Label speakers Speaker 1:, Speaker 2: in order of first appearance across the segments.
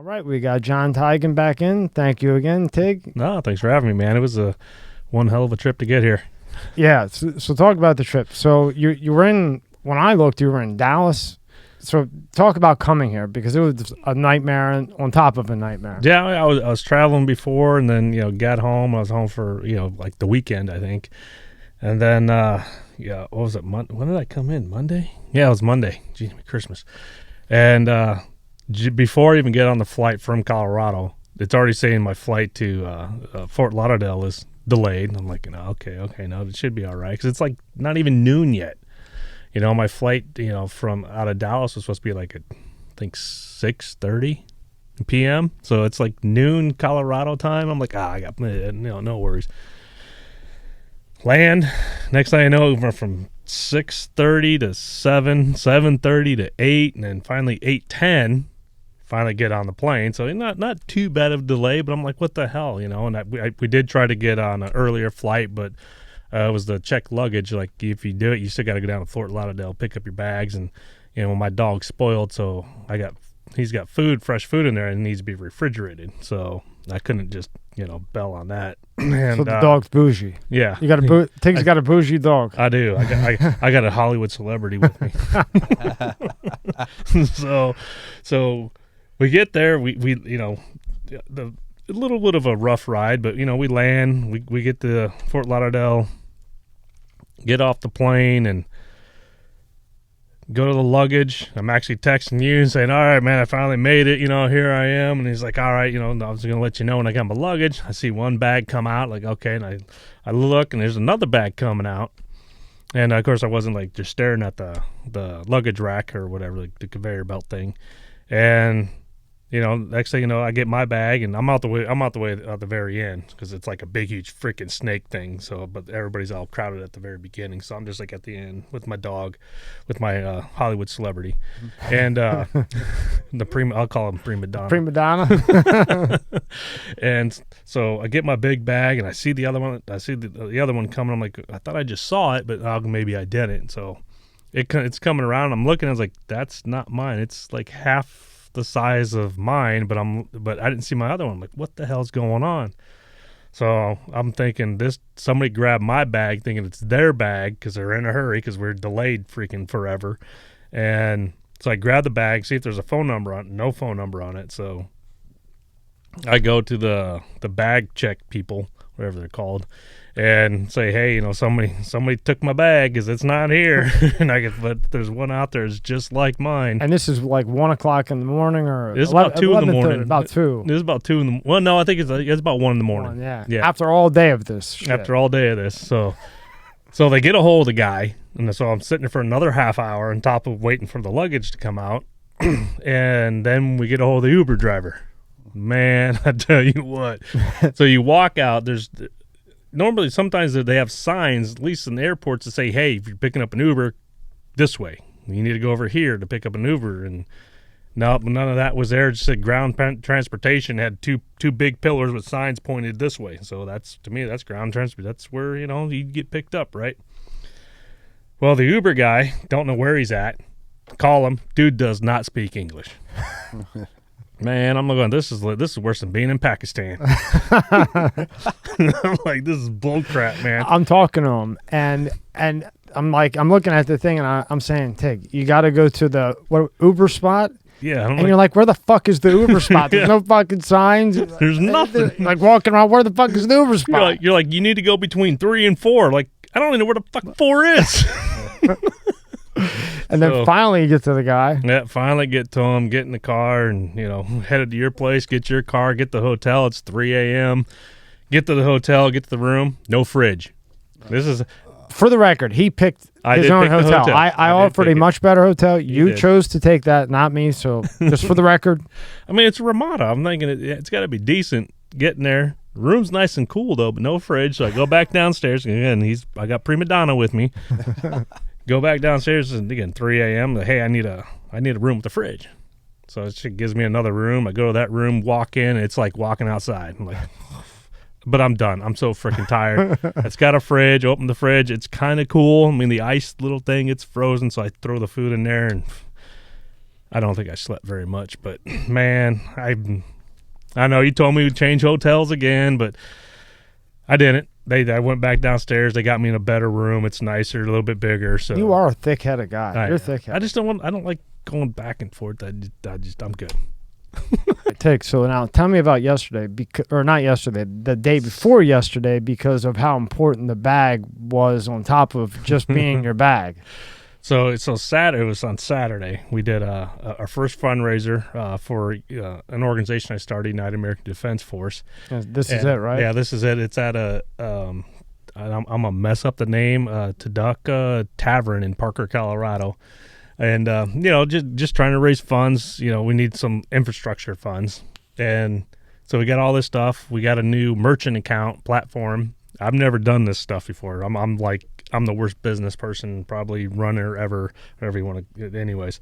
Speaker 1: right, we got John Tiegen back in. Thank you again, Tig.
Speaker 2: No, thanks for having me, man. It was one hell of a trip to get here.
Speaker 1: Yeah, so talk about the trip. So you were in, when I looked, you were in Dallas. So talk about coming here, because it was a nightmare on top of a nightmare.
Speaker 2: Yeah, I was traveling before, and then, got home. I was home for, like the weekend, I think. And then, what was it? When did I come in? Monday? Yeah, it was Monday. Gee, Christmas. And before I even get on the flight from Colorado, it's already saying my flight to Fort Lauderdale is delayed. I'm like, okay, no, it should be all right, because it's like not even noon yet. My flight, from out of Dallas was supposed to be like at, I think, 6:30 p.m. So it's like noon Colorado time. I'm like, I got no worries. Land. Next thing I know, we went from 6:30 to 7:30 to 8, and then finally 8:10. Finally get on the plane. So not too bad of a delay, but I'm like, what the hell, And we did try to get on an earlier flight, but it was the checked luggage. Like, if you do it, you still got to go down to Fort Lauderdale, pick up your bags, and my dog's spoiled, so he's got fresh food in there, and it needs to be refrigerated. So I couldn't just bail on that. And,
Speaker 1: so the dog's bougie.
Speaker 2: Yeah,
Speaker 1: you got Tig's got a bougie dog.
Speaker 2: I do. I got a Hollywood celebrity with me. So we get there. We a little bit of a rough ride, but we land. We get to Fort Lauderdale, get off the plane, and go to the luggage. I'm actually texting you and saying, all right, man, I finally made it. Here I am. And he's like, all right, I was going to let you know when I got my luggage. I see one bag come out, like, okay. And I look, and there's another bag coming out. And, of course, I wasn't, like, just staring at the luggage rack or whatever, like the conveyor belt thing. And next thing you know, I get my bag, and I'm out the way at the very end, because it's like a big, huge freaking snake thing. So, but everybody's all crowded at the very beginning. So I'm just like at the end with my dog, with my Hollywood celebrity, and I'll call him prima donna.
Speaker 1: Prima donna.
Speaker 2: And so I get my big bag, and I see the other one. I see the other one coming. I'm like, I thought I just saw it, but maybe I didn't. So it's coming around. And I'm looking. I was like, that's not mine. It's like half the size of mine, but I didn't see my other one. I'm like, what the hell's going on? So I'm thinking somebody grabbed my bag thinking it's their bag, because they're in a hurry, because we're delayed freaking forever. And so I grab the bag, see if there's a phone number on it. No phone number on it. So I go to the bag check people, whatever they're called, and say, hey, somebody took my bag, because it's not here. But there's one out there that's just like mine.
Speaker 1: And this is like 1 o'clock in the morning, or
Speaker 2: it's about 2 in the morning.
Speaker 1: About 2.
Speaker 2: It was about 2 in the. Well, no, I think it's about 1 in the morning.
Speaker 1: Yeah. After all day of this. Shit.
Speaker 2: After all day of this, so they get a hold of the guy, and so I'm sitting there for another half hour on top of waiting for the luggage to come out, and then we get a hold of the Uber driver. Man, I tell you what. So you walk out. Normally, sometimes they have signs, at least in the airports, to say, hey, if you're picking up an Uber, this way. You need to go over here to pick up an Uber. And nope, none of that was there. It just said ground transportation, had two big pillars with signs pointed this way. So to me, that's ground transport. That's where, you get picked up, right? Well, the Uber guy, don't know where he's at. Call him. Dude does not speak English. Man, I'm going, this is worse than being in Pakistan. I'm like, this is bull crap, man.
Speaker 1: I'm talking to him, and I'm looking at the thing, and I'm saying, Tig, you got to go to the Uber spot.
Speaker 2: Yeah.
Speaker 1: And you're like, where the fuck is the Uber spot? There's no fucking signs.
Speaker 2: There's nothing.
Speaker 1: Like walking around, where the fuck is the Uber spot?
Speaker 2: You're like, you need to go between 3 and 4. Like, I don't even know where the fuck 4 is.
Speaker 1: And then finally you get to the guy.
Speaker 2: Yeah, finally get to him, get in the car, and, headed to your place, get your car, get to the hotel. It's 3 a.m. Get to the hotel, get to the room. No fridge. This is...
Speaker 1: For the record, he picked his own hotel. I offered a much better hotel. You chose to take that, not me. So just for the record.
Speaker 2: I mean, it's a Ramada. I'm thinking it's got to be decent getting there. The room's nice and cool, though, but no fridge. So I go back downstairs. Again, I got prima donna with me. Go back downstairs, and again, 3 a.m. Hey, I need a room with a fridge. So she gives me another room. I go to that room, walk in, and it's like walking outside. I'm like, but I'm done. I'm so freaking tired. It's got a fridge. Open the fridge. It's kind of cool. I mean, the ice little thing, it's frozen, so I throw the food in there, and I don't think I slept very much, but man, I know you told me to change hotels again, but I didn't. I went back downstairs. They got me in a better room. It's nicer, a little bit bigger. So
Speaker 1: You are a thick-headed guy. You're thick-headed.
Speaker 2: I just don't like going back and forth. I'm good.
Speaker 1: So now tell me about yesterday, or not yesterday, the day before yesterday, because of how important the bag was on top of just being your bag.
Speaker 2: So Saturday, it was on Saturday. We did our first fundraiser for an organization I started, United American Defense Force.
Speaker 1: This is it, right?
Speaker 2: Yeah, this is it. It's at I'm gonna mess up the name, Tadaka Tavern in Parker, Colorado. And, just trying to raise funds. We need some infrastructure funds. And so we got all this stuff. We got a new merchant account platform. I've never done this stuff before. I'm the worst business person, probably runner ever, whatever you want to, anyways.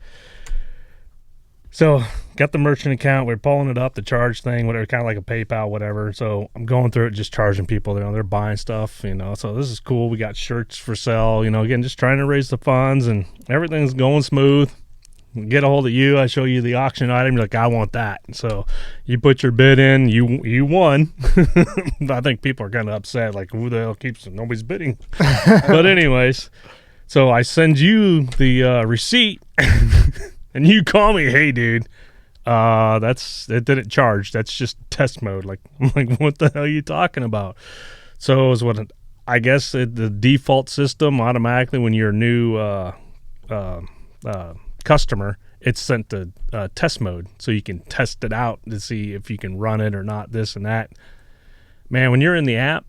Speaker 2: So got the merchant account. We're pulling it up, the charge thing, whatever, kind of like a PayPal, whatever. So I'm going through it, just charging people. They're buying stuff, So this is cool. We got shirts for sale, again, just trying to raise the funds, and everything's going smooth. Get a hold of you. I show you the auction item. You're like, I want that. So you put your bid in. You won. I think people are kind of upset. Like, who the hell keeps it? Nobody's bidding. But anyways, so I send you the receipt. And you call me, hey, dude, it didn't charge. That's just test mode. Like, I'm like, what the hell are you talking about? So it was I guess the default system automatically when you're a new customer, it's sent to test mode, so you can test it out to see if you can run it or not. This and that. Man, when you're in the app,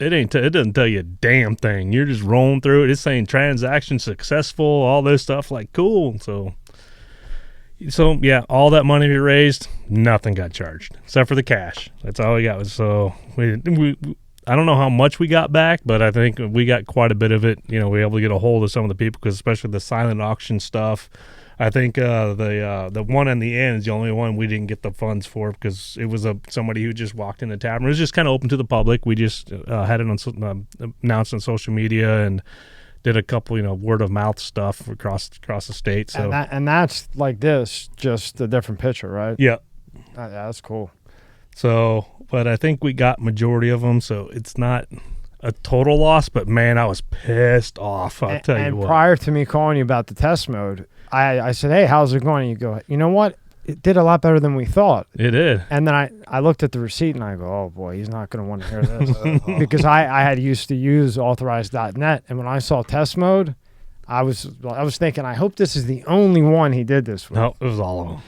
Speaker 2: it doesn't tell you a damn thing. You're just rolling through it. It's saying transaction successful, all this stuff. Like, cool. So yeah, all that money we raised, nothing got charged except for the cash. That's all we got. So we I don't know how much we got back, but I think we got quite a bit of it. We were able to get a hold of some of the people, because especially the silent auction stuff. I think the one in the end is the only one we didn't get the funds for, because it was somebody who just walked in the tavern. It was just kind of open to the public. We just had it announced on social media and did a couple, word of mouth stuff across the state. So
Speaker 1: and that's like this, just a different picture, right?
Speaker 2: Yeah.
Speaker 1: Yeah, that's cool.
Speaker 2: So, but I think we got majority of them, so it's not a total loss. But man, I was pissed off. I'll tell you what.
Speaker 1: And prior to me calling you about the test mode, I said, hey, how's it going? And you go, you know what? It did a lot better than we thought.
Speaker 2: It did.
Speaker 1: And then I looked at the receipt and I go, oh boy, he's not going to want to hear this. Because I had used to use authorized.net, and when I saw test mode, I was thinking, I hope this is the only one he did this with.
Speaker 2: No, it was all of them.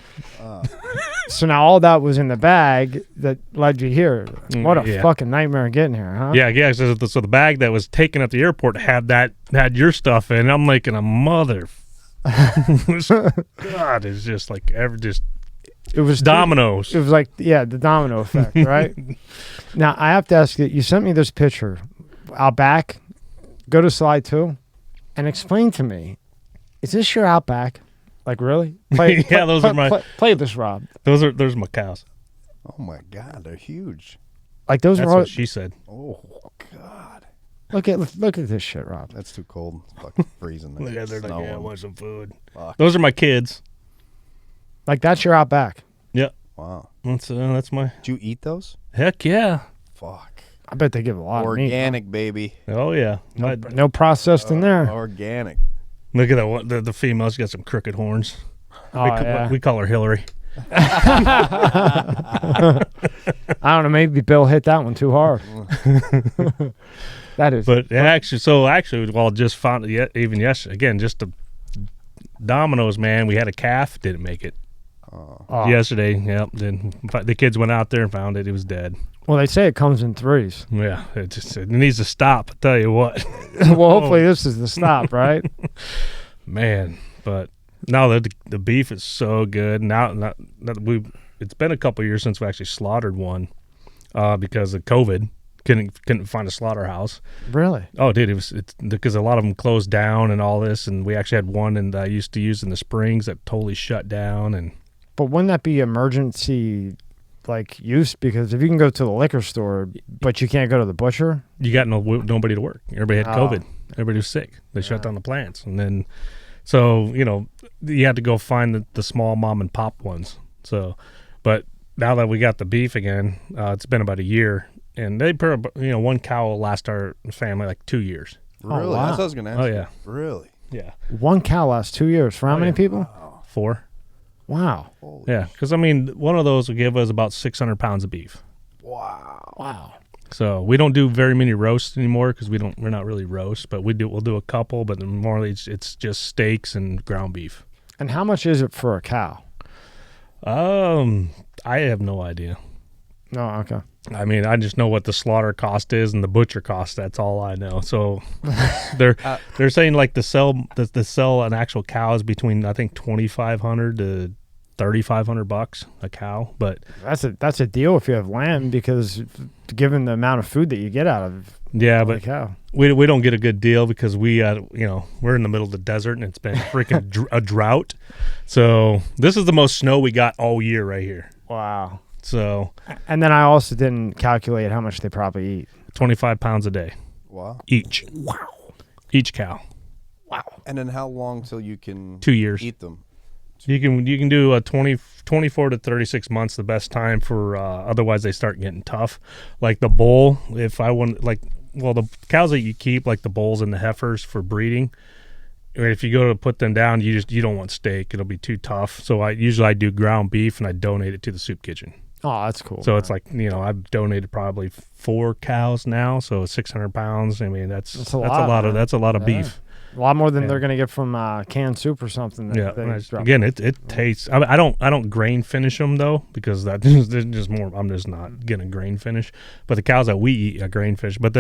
Speaker 1: So now all that was in the bag that led you here. What a fucking nightmare getting here, huh?
Speaker 2: Yeah. So the bag that was taken at the airport had your stuff in. I'm like, a mother. God, it's just like it was dominoes.
Speaker 1: It was like, the domino effect, right? Now I have to ask you sent me this picture out back. Go to slide 2 and explain to me, is this your Outback? Like, really? Play this, Rob.
Speaker 2: Those are my cows.
Speaker 3: Oh my God, they're huge.
Speaker 1: Like those
Speaker 2: That's
Speaker 1: are
Speaker 2: what she said.
Speaker 3: Oh God.
Speaker 1: Look at this shit, Rob.
Speaker 3: That's too cold. It's fucking freezing.
Speaker 2: Yeah, they're like, I want some food.
Speaker 3: Fuck.
Speaker 2: Those are my kids.
Speaker 1: Like, that's your Outback.
Speaker 2: Yep.
Speaker 3: Wow.
Speaker 2: That's my.
Speaker 3: Did you eat those?
Speaker 2: Heck yeah.
Speaker 3: Fuck.
Speaker 1: I bet they give a lot
Speaker 3: organic,
Speaker 1: of meat.
Speaker 3: baby.
Speaker 2: Oh yeah.
Speaker 1: No processed in there.
Speaker 3: Organic.
Speaker 2: Look at that one. The female, she's got some crooked horns.
Speaker 1: Oh,
Speaker 2: we call her Hillary.
Speaker 1: I don't know. Maybe Bill hit that one too hard. That is.
Speaker 2: But actually, well, just found it even yesterday. Again, just the dominoes, man. We had a calf, didn't make it. Yesterday, yep. Then the kids went out there and found it. It was dead.
Speaker 1: Well, they say it comes in threes.
Speaker 2: Yeah, it needs to stop. I tell you what.
Speaker 1: Well, hopefully this is the stop, right?
Speaker 2: Man, but no, the beef is so good. Now it's been a couple years since we actually slaughtered one because of COVID. Couldn't find a slaughterhouse.
Speaker 1: Really?
Speaker 2: Oh, dude, it's because a lot of them closed down and all this, and we actually had one and I used to use in the Springs that totally shut down.
Speaker 1: But wouldn't that be emergency use? Because if you can go to the liquor store, but you can't go to the butcher,
Speaker 2: you got nobody to work. Everybody had COVID. Everybody was sick. They shut down the plants, and then So, you had to go find the small mom and pop ones. So, but now that we got the beef again, it's been about a year, and one cow will last our family like 2 years.
Speaker 3: Really?
Speaker 1: wow.
Speaker 3: That's what I was going to ask.
Speaker 2: Oh,
Speaker 3: you.
Speaker 2: yeah.
Speaker 3: Really?
Speaker 2: Yeah.
Speaker 1: One cow lasts 2 years. For how many people?
Speaker 3: Wow.
Speaker 2: 4.
Speaker 1: Wow.
Speaker 3: Holy
Speaker 2: Yeah. Because, one of those will give us about 600 pounds of beef.
Speaker 3: Wow.
Speaker 1: Wow.
Speaker 2: So we don't do very many roasts anymore because we're not really roast, but we'll do a couple, but more it's just steaks and ground beef.
Speaker 1: And how much is it for a cow?
Speaker 2: I have no idea.
Speaker 1: No, okay.
Speaker 2: I just know what the slaughter cost is and the butcher cost. That's all I know. So they're saying like to sell an actual cow is between I think $2,500 to $3,500 a cow. But
Speaker 1: That's a deal if you have land, because given the amount of food that you get out of
Speaker 2: but
Speaker 1: a cow.
Speaker 2: we don't get a good deal because we're in the middle of the desert and it's been freaking a drought. So this is the most snow we got all year right here.
Speaker 1: Wow.
Speaker 2: So
Speaker 1: And then I also didn't calculate how much they probably eat.
Speaker 2: 25 pounds a day
Speaker 3: Wow.
Speaker 2: each. Wow. Each cow.
Speaker 1: Wow.
Speaker 3: And then how long till you can
Speaker 2: 2 years.
Speaker 3: eat them?
Speaker 2: You can do a 24 to 36 months, the best time for otherwise they start getting tough. Like the bull, if I want the cows that you keep, like the bulls and the heifers for breeding, if you go to put them down, you don't want steak. It'll be too tough. So I do ground beef and I donate it to the soup kitchen.
Speaker 1: Oh, that's cool.
Speaker 2: So it's like, I've donated probably 4 cows now, so 600 pounds. That's a lot of beef.
Speaker 1: a lot more than they're going to get from canned soup or something.
Speaker 2: Again, it tastes. I don't grain finish them though, because that is just more. I'm just not getting grain finish. But the cows that we eat are grain fish. But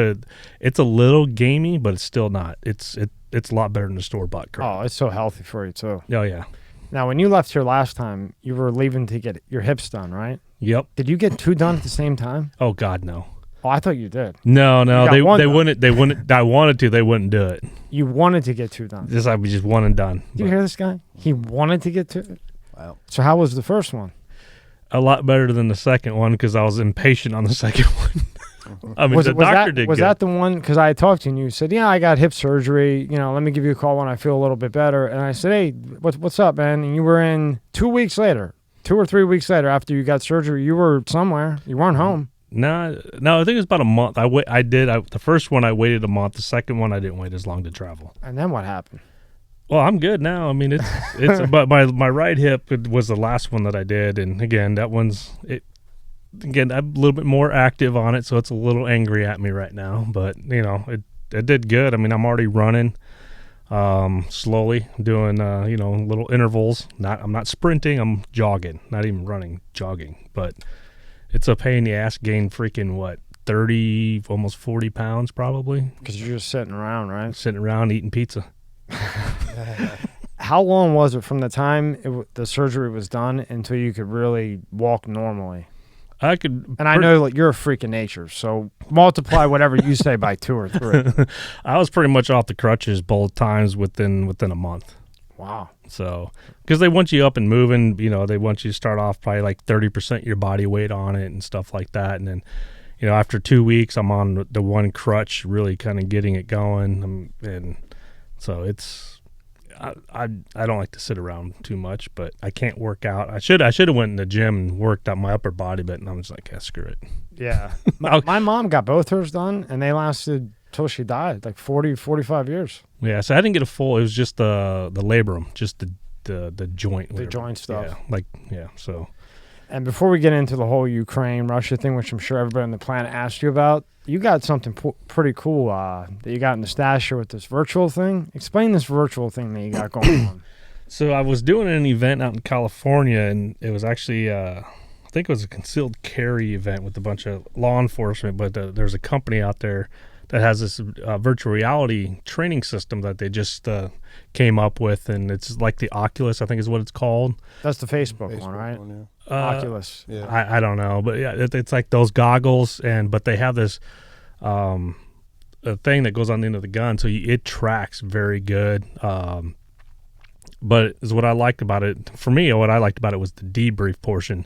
Speaker 2: it's a little gamey, but it's still not. It's a lot better than the store bought.
Speaker 1: Oh, it's so healthy for you too.
Speaker 2: Oh yeah.
Speaker 1: Now, when you left here last time, you were leaving to get your hips done, right?
Speaker 2: Yep.
Speaker 1: Did you get 2 done at the same time?
Speaker 2: Oh God, no.
Speaker 1: Oh, I thought you did.
Speaker 2: No, they
Speaker 1: done.
Speaker 2: wouldn't. I wanted to. They wouldn't do it.
Speaker 1: You wanted to get 2 done.
Speaker 2: I was just one and done.
Speaker 1: Do you hear this guy? He wanted to get 2.
Speaker 3: Wow.
Speaker 1: So how was the first one?
Speaker 2: A lot better than the second one because I was impatient on the second one.
Speaker 1: Was
Speaker 2: the doctor did
Speaker 1: Was
Speaker 2: good.
Speaker 1: that the one? Because I had talked to you and you said, yeah, I got hip surgery. Let me give you a call when I feel a little bit better. And I said, hey, what's up, man? And you were in 2 weeks later, 2 or 3 weeks later after you got surgery. You were somewhere. You weren't home.
Speaker 2: No, I think it was about a month. The first one I waited a month. The second one I didn't wait as long to travel.
Speaker 1: And then what happened?
Speaker 2: Well, I'm good now. It's but my right hip was the last one that I did, and again that one's it. Again, I'm a little bit more active on it, so it's a little angry at me right now. But it did good. I'm already running, slowly doing little intervals. I'm not sprinting. I'm jogging. Not even running, jogging. But it's a pain in the ass. Gain freaking 30, almost 40 pounds probably.
Speaker 1: Because you're just sitting around, right?
Speaker 2: Sitting around eating pizza.
Speaker 1: How long was it from the time the surgery was done until you could really walk normally?
Speaker 2: I could,
Speaker 1: and I know you're a freak of nature, so multiply whatever you say by 2 or 3.
Speaker 2: I was pretty much off the crutches both times within a month.
Speaker 1: Wow.
Speaker 2: So, because they want you up and moving, they want you to start off probably like 30% your body weight on it and stuff like that. And then, after 2 weeks, I'm on the one crutch, really kind of getting it going. And so I don't like to sit around too much, but I can't work out. I should have went in the gym and worked out my upper body, but I'm just like, screw it.
Speaker 1: Yeah. My mom got both hers done, and they lasted till she died, like 40, 45 years.
Speaker 2: Yeah, so I didn't get a full. It was just the labrum, just the joint.
Speaker 1: The joint stuff.
Speaker 2: Yeah, so.
Speaker 1: And before we get into the whole Ukraine, Russia thing, which I'm sure everybody on the planet asked you about, you got something pretty cool that you got in the stash here with this virtual thing. Explain this virtual thing that you got going on.
Speaker 2: So I was doing an event out in California, and it was actually, I think it was a concealed carry event with a bunch of law enforcement, but there's a company out there that has this virtual reality training system that they just came up with, and it's like the Oculus, I think is what it's called.
Speaker 1: That's the Facebook one, right? Oculus.
Speaker 3: Yeah.
Speaker 2: I don't know, but yeah, it's like those goggles, but they have this a thing that goes on the end of the gun, so it tracks very good. But is what I liked about it. For me, what I liked about it was the debrief portion.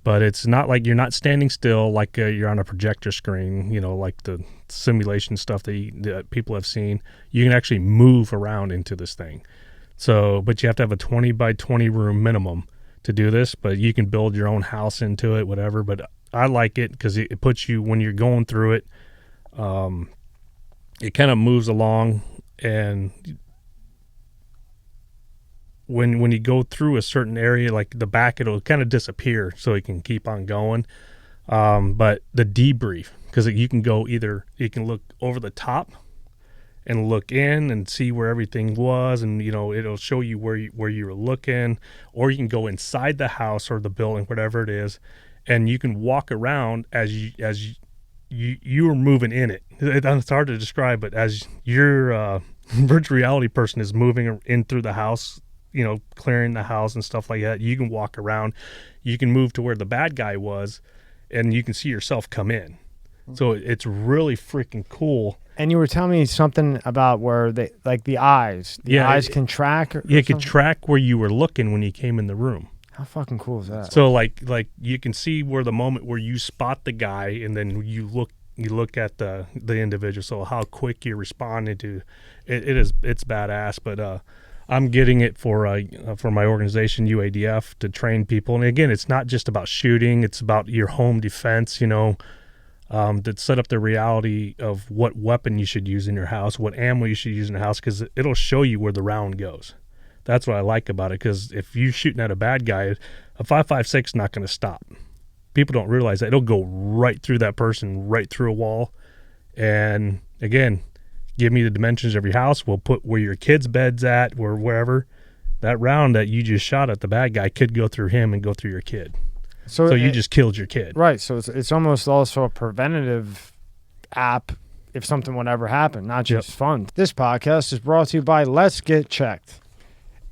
Speaker 2: But it's not like you're not standing still like you're on a projector screen, like the simulation stuff that people have seen. You can actually move around into this thing. So, but you have to have a 20 by 20 room minimum to do this, but you can build your own house into it, whatever. But I like it because it puts you, when you're going through it, it kind of moves along, and when you go through a certain area, like the back, it'll kind of disappear so it can keep on going. But the debrief, because you can go either, you can look over the top and look in and see where everything was, and it'll show you where you were looking, or you can go inside the house or the building, whatever it is, and you can walk around as you are moving in it. It's hard to describe, but as your virtual reality person is moving in through the house, clearing the house and stuff like that, you can walk around. You can move to where the bad guy was, and you can see yourself come in. So it's really freaking cool.
Speaker 1: And you were telling me something about where they, like the eyes. The eyes can track.
Speaker 2: It can track where you were looking when you came in the room.
Speaker 1: How fucking cool is that?
Speaker 2: So like you can see where the moment where you spot the guy, and then you look at the individual. So how quick you're responding to it's badass. But I'm getting it for my organization UADF to train people. And again, it's not just about shooting; it's about your home defense. To set up the reality of what weapon you should use in your house, what ammo you should use in your house, because it'll show you where the round goes. That's what I like about it, because if you're shooting at a bad guy, a 5.56 is not going to stop. People don't realize that. It'll go right through that person, right through a wall. And again, give me the dimensions of your house. We'll put where your kid's bed's at, or wherever. That round that you just shot at the bad guy could go through him and go through your kid. So you just killed your kid.
Speaker 1: Right. So it's almost also a preventative app if something would ever happen, not just fun. This podcast is brought to you by Let's Get Checked.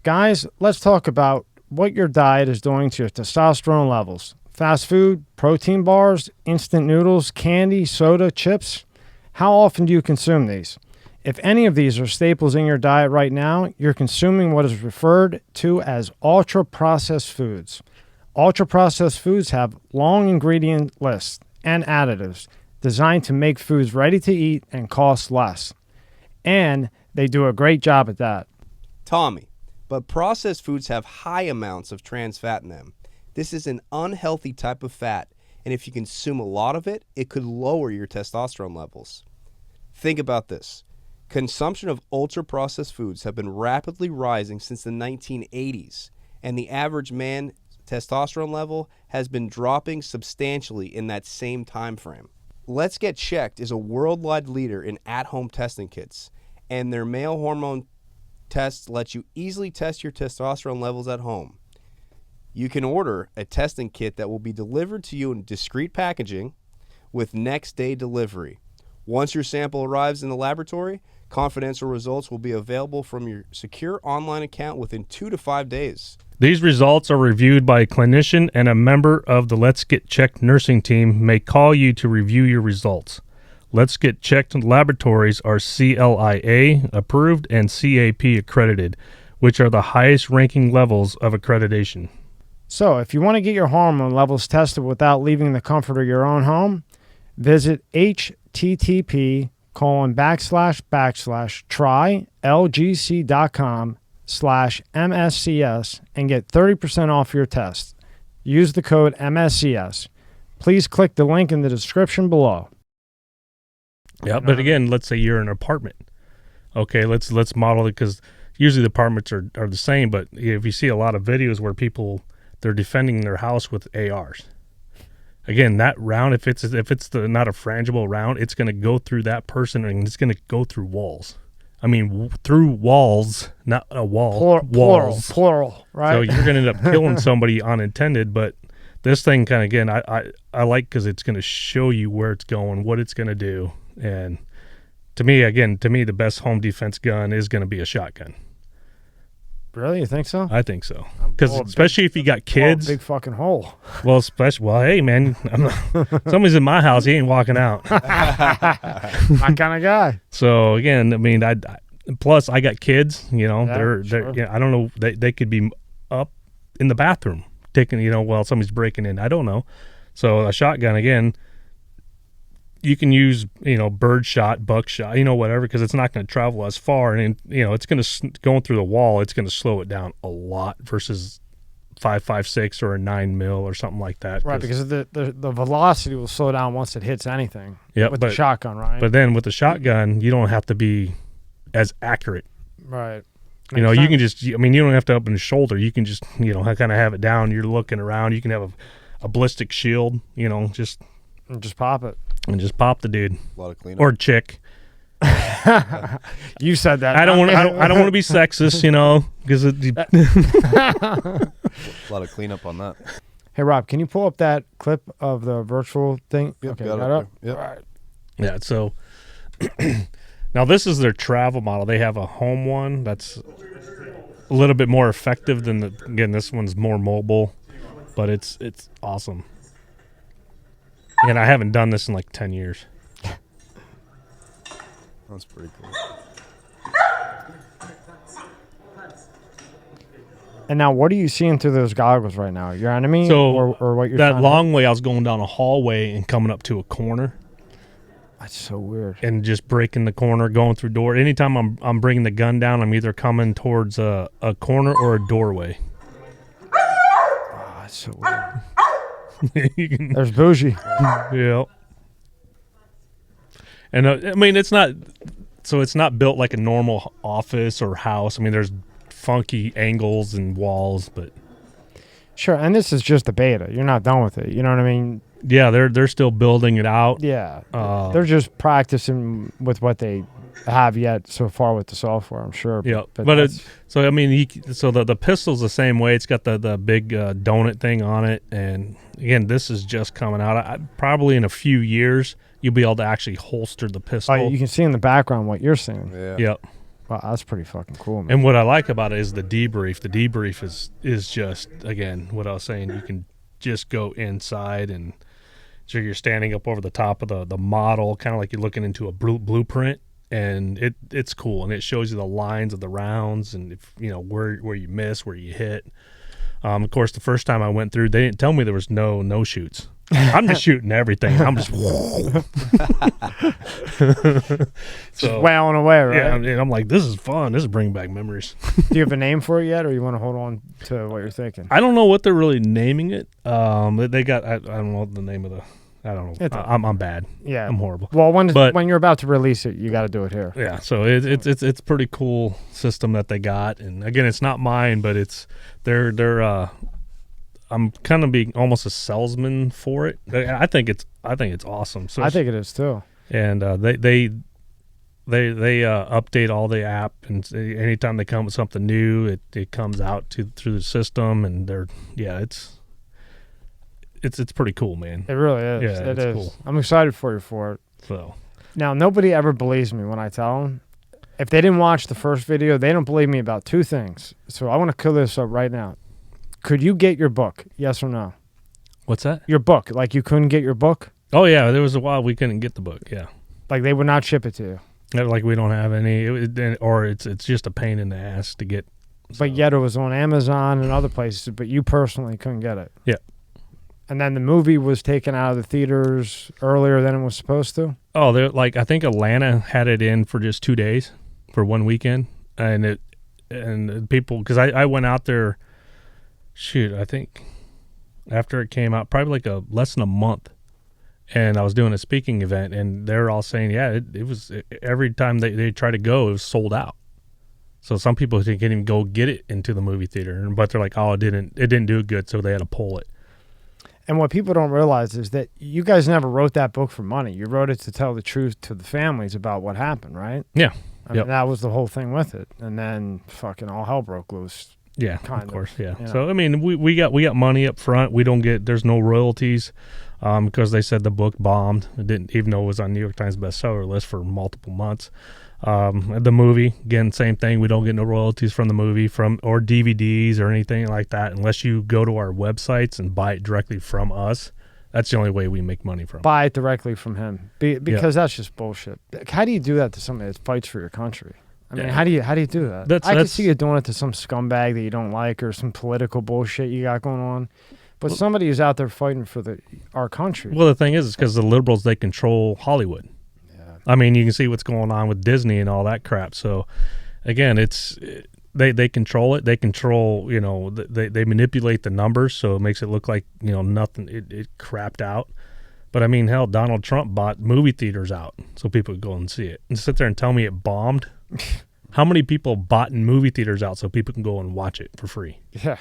Speaker 1: Guys, let's talk about what your diet is doing to your testosterone levels. Fast food, protein bars, instant noodles, candy, soda, chips. How often do you consume these? If any of these are staples in your diet right now, you're consuming what is referred to as ultra-processed foods. Ultra-processed foods have long ingredient lists and additives designed to make foods ready to eat and cost less. And they do a great job at that.
Speaker 3: Tommy, but processed foods have high amounts of trans fat in them. This is an unhealthy type of fat, and if you consume a lot of it, it could lower your testosterone levels. Think about this. Consumption of ultra-processed foods have been rapidly rising since the 1980s, and the average man testosterone level has been dropping substantially in that same time frame. Let's Get Checked is a worldwide leader in at-home testing kits, and their male hormone tests let you easily test your testosterone levels at home. You can order a testing kit that will be delivered to you in discreet packaging with next day delivery. Once your sample arrives in the laboratory, confidential results will be available from your secure online account within 2 to 5 days.
Speaker 2: These results are reviewed by a clinician, and a member of the Let's Get Checked nursing team may call you to review your results. Let's Get Checked laboratories are CLIA approved and CAP accredited, which are the highest ranking levels of accreditation.
Speaker 1: So if you want to get your hormone levels tested without leaving the comfort of your own home, visit http://trylgc.com/MSCS and get 30% off your test. Use the code MSCS. Please click the link in the description below.
Speaker 2: Yeah, but again, let's say you're in an apartment. Okay, let's model it, because usually the apartments are the same, but if you see a lot of videos where they're defending their house with ARs. Again, that round, if it's not a frangible round, it's going to go through that person, and it's going to go through walls. I mean, through walls, not a wall. Walls.
Speaker 1: Plural, right?
Speaker 2: So you're going to end up killing somebody unintended. But this thing kind of, again, I like, because it's going to show you where it's going, what it's going to do. And to me, the best home defense gun is going to be a shotgun.
Speaker 1: Really? You think so?
Speaker 2: I think so. Because especially if you got kids.
Speaker 1: Big fucking hole.
Speaker 2: Well, hey, man, somebody's in my house. He ain't walking out.
Speaker 1: My kind of guy.
Speaker 2: So, again, I mean, plus I got kids,
Speaker 1: Sure.
Speaker 2: I don't know, they could be up in the bathroom taking, while somebody's breaking in. I don't know. So a shotgun, again, you can use, birdshot, buckshot, whatever, because it's not going to travel as far, and it's going to going through the wall. It's going to slow it down a lot versus 5.56 or a 9 mil or something like that.
Speaker 1: Right, because the velocity will slow down once it hits anything.
Speaker 2: Yep,
Speaker 1: with the shotgun, right?
Speaker 2: But then with the shotgun, you don't have to be as accurate.
Speaker 1: Right.
Speaker 2: You can just, you don't have to open the shoulder. You can just, kind of have it down. You're looking around. You can have a ballistic shield, just
Speaker 1: pop it.
Speaker 2: And just pop the dude.
Speaker 3: A lot of cleanup.
Speaker 2: Or chick.
Speaker 1: You said that.
Speaker 2: I don't want to be sexist, because
Speaker 4: a lot of cleanup on that.
Speaker 1: Hey Rob, can you pull up that clip of the virtual thing?
Speaker 3: Yep,
Speaker 1: okay,
Speaker 3: got
Speaker 1: got
Speaker 3: it
Speaker 1: up.
Speaker 3: Yep.
Speaker 1: All right.
Speaker 2: Yeah, so now this is their travel model. They have a home one that's a little bit more effective than again, this one's more mobile, but it's awesome. And I haven't done this in like 10 years.
Speaker 3: That's pretty cool.
Speaker 1: And now, what are you seeing through those goggles right now? Your enemy, or what you're
Speaker 2: that
Speaker 1: trying
Speaker 2: long way? I was going down a hallway and coming up to a corner.
Speaker 1: That's so weird.
Speaker 2: And just breaking the corner, going through door. Anytime I'm bringing the gun down, I'm either coming towards a corner or a doorway.
Speaker 1: Oh, that's so weird. There's bougie.
Speaker 2: Yeah. And it's not built like a normal office or house. There's funky angles and walls, but
Speaker 1: sure. And this is just a beta. You're not done with it. You know what I mean?
Speaker 2: Yeah, they're still building it out.
Speaker 1: Yeah, they're just practicing with what they have yet so far with the software. I'm sure.
Speaker 2: Yeah, but the pistol's the same way. It's got the big donut thing on it, and again, this is just coming out. Probably in a few years, you'll be able to actually holster the pistol.
Speaker 1: Oh, you can see in the background what you're seeing.
Speaker 3: Yeah.
Speaker 2: Yep.
Speaker 1: Wow, that's pretty fucking cool, man.
Speaker 2: And what I like about it is the debrief. The debrief is just, again, what I was saying. You can just go inside, and so you're standing up over the top of the model, kind of like you're looking into a blueprint, and it's cool, and it shows you the lines of the rounds, and if where you miss, where you hit. Of course, the first time I went through, they didn't tell me there was no shoots. I'm just shooting everything. I'm just
Speaker 1: just wailing away, right?
Speaker 2: Yeah, and I'm like, this is fun. This is bringing back memories.
Speaker 1: Do you have a name for it yet, or you want to hold on to what you're thinking?
Speaker 2: I don't know what they're really naming it. They got I don't know the name of the. I don't know. I'm bad.
Speaker 1: Yeah,
Speaker 2: I'm horrible.
Speaker 1: Well, when you're about to release it, you got to do it here.
Speaker 2: Yeah, so it's pretty cool system that they got, and again, it's not mine, but it's they're. I'm kind of being almost a salesman for it. I think it's awesome. So
Speaker 1: I think it is too.
Speaker 2: And they update all the app, and anytime they come with something new, it comes out through the system, and it's pretty cool, man.
Speaker 1: It really is.
Speaker 2: Yeah,
Speaker 1: it
Speaker 2: is.
Speaker 1: is.
Speaker 2: Cool.
Speaker 1: I'm excited for you for it.
Speaker 2: So
Speaker 1: now, nobody ever believes me when I tell them. If they didn't watch the first video, they don't believe me about two things. So I want to kill this up right now. Could you get your book? Yes or no?
Speaker 2: what's that?
Speaker 1: Your book. Like you couldn't get your book?
Speaker 2: Oh yeah, there was a while we couldn't get the book. Yeah,
Speaker 1: like they would not ship it to you.
Speaker 2: Like we don't have any, or it's just a pain in the ass to get. So.
Speaker 1: But yet it was on Amazon and other places. But you personally couldn't get it.
Speaker 2: Yeah.
Speaker 1: And then the movie was taken out of the theaters earlier than it was supposed to.
Speaker 2: Oh, they're like, I think Atlanta had it in for just 2 days, for one weekend, and people, because I went out there. Shoot, I think after it came out, probably like less than a month, and I was doing a speaking event, and they're all saying, yeah, it was every time they try to go, it was sold out. So some people didn't even go get it into the movie theater, but they're like, oh, it didn't do good, so they had to pull it.
Speaker 1: And what people don't realize is that you guys never wrote that book for money. You wrote it to tell the truth to the families about what happened, right?
Speaker 2: Yeah.
Speaker 1: I mean, that was the whole thing with it. And then fucking all hell broke loose.
Speaker 2: Yeah,
Speaker 1: kind
Speaker 2: of course, yeah.
Speaker 1: You know.
Speaker 2: So I mean, we got money up front. There's no royalties, because they said the book bombed. It didn't, even though it was on New York Times bestseller list for multiple months. The movie, again, same thing. We don't get no royalties from the movie or DVDs or anything like that unless you go to our websites and buy it directly from us. That's the only way we make money from it.
Speaker 1: Buy it directly from him because that's just bullshit. How do you do that to somebody that fights for your country? I mean, how do you do that? I can see you doing it to some scumbag that you don't like or some political bullshit you got going on. But somebody is out there fighting for our country.
Speaker 2: Well, the thing is because the liberals, they control Hollywood.
Speaker 1: Yeah.
Speaker 2: I mean, you can see what's going on with Disney and all that crap. So, again, they control it. They control, they manipulate the numbers, so it makes it look like, nothing, it crapped out. But, I mean, hell, Donald Trump bought movie theaters out so people could go and see it. And sit there and tell me it bombed. How many people bought in movie theaters out so people can go and watch it for free?
Speaker 1: Yeah.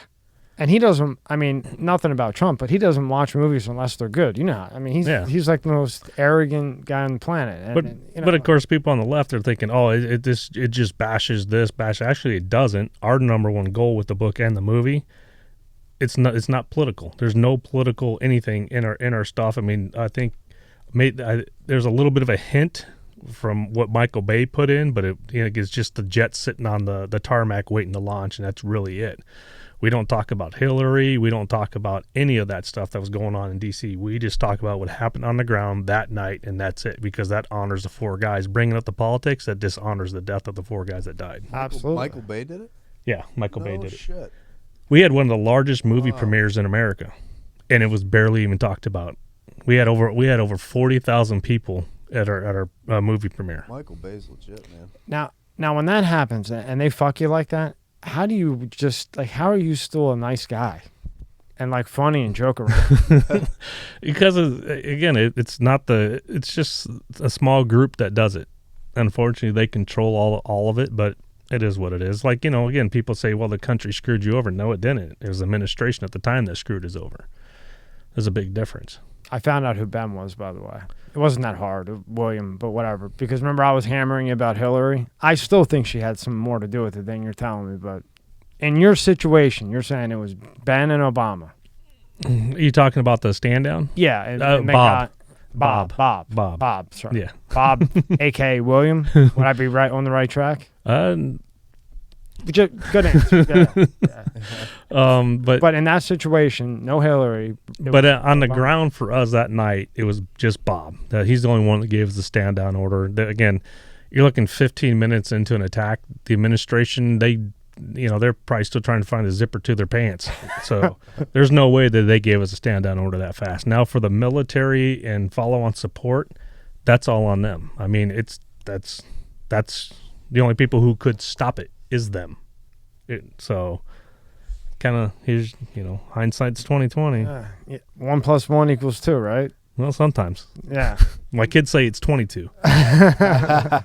Speaker 1: And he doesn't, I mean, nothing about Trump, but he doesn't watch movies unless they're good. You know, I mean, he's like the most arrogant guy on the planet.
Speaker 2: But of course, people on the left are thinking, oh, it just bashes this, Actually, it doesn't. Our number one goal with the book and the movie, it's not political. There's no political anything in our stuff. I mean, I think there's a little bit of a hint from what Michael Bay put in, but it's just the jet sitting on the tarmac waiting to launch, and that's really it. We don't talk about Hillary. We don't talk about any of that stuff that was going on in D.C. We just talk about what happened on the ground that night, and that's it, because that honors the 4 guys. Bringing up the politics, that dishonors the death of the 4 guys that died.
Speaker 1: Absolutely.
Speaker 3: Michael Bay did it?
Speaker 2: Yeah, Michael Bay did it.
Speaker 3: Shit.
Speaker 2: We had one of the largest movie premieres in America, and it was barely even talked about. We had over 40,000 people at our movie premiere.
Speaker 3: Michael Bay's legit, man.
Speaker 1: Now, when that happens and they fuck you like that, how do you how are you still a nice guy and like funny and joke around?
Speaker 2: Because again, it's just a small group that does it. Unfortunately, they control all of it, but it is what it is. Like, again, people say, well, the country screwed you over. No, it didn't. It was the administration at the time that screwed us over. There's a big difference.
Speaker 1: I found out who Ben was, by the way. It wasn't that hard, William, but whatever. Because remember, I was hammering you about Hillary. I still think she had some more to do with it than you're telling me. But in your situation, you're saying it was Ben and Obama.
Speaker 2: Are you talking about the stand down?
Speaker 1: Yeah. And Bob. Sorry.
Speaker 2: Yeah.
Speaker 1: Bob, a.k.a. William. Would I be right on the right track? Good answer. Yeah. But in that situation, no Hillary.
Speaker 2: But on the ground for us that night, it was just Bob. He's the only one that gave us the stand down order. Again, you're looking 15 minutes into an attack. The administration, they're probably still trying to find a zipper to their pants. So there's no way that they gave us a stand down order that fast. Now for the military and follow on support, that's all on them. I mean, that's the only people who could stop it is them. So kind of, here's, hindsight's 2020.
Speaker 1: 1 + 1 = 2, right?
Speaker 2: Well, sometimes.
Speaker 1: Yeah.
Speaker 2: My kids say it's 22.
Speaker 1: Back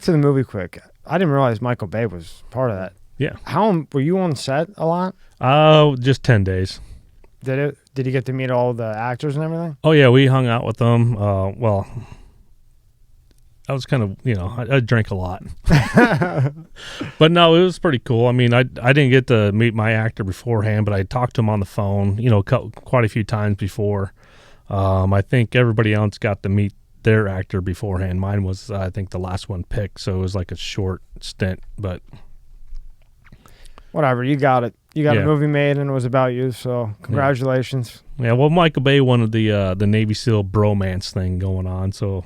Speaker 1: to the movie quick. I didn't realize Michael Bay was part of that.
Speaker 2: Yeah.
Speaker 1: How were you on set a lot?
Speaker 2: Just 10 days.
Speaker 1: Did you get to meet all the actors and everything?
Speaker 2: Oh yeah, we hung out with them. I was kind of, I drank a lot. But no, it was pretty cool. I mean, I didn't get to meet my actor beforehand, but I talked to him on the phone, quite a few times before. I think everybody else got to meet their actor beforehand. Mine was, I think, the last one picked, so it was like a short stint, but
Speaker 1: whatever, you got it. You got a movie made, and it was about you, so congratulations.
Speaker 2: Yeah, well, Michael Bay wanted the Navy SEAL bromance thing going on, so...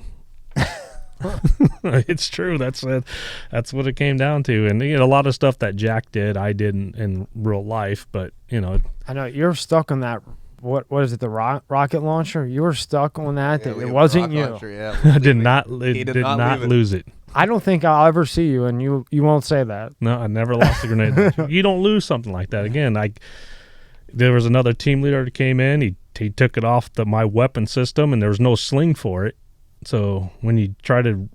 Speaker 2: It's true. That's what it came down to. And a lot of stuff that Jack did, I did in real life. But
Speaker 1: I know you're stuck on that. What is it? The rocket launcher? You were stuck on that.
Speaker 3: Yeah,
Speaker 1: it wasn't you.
Speaker 3: Launcher,
Speaker 2: I did not lose it.
Speaker 1: I don't think I'll ever see you, and you won't say that.
Speaker 2: No, I never lost a grenade launcher. You don't lose something like that again. There was another team leader that came in. He took it off my weapon system, and there was no sling for it. So when you try to,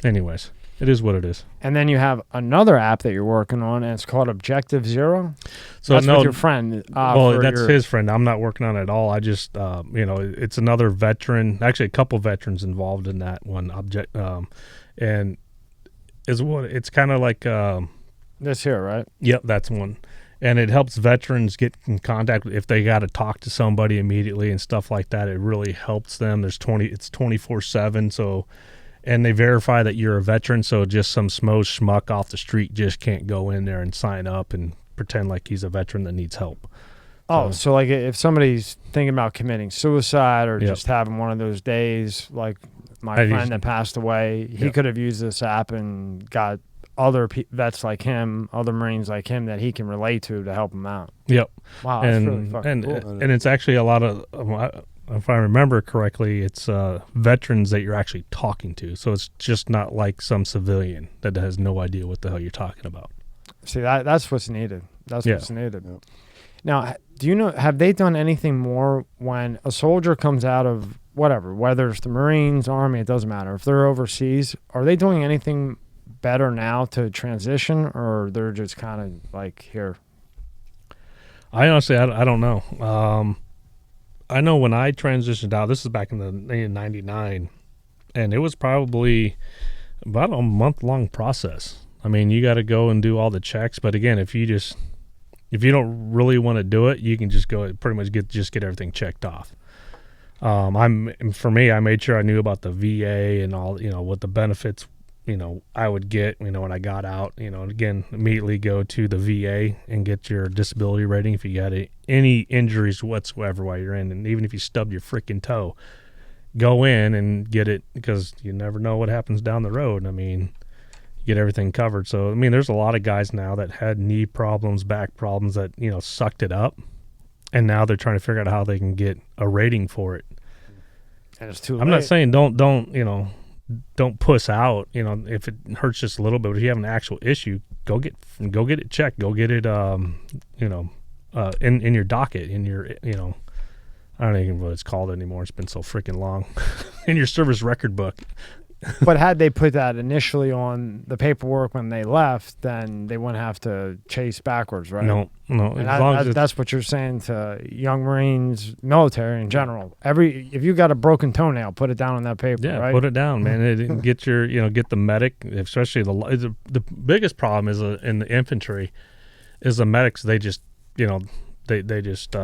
Speaker 2: anyways, it is what it is.
Speaker 1: And then you have another app that you're working on, and it's called Objective Zero. So that's with your friend.
Speaker 2: That's his friend. I'm not working on it at all. I just, it's another veteran, actually a couple veterans involved in that one and it's kind of like
Speaker 1: this here, right?
Speaker 2: Yep, that's one. And it helps veterans get in contact if they got to talk to somebody immediately and stuff like that. It really helps them. It's 24/7. So, and they verify that you're a veteran. So just some schmuck off the street just can't go in there and sign up and pretend like he's a veteran that needs help.
Speaker 1: So like if somebody's thinking about committing suicide or just having one of those days, like my friend that passed away, he could have used this app and got other vets like him, other Marines like him that he can relate to help him out.
Speaker 2: Yep.
Speaker 1: Wow, that's really fucking cool.
Speaker 2: And it's actually a lot of, if I remember correctly, it's veterans that you're actually talking to. So it's just not like some civilian that has no idea what the hell you're talking about.
Speaker 1: See, that's what's needed. That's what's needed.
Speaker 3: Yep.
Speaker 1: Now, do you know, have they done anything more when a soldier comes out of whatever, whether it's the Marines, Army, it doesn't matter. If they're overseas, are they doing anything better now to transition, or they're just kind of like here?
Speaker 2: I honestly, I don't know. I know when I transitioned out, this is back in 99, and it was probably about a month-long process. I mean, you got to go and do all the checks, but again, if you don't really want to do it, you can just go pretty much get everything checked off. For me, I made sure I knew about the VA and all, what the benefits, I would get, when I got out, again, immediately go to the VA and get your disability rating if you got any injuries whatsoever while you're in. And even if you stubbed your freaking toe, go in and get it, because you never know what happens down the road. I mean, get everything covered. So, I mean, there's a lot of guys now that had knee problems, back problems that, sucked it up. And now they're trying to figure out how they can get a rating for it. And
Speaker 1: it's too late.
Speaker 2: I'm not saying don't puss out, if it hurts just a little bit. But if you have an actual issue, go get it checked. Go get it, in your docket, in your, I don't even know what it's called anymore. It's been so freaking long. In your service record book.
Speaker 1: But had they put that initially on the paperwork when they left, then they wouldn't have to chase backwards, right?
Speaker 2: No.
Speaker 1: And that's what you're saying to young Marines, military in general. If you got a broken toenail, put it down on that paper,
Speaker 2: yeah,
Speaker 1: right?
Speaker 2: put it down, man. And get get the medic, especially the biggest problem is in the infantry is the medics. They just, they just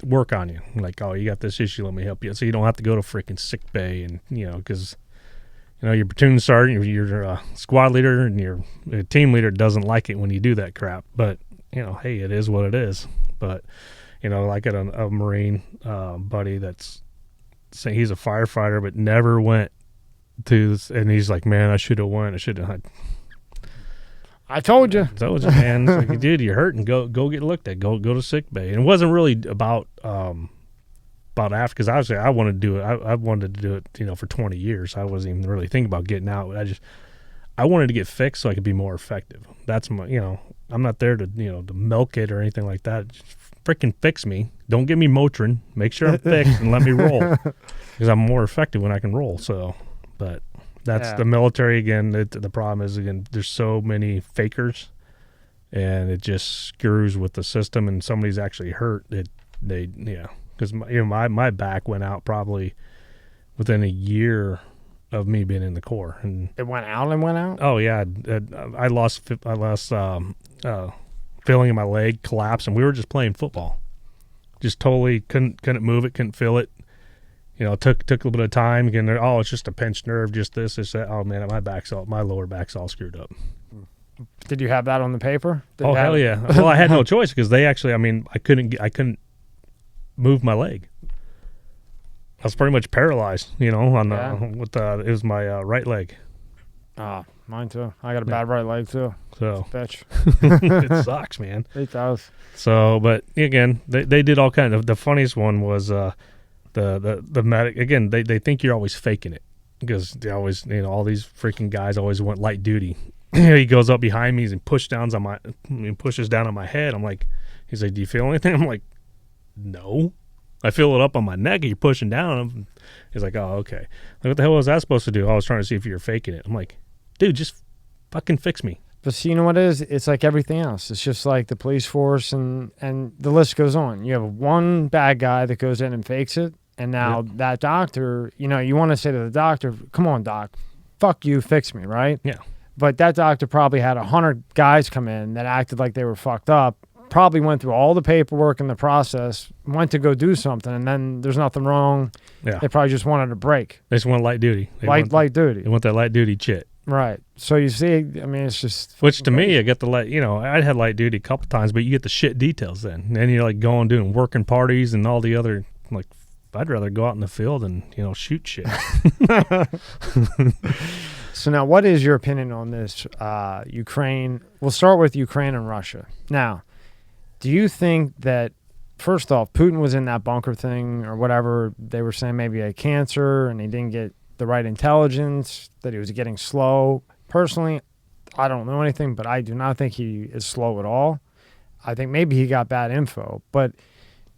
Speaker 2: work on you. Like, oh, you got this issue, let me help you. So you don't have to go to freaking sick bay and, because your platoon sergeant, your squad leader, and your team leader doesn't like it when you do that crap. But, hey, it is what it is. But, like at a Marine buddy that's saying he's a firefighter but never went to this, and he's like, man, I should have went.
Speaker 1: I told you.
Speaker 2: I told you, man. It's like, dude, you're hurting. Go get looked at. Go to sick bay. And it wasn't really about after, because obviously I wanted to do it. I wanted to do it, for 20 years. I wasn't even really thinking about getting out. I wanted to get fixed so I could be more effective. That's my, I'm not there to, to milk it or anything like that. Just freaking fix me. Don't give me Motrin. Make sure I'm fixed and let me roll, because I'm more effective when I can roll. So, but that's the military again. The problem is, again, there's so many fakers, and it just screws with the system. And somebody's actually hurt. Because my back went out probably within a year of me being in the Corps, and
Speaker 1: it went out and went out.
Speaker 2: Oh yeah, I lost feeling in my leg, collapsed, and we were just playing football. Just totally couldn't move it, couldn't feel it. Took a little bit of time. Again, it's just a pinched nerve, just this, that. Oh man, my lower back's all screwed up.
Speaker 1: Did you have that on the paper?
Speaker 2: Hell yeah. Well, I had no choice, because they actually, I couldn't move my leg. I was pretty much paralyzed, it was my right leg.
Speaker 1: Mine too. I got a bad right leg too.
Speaker 2: So
Speaker 1: bitch.
Speaker 2: It sucks, man.
Speaker 1: It does.
Speaker 2: So, but again, they did all kinds of. The funniest one was the medic. Again, they think you're always faking it, because they always, all these freaking guys always want light duty. He goes up behind me and pushes down on my head. I'm like, he's like, do you feel anything? I'm like, no, I feel it up on my neck. You're pushing down. He's like, oh, okay. Like, what the hell was that supposed to do? I was trying to see if you're faking it. I'm like, dude, just fucking fix me.
Speaker 1: But see, you know what it is? It's like everything else. It's just like the police force, and the list goes on. You have one bad guy that goes in and fakes it, and now that doctor, you want to say to the doctor, come on, doc, fuck you, fix me, right?
Speaker 2: Yeah.
Speaker 1: But that doctor probably had 100 guys come in that acted like they were fucked up, probably went through all the paperwork and the process, went to go do something, and then there's nothing wrong.
Speaker 2: Yeah.
Speaker 1: They probably just wanted a break.
Speaker 2: They just want light duty.
Speaker 1: Light duty.
Speaker 2: They want that light duty chit.
Speaker 1: Right. So you see, it's just...
Speaker 2: Which to me, I get the light, I had light duty a couple times, but you get the shit details then. And then you're like going, doing working parties and all the other, like, I'd rather go out in the field and, shoot shit.
Speaker 1: So now, what is your opinion on this Ukraine? We'll start with Ukraine and Russia. Now, do you think that, first off, Putin was in that bunker thing or whatever? They were saying maybe he had cancer and he didn't get the right intelligence, that he was getting slow. Personally, I don't know anything, but I do not think he is slow at all. I think maybe he got bad info. But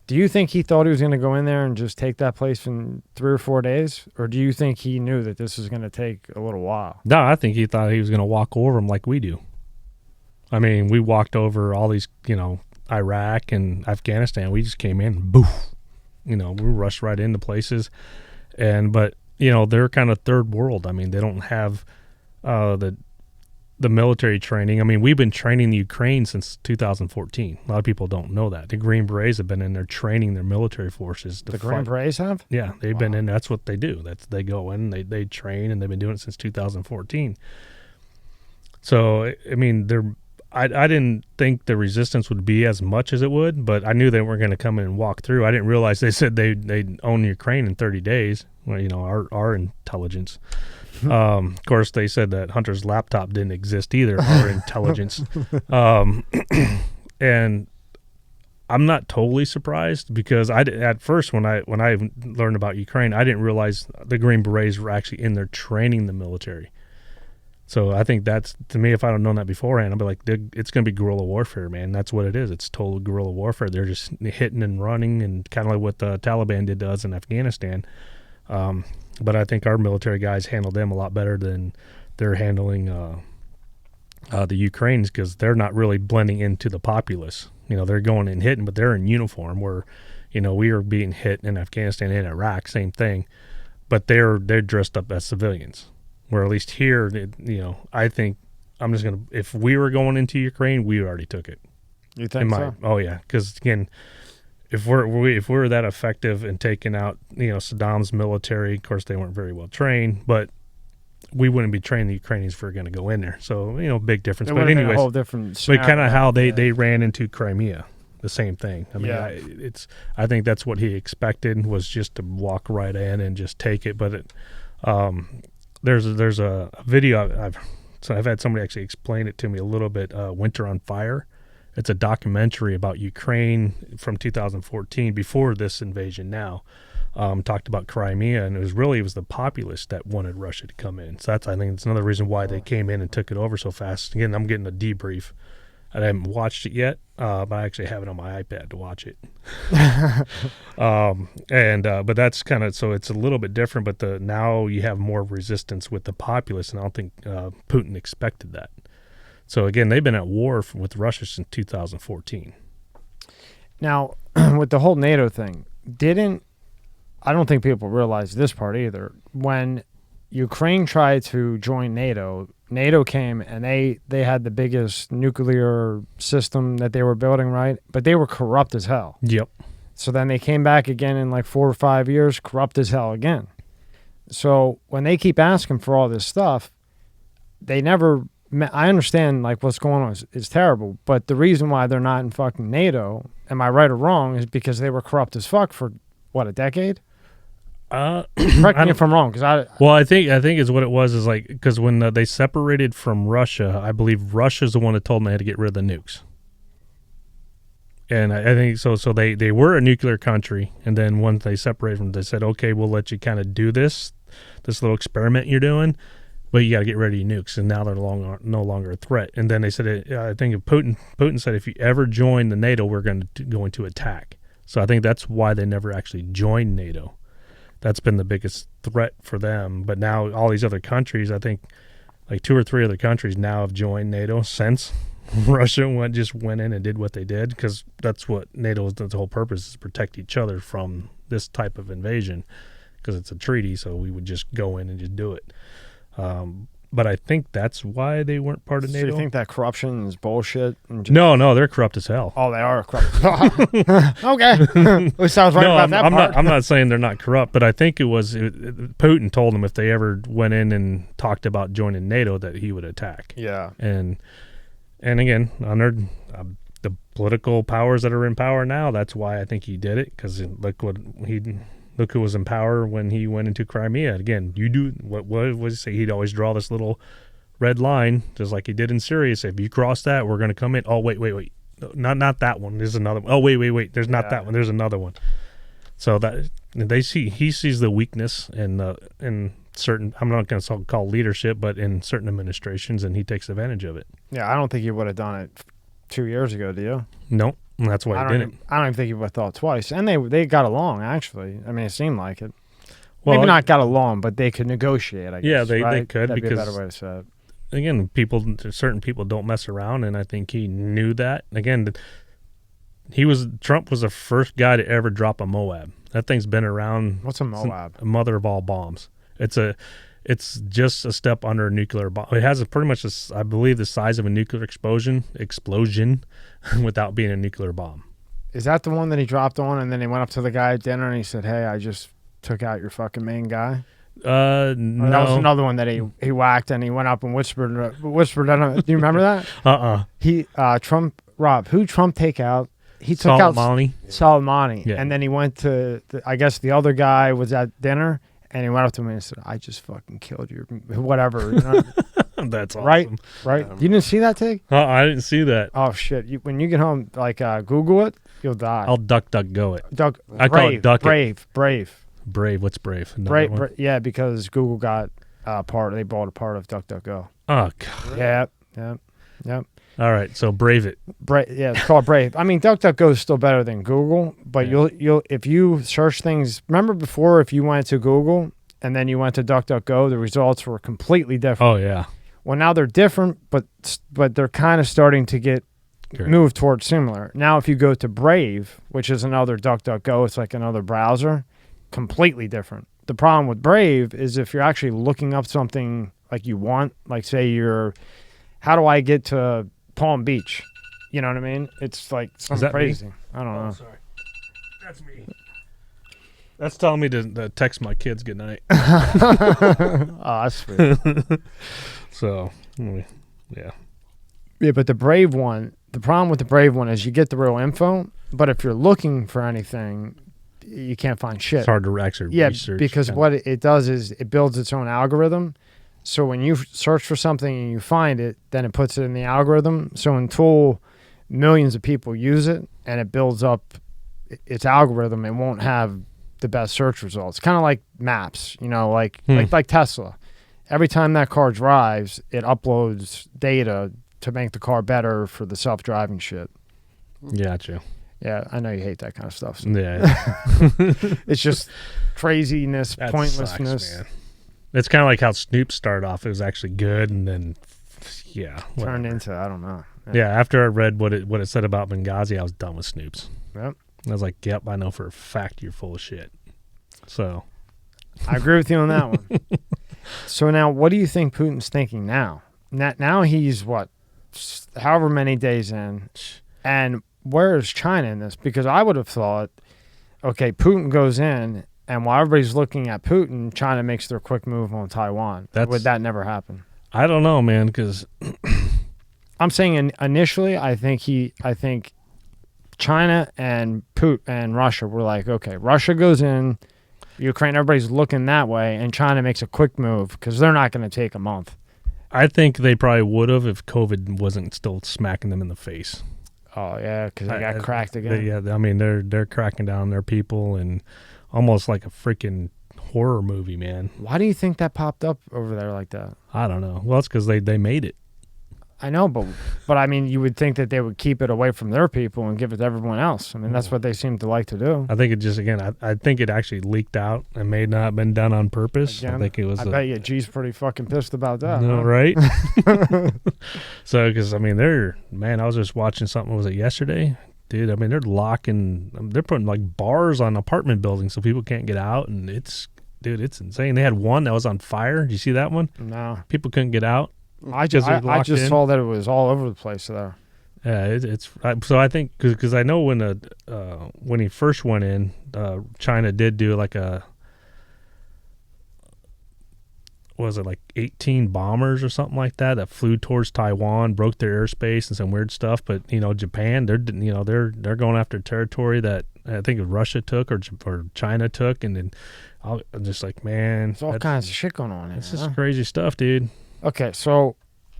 Speaker 1: do you think he thought he was going to go in there and just take that place in 3 or 4 days? Or do you think he knew that this was going to take a little while?
Speaker 2: No, I think he thought he was going to walk over them like we do. I mean, we walked over all these, Iraq and Afghanistan. We just came in, boof. We rushed right into places. But they're kind of third world. I mean, they don't have the military training. I mean, we've been training the Ukraine since 2014. A lot of people don't know that. The Green Berets have been in there training their military forces.
Speaker 1: The Green Berets have?
Speaker 2: Yeah, they've been in. That's what they do. They go in, they train, and they've been doing it since 2014. So, I mean, I didn't think the resistance would be as much as it would, but I knew they weren't going to come in and walk through. I didn't realize they said they'd own Ukraine in 30 days. Well, our intelligence. Of course, they said that Hunter's laptop didn't exist either, our intelligence. And I'm not totally surprised because at first when I learned about Ukraine, I didn't realize the Green Berets were actually in there training the military. So I think that's, to me, if I don't known that beforehand, I'd be like, it's going to be guerrilla warfare, man. That's what it is. It's total guerrilla warfare. They're just hitting and running, and kind of like what the Taliban did to us in Afghanistan. But I think our military guys handle them a lot better than they're handling the Ukrainians, because they're not really blending into the populace. They're going and hitting, but they're in uniform, where, we are being hit in Afghanistan and Iraq, same thing. But they're dressed up as civilians. Where at least here, I think I'm just going to, if we were going into Ukraine, we already took it.
Speaker 1: You think so?
Speaker 2: Oh, yeah. Because, again, if we're that effective in taking out, Saddam's military, of course, they weren't very well trained, but we wouldn't be training the Ukrainians if we were going to go in there. So, big difference. But anyways,
Speaker 1: a whole different
Speaker 2: but kind of how they ran into Crimea, the same thing. I mean, I think that's what he expected, was just to walk right in and just take it. But there's a video I've had somebody actually explain it to me a little bit. Winter on Fire. It's a documentary about Ukraine from 2014, before this invasion. Now, talked about Crimea, and it was the populace that wanted Russia to come in. So I think it's another reason why they came in and took it over so fast. Again, I'm getting a debrief. I haven't watched it yet, but I actually have it on my iPad to watch it. But that's kind of, so it's a little bit different, but now you have more resistance with the populace, and I don't think Putin expected that. So again, they've been at war with Russia since 2014.
Speaker 1: Now, with the whole NATO thing, I don't think people realize this part either. When Ukraine tried to join NATO came and they had the biggest nuclear system that they were building, right? But they were corrupt as hell.
Speaker 2: Yep.
Speaker 1: So then they came back again in like 4 or 5 years, corrupt as hell again. So when they keep asking for all this stuff, they never, I understand like what's going on is terrible, but the reason why they're not in fucking NATO, am I right or wrong, is because they were corrupt as fuck for, what, a decade? Correct me if I'm wrong, because
Speaker 2: I think is what it was, is like, because when they separated from Russia, I believe Russia's the one that told them they had to get rid of the nukes. And I think so they were a nuclear country, and then once they separated from them, they said, okay, we'll let you kind of do this little experiment you're doing, but you got to get rid of your nukes, and now they're no longer a threat. And then they said, I think Putin said, if you ever join the NATO, we're going to attack. So I think that's why they never actually joined NATO. That's been the biggest threat for them. But now all these other countries, I think like 2 or 3 other countries now have joined NATO since Russia went in and did what they did, because that's what NATO is. The whole purpose is to protect each other from this type of invasion, because it's a treaty, so we would just go in and just do it. But I think that's why they weren't part of NATO.
Speaker 1: So you think that corruption is bullshit?
Speaker 2: No, they're corrupt as hell.
Speaker 1: Oh, they are corrupt. Okay. At least I was right about that part.
Speaker 2: I'm not saying they're not corrupt, but I think Putin told them if they ever went in and talked about joining NATO that he would attack.
Speaker 1: Yeah.
Speaker 2: And again, under the political powers that are in power now, that's why I think he did it, because look what look who was in power when he went into Crimea. Again, you do what was he say? He'd always draw this little red line, just like he did in Syria. Say, if you cross that, we're going to come in. Oh, wait. No, not that one. There's another one. Oh, wait. There's not that one. There's another one. So that he sees the weakness in certain, I'm not going to call leadership, but in certain administrations, and he takes advantage of it.
Speaker 1: Yeah, I don't think he would have done it 2 years ago, do you?
Speaker 2: No, that's why he didn't.
Speaker 1: I don't even think he would have thought twice. And they got along, actually. I mean, it seemed like it.
Speaker 2: Well,
Speaker 1: maybe not got along, but they could negotiate, I guess.
Speaker 2: Yeah, they
Speaker 1: right?
Speaker 2: could.
Speaker 1: That'd
Speaker 2: because
Speaker 1: be a better way to say it.
Speaker 2: Again, certain people don't mess around, and I think he knew that. Again, Trump was the first guy to ever drop a Moab. That thing's been around.
Speaker 1: What's a Moab?
Speaker 2: A mother of all bombs. It's just a step under a nuclear bomb. It has pretty much, I believe, the size of a nuclear explosion without being a nuclear bomb.
Speaker 1: Is that the one that he dropped on, and then he went up to the guy at dinner and he said, "Hey, I just took out your fucking main guy"?
Speaker 2: No.
Speaker 1: That was another one that he whacked, and he went up and whispered. Do you remember that? Trump, Rob, who Trump take out? He took out Soleimani,
Speaker 2: yeah.
Speaker 1: And then he went to, I guess the other guy was at dinner, and he went up to me and said, "I just fucking killed you," whatever. You know?
Speaker 2: That's awesome.
Speaker 1: Right. You didn't see that, Tig?
Speaker 2: I didn't see that.
Speaker 1: Oh shit! When you get home, Google it, you'll die.
Speaker 2: I'll duck go it.
Speaker 1: I
Speaker 2: call it duck
Speaker 1: brave.
Speaker 2: Brave. What's brave?
Speaker 1: Brave. Yeah, because Google got they bought a part of DuckDuckGo.
Speaker 2: Oh god.
Speaker 1: Yeah.
Speaker 2: All right, so brave it.
Speaker 1: Yeah, it's called Brave. I mean, DuckDuckGo is still better than Google, but you'll if you search things. Remember before, if you went to Google and then you went to DuckDuckGo, the results were completely different.
Speaker 2: Oh yeah.
Speaker 1: Well, now they're different, but they're kind of starting to get moved towards similar. Now, if you go to Brave, which is another DuckDuckGo, it's like another browser, completely different. The problem with Brave is if you're actually looking up something like you want, like say how do I get to Palm Beach? You know what I mean? It's like something crazy.
Speaker 2: Me?
Speaker 1: I don't know.
Speaker 2: Sorry. That's me. That's telling me to text my kids good night.
Speaker 1: Oh, that's sweet.
Speaker 2: So, yeah.
Speaker 1: Yeah, but the Brave one, the problem with the Brave one is you get the real info, but if you're looking for anything, you can't find shit.
Speaker 2: It's hard to actually research.
Speaker 1: Because what it does is it builds its own algorithm. So when you search for something and you find it, then it puts it in the algorithm. So until millions of people use it and it builds up its algorithm, it won't have the best search results. Kind of like maps, like Tesla. Every time that car drives, it uploads data to make the car better for the self-driving shit.
Speaker 2: Gotcha.
Speaker 1: Yeah, I know you hate that kind of stuff. So.
Speaker 2: Yeah.
Speaker 1: It's just craziness,
Speaker 2: that
Speaker 1: pointlessness.
Speaker 2: Sucks, man. It's kind of like how Snoop started off. It was actually good, and then,
Speaker 1: turned into, I don't know.
Speaker 2: Yeah, after I read what it said about Benghazi, I was done with Snoops.
Speaker 1: Yep.
Speaker 2: I was like, yep, I know for a fact you're full of shit. So.
Speaker 1: I agree with you on that one. So now, what do you think Putin's thinking now? Now he's, however many days in, and where is China in this? Because I would have thought, okay, Putin goes in, and while everybody's looking at Putin, China makes their quick move on Taiwan. Would that never happen?
Speaker 2: I don't know, man, because
Speaker 1: I'm saying initially, I think China and Putin and Russia were like, okay, Russia goes in, Ukraine, everybody's looking that way, and China makes a quick move because they're not going to take a month.
Speaker 2: I think they probably would have if COVID wasn't still smacking them in the face.
Speaker 1: Oh yeah, because they got cracked again.
Speaker 2: I mean they're cracking down on their people and almost like a freaking horror movie, man.
Speaker 1: Why do you think that popped up over there like that?
Speaker 2: I don't know. Well, it's because they made it.
Speaker 1: I know, but I mean, you would think that they would keep it away from their people and give it to everyone else. I mean, that's what they seem to like to do.
Speaker 2: I think it just, again, I think it actually leaked out and may not have been done on purpose. Again, I think it was.
Speaker 1: I bet you G's pretty fucking pissed about that.
Speaker 2: No,
Speaker 1: huh?
Speaker 2: Right? So, because, I mean, I was just watching something, was it yesterday? Dude, I mean, they're putting like bars on apartment buildings so people can't get out, and it's insane. They had one that was on fire. Did you see that one?
Speaker 1: No.
Speaker 2: People couldn't get out.
Speaker 1: I just saw that it was all over the place there.
Speaker 2: Yeah, so I think because I know when he first went in, China did do like was it like 18 bombers or something like that flew towards Taiwan, broke their airspace and some weird stuff. But Japan, they're going after territory that I think Russia took or China took, and then I'm just like, man,
Speaker 1: there's all kinds of shit going on here.
Speaker 2: This is crazy stuff, dude.
Speaker 1: Okay, so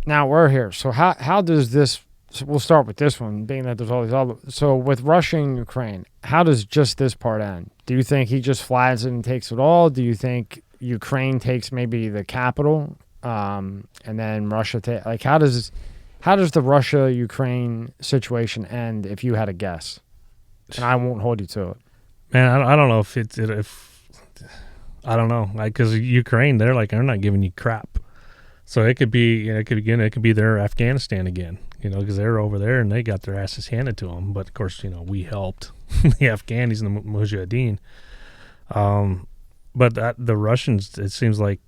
Speaker 1: now we're here. So how does this? So we'll start with this one, being that there's all these other. So with Russia and Ukraine, how does just this part end? Do you think he just flies it and takes it all? Do you think Ukraine takes maybe the capital, and then Russia like how does the Russia-Ukraine situation end if you had a guess? And I won't hold you to it.
Speaker 2: Man, I don't know if I don't know, because Ukraine, they're not giving you crap. So it could be it could be their Afghanistan again, because they're over there and they got their asses handed to them. But of course, we helped the Afghanis and the Mujahideen. But the Russians, it seems like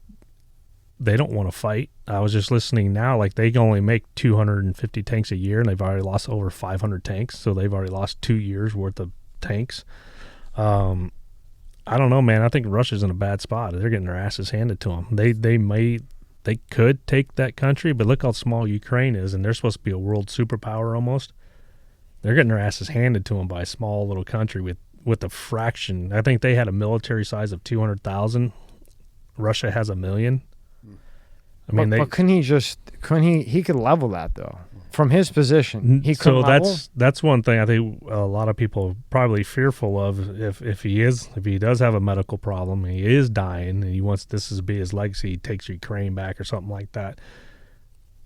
Speaker 2: they don't want to fight. I was just listening now, like they can only make 250 tanks a year, and they've already lost over 500 tanks. So they've already lost 2 years worth of tanks. I don't know, man. I think Russia's in a bad spot. They're getting their asses handed to them. They could take that country, but look how small Ukraine is, and they're supposed to be a world superpower almost. They're getting their asses handed to them by a small little country with a fraction. I think they had a military size of 200,000. Russia has 1 million. I mean,
Speaker 1: but couldn't he could level that though from his position? He couldn't level?
Speaker 2: That's one thing I think a lot of people are probably fearful of. If he does have a medical problem, and he is dying, and he wants this to be his legacy, he takes Ukraine back or something like that.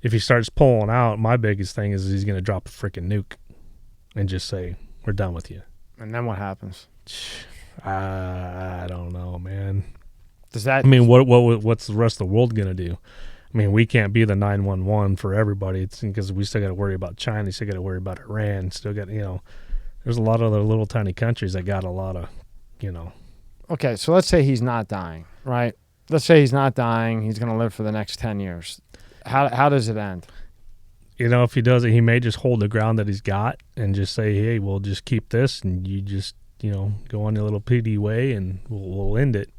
Speaker 2: If he starts pulling out, my biggest thing is he's going to drop a freaking nuke and just say, "We're done with you."
Speaker 1: And then what happens?
Speaker 2: I don't know, man.
Speaker 1: Does that?
Speaker 2: I mean, what's the rest of the world gonna do? I mean, we can't be the 911 for everybody. It's because we still got to worry about China. We still got to worry about Iran. Still got there's a lot of other little tiny countries that got a lot of,
Speaker 1: Okay, so let's say he's not dying, right? Let's say he's not dying. He's gonna live for the next 10 years. How does it end?
Speaker 2: If he does it, he may just hold the ground that he's got and just say, "Hey, we'll just keep this, and you just go on your little PD way, and we'll end it."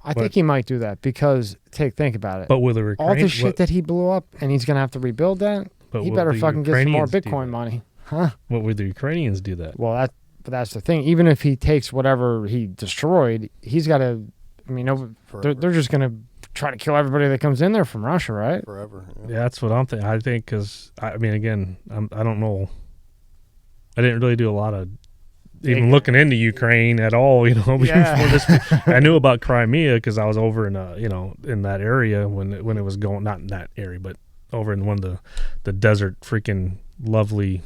Speaker 1: I think he might do that because think about it.
Speaker 2: But with
Speaker 1: all the shit that he blew up, and he's gonna have to rebuild that. He better fucking get some more Bitcoin money, huh?
Speaker 2: What would the Ukrainians do that?
Speaker 1: Well, that's the thing. Even if he takes whatever he destroyed, he's got to. I mean, they're just gonna try to kill everybody that comes in there from Russia, right?
Speaker 3: Forever.
Speaker 2: Yeah, that's what I'm thinking. I think because I mean, again, I don't know. I didn't really do a lot of even looking into Ukraine at all, before this. I knew about Crimea because I was over in in that area when it was going, not in that area, but over in one of the desert, freaking lovely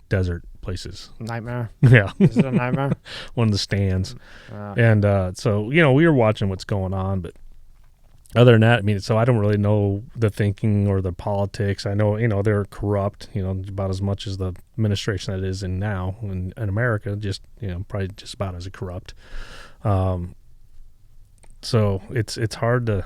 Speaker 2: desert places.
Speaker 1: Nightmare.
Speaker 2: Yeah.
Speaker 1: Is it a nightmare?
Speaker 2: One of the stands. And so, we were watching what's going on, but other than that, I mean, so I don't really know the thinking or the politics. I know, they're corrupt, about as much as the administration that is in now in America, just, probably just about as corrupt. So it's hard to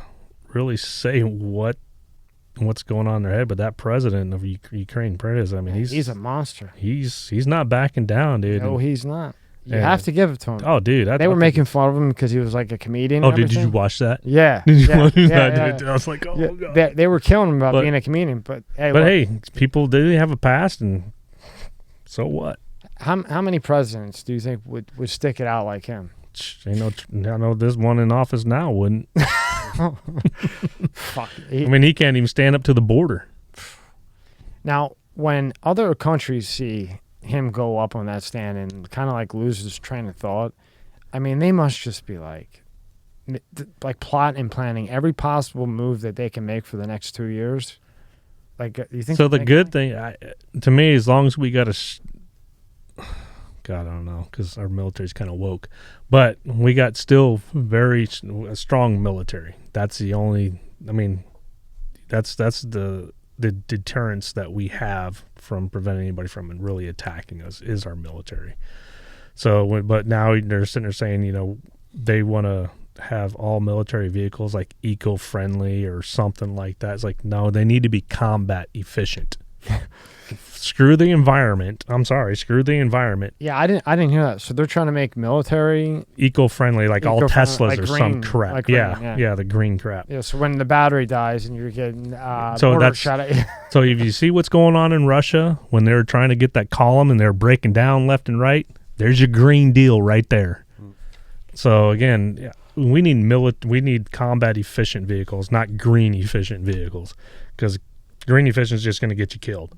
Speaker 2: really say what's going on in their head, but that president of Ukraine, I mean,
Speaker 1: he's a monster.
Speaker 2: He's not backing down, dude.
Speaker 1: No, he's not. You have to give it to him.
Speaker 2: Oh, dude.
Speaker 1: They were making fun of him because he was like a comedian.
Speaker 2: Oh, did you watch that?
Speaker 1: Yeah.
Speaker 2: Did you watch that?
Speaker 1: Yeah.
Speaker 2: Dude? I was like, oh, God.
Speaker 1: They were killing him about being a comedian. But hey,
Speaker 2: people do have a past, and so what?
Speaker 1: How many presidents do you think would stick it out like him?
Speaker 2: I know this one in office now wouldn't.
Speaker 1: Fuck.
Speaker 2: I mean, he can't even stand up to the border.
Speaker 1: Now, when other countries see him go up on that stand and kind of like lose his train of thought, I mean, they must just be like plotting and planning every possible move that they can make for the next 2 years. Like, you think?
Speaker 2: So the good thing, to me, as long as we got God, I don't know, because our military's kind of woke, but we got still a strong military. That's the only. I mean, that's the deterrence that we have from preventing anybody from really attacking us is our military. So, but now they're sitting there saying, they want to have all military vehicles like eco-friendly or something like that. It's like, no, they need to be combat efficient. Screw the environment. I'm sorry. Screw the environment.
Speaker 1: Yeah, I didn't hear that. So they're trying to make military
Speaker 2: Eco-friendly, like all Teslas
Speaker 1: like
Speaker 2: or
Speaker 1: green,
Speaker 2: some crap.
Speaker 1: like green,
Speaker 2: yeah, the green crap.
Speaker 1: Yeah, so when the battery dies and you're getting
Speaker 2: So
Speaker 1: mortar
Speaker 2: that's-
Speaker 1: shot at you.
Speaker 2: So if you see what's going on in Russia when they're trying to get that column and they're breaking down left and right, there's your Green Deal right there. So again, yeah, we need combat efficient vehicles, not green efficient vehicles, because green efficient is just going to get you killed.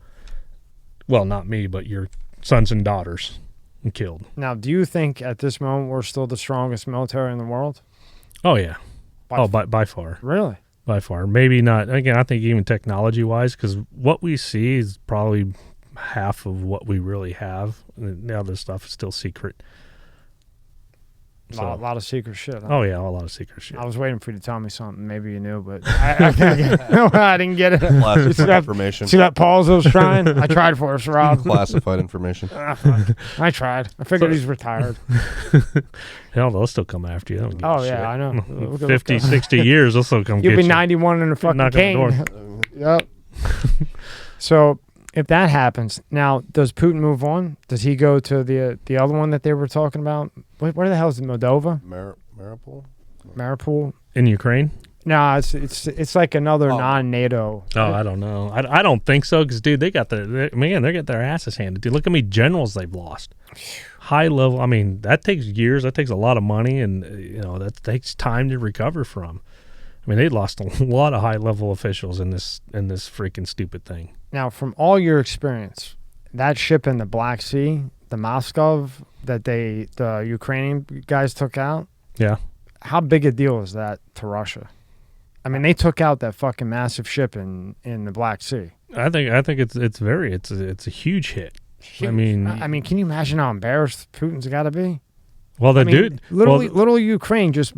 Speaker 2: Well, not me, but your sons and daughters killed.
Speaker 1: Now, do you think at this moment we're still the strongest military in the world?
Speaker 2: Oh yeah.
Speaker 1: By
Speaker 2: By far.
Speaker 1: Really?
Speaker 2: By far. Maybe not. Again, I think even technology-wise, because what we see is probably half of what we really have. And the other stuff is still secret.
Speaker 1: A lot of secret shit. Huh?
Speaker 2: Oh, yeah, a lot of secret shit.
Speaker 1: I was waiting for you to tell me something. Maybe you knew, but I didn't get it.
Speaker 4: Classified information.
Speaker 1: See that pause I was trying? I tried for us, Rob.
Speaker 4: Classified information.
Speaker 1: I tried. I figured he's retired.
Speaker 2: Hell, they'll still come after you. They don't give a
Speaker 1: Oh,
Speaker 2: shit.
Speaker 1: yeah, I know.
Speaker 2: 50, 60 years, they'll still come
Speaker 1: You'll
Speaker 2: get
Speaker 1: be
Speaker 2: you.
Speaker 1: 91 and a fucking
Speaker 2: Knock on the
Speaker 1: king. Yep. So if that happens, now does Putin move on? Does he go to the other one that they were talking about? Where the hell is it? Moldova?
Speaker 4: Maripol?
Speaker 1: Maripol?
Speaker 2: In Ukraine?
Speaker 1: No, it's like another non-NATO.
Speaker 2: Oh, I don't know. I don't think so, because, dude, they got they got their asses handed. Dude, look how many generals they've lost. High level, I mean, that takes years. That takes a lot of money, and, that takes time to recover from. I mean, they lost a lot of high-level officials in this freaking stupid thing.
Speaker 1: Now, from all your experience, that ship in the Black Sea, the Moskov that the Ukrainian guys took out,
Speaker 2: Yeah.
Speaker 1: how big a deal is that to Russia? I mean, they took out that fucking massive ship in the Black Sea.
Speaker 2: I think it's a huge hit. I mean,
Speaker 1: can you imagine how embarrassed Putin's got to be?
Speaker 2: well, the
Speaker 1: I mean,
Speaker 2: dude,
Speaker 1: little Ukraine just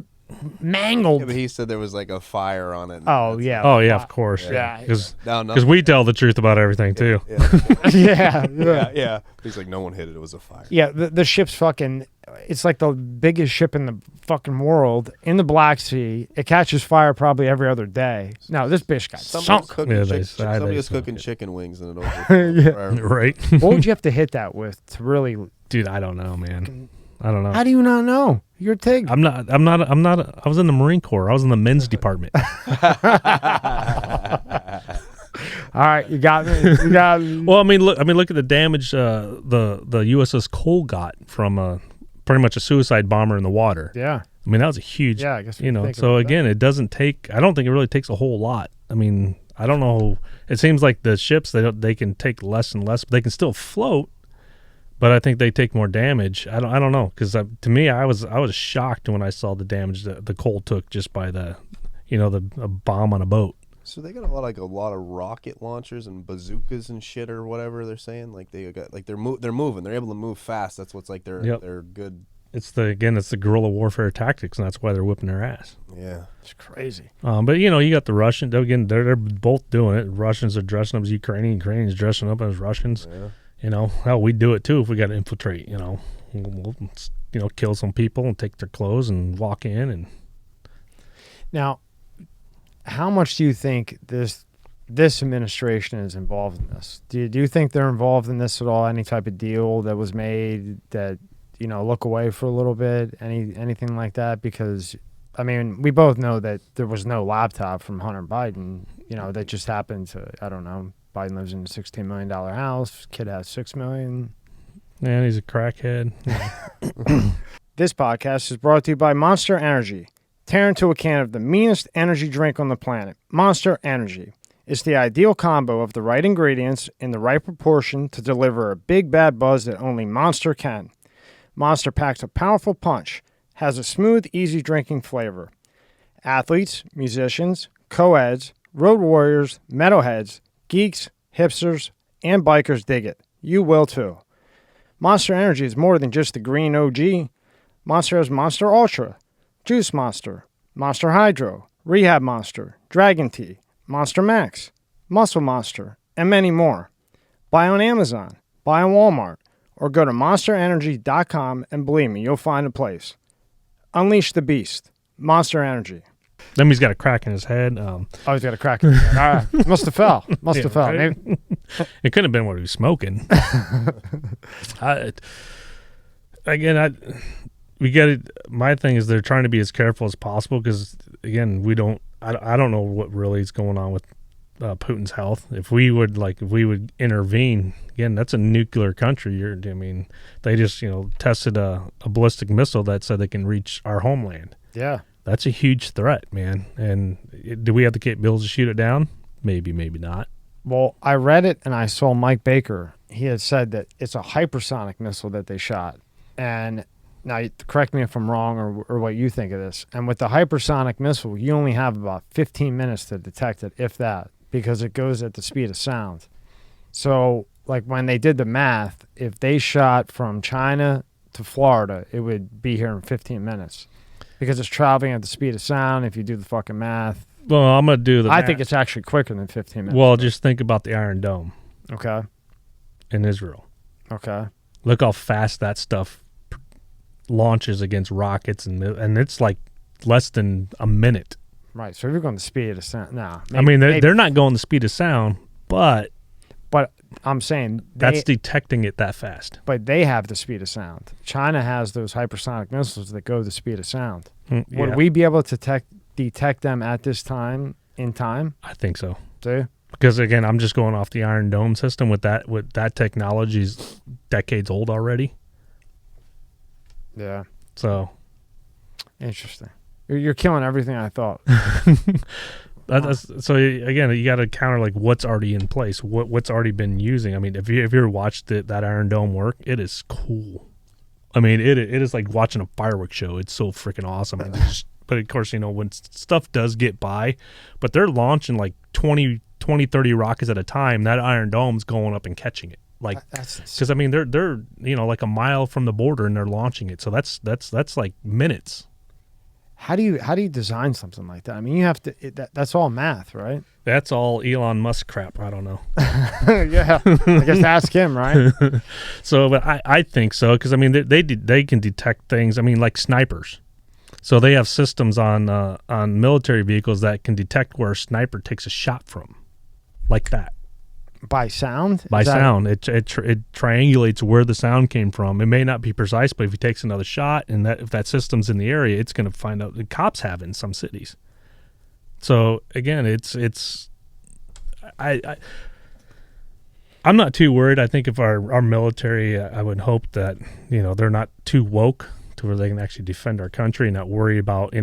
Speaker 1: mangled.
Speaker 3: Yeah, but he said there was like a fire on it.
Speaker 1: Oh yeah.
Speaker 2: oh yeah, of course,
Speaker 1: Yeah.
Speaker 2: because
Speaker 3: No,
Speaker 2: we tell the truth about everything too.
Speaker 3: Yeah. He's like, no one hit it. It was a fire.
Speaker 1: Yeah, the ship's fucking. It's like the biggest ship in the fucking world in the Black Sea. It catches fire probably every other day. No, this bitch got
Speaker 3: Somebody was
Speaker 1: sunk.
Speaker 3: cooking,
Speaker 2: Yeah,
Speaker 3: somebody was
Speaker 2: sunk
Speaker 3: cooking
Speaker 2: it.
Speaker 3: chicken wings and it over.
Speaker 2: Right,
Speaker 1: What would you have to hit that with to really?
Speaker 2: dude. I don't know, man. I don't know.
Speaker 1: How do you not know? You're a Tig.
Speaker 2: I'm not. I was in the Marine Corps. I was in the men's department.
Speaker 1: All right, you got me. You got me.
Speaker 2: Well, I mean, look at the damage the USS Cole got from pretty much a suicide bomber in the water.
Speaker 1: Yeah.
Speaker 2: I mean, that was a huge.
Speaker 1: Yeah, I guess we think
Speaker 2: So
Speaker 1: about
Speaker 2: again, it doesn't take. I don't think it really takes a whole lot. I mean, I don't know. It seems like the ships they can take less and less. But they can still float, but I think they take more damage. I don't know, because to me, I was shocked when I saw the damage that the Cole took just by the a bomb on a boat.
Speaker 3: So they got a lot of rocket launchers and bazookas and shit or whatever they're saying. Like they got they're moving. They're able to move fast. That's what's like they're good.
Speaker 2: It's the guerrilla warfare tactics, and that's why they're whipping their ass.
Speaker 3: Yeah,
Speaker 1: It's crazy.
Speaker 2: But you got the Russians again. They're both doing it. Russians are dressing up as Ukrainians dressing up as Russians.
Speaker 3: yeah.
Speaker 2: Hell, we do it too if we got to infiltrate. We'll kill some people and take their clothes and walk in. And
Speaker 1: Now, how much do you think this administration is involved in this? Do you think they're involved in this at all? Any type of deal that was made that look away for a little bit? Anything like that? Because I mean, we both know that there was no laptop from Hunter Biden. That just happened to, I don't know. Biden lives in a $16 million house. Kid has $6 million.
Speaker 2: man, he's a crackhead.
Speaker 1: This podcast is brought to you by Monster Energy. Tear into a can of the meanest energy drink on the planet, Monster Energy. It's the ideal combo of the right ingredients in the right proportion to deliver a big bad buzz that only Monster can. Monster packs a powerful punch, has a smooth, easy drinking flavor. Athletes, musicians, co-eds, road warriors, metalheads, geeks, hipsters, and bikers dig it. You will too. Monster Energy is more than just the green OG. Monster has Monster Ultra, Juice Monster, Monster Hydro, Rehab Monster, Dragon Tea, Monster Max, Muscle Monster, and many more. Buy on Amazon, buy on Walmart, or go to monsterenergy.com and believe me, you'll find a place. Unleash the beast. Monster Energy.
Speaker 2: Then he's got a crack in his head.
Speaker 1: Oh, he's got a crack in his head. All right. Must have fell. Must
Speaker 2: Yeah,
Speaker 1: have fell.
Speaker 2: right?
Speaker 1: Maybe.
Speaker 2: It couldn't have been what he was smoking. We get it. My thing is they're trying to be as careful as possible because, again, I don't know what really is going on with Putin's health. If we would intervene, again, that's a nuclear country. They just tested a ballistic missile that said they can reach our homeland.
Speaker 1: Yeah.
Speaker 2: That's a huge threat, man. And do we have the capabilities to shoot it down? Maybe, maybe not.
Speaker 1: Well, I read it and I saw Mike Baker. He had said that it's a hypersonic missile that they shot. And now, correct me if I'm wrong or what you think of this. And with the hypersonic missile, you only have about 15 minutes to detect it, if that, because it goes at the speed of sound. So, like when they did the math, if they shot from China to Florida, it would be here in 15 minutes. Because it's traveling at the speed of sound if you do the fucking math.
Speaker 2: Well, I'm going to do the
Speaker 1: I
Speaker 2: math.
Speaker 1: think it's actually quicker than 15 minutes.
Speaker 2: Well, just think about the Iron Dome
Speaker 1: Okay.
Speaker 2: in Israel.
Speaker 1: Okay.
Speaker 2: Look how fast that stuff launches against rockets, and it's like less than a minute.
Speaker 1: Right. So if you're going the speed of sound, no.
Speaker 2: They're not going the speed of sound, but
Speaker 1: I'm saying
Speaker 2: that's detecting it that fast.
Speaker 1: But they have the speed of sound. China has those hypersonic missiles that go the speed of sound. Would we be able to detect them at this time in time?
Speaker 2: I think so.
Speaker 1: See?
Speaker 2: Because again, I'm just going off the Iron Dome system with that technology is decades old already.
Speaker 1: Yeah.
Speaker 2: So
Speaker 1: interesting. You're killing everything I thought.
Speaker 2: So again, you got to counter like what's already in place, what's already been using. I mean, if you ever watched that Iron Dome work, it is cool. I mean, it is like watching a fireworks show. It's so freaking awesome. But of course, when stuff does get by, but they're launching like 20, 30 rockets at a time. That Iron Dome's going up and catching it. Like, because I mean, they're like a mile from the border and they're launching it. So that's like minutes.
Speaker 1: How do you design something like that? I mean, you have to. That's all math, right?
Speaker 2: That's all Elon Musk crap. I don't know.
Speaker 1: Yeah, I guess ask him, right?
Speaker 2: So, but I think so because I mean they can detect things. I mean, like snipers. So they have systems on military vehicles that can detect where a sniper takes a shot from, like that.
Speaker 1: By sound?
Speaker 2: By sound. It triangulates where the sound came from. It may not be precise, but if he takes another shot and if that system's in the area, it's going to find out. The cops have it in some cities. So again, I'm not too worried. I think if our military, I would hope that they're not too woke to where they can actually defend our country and not worry about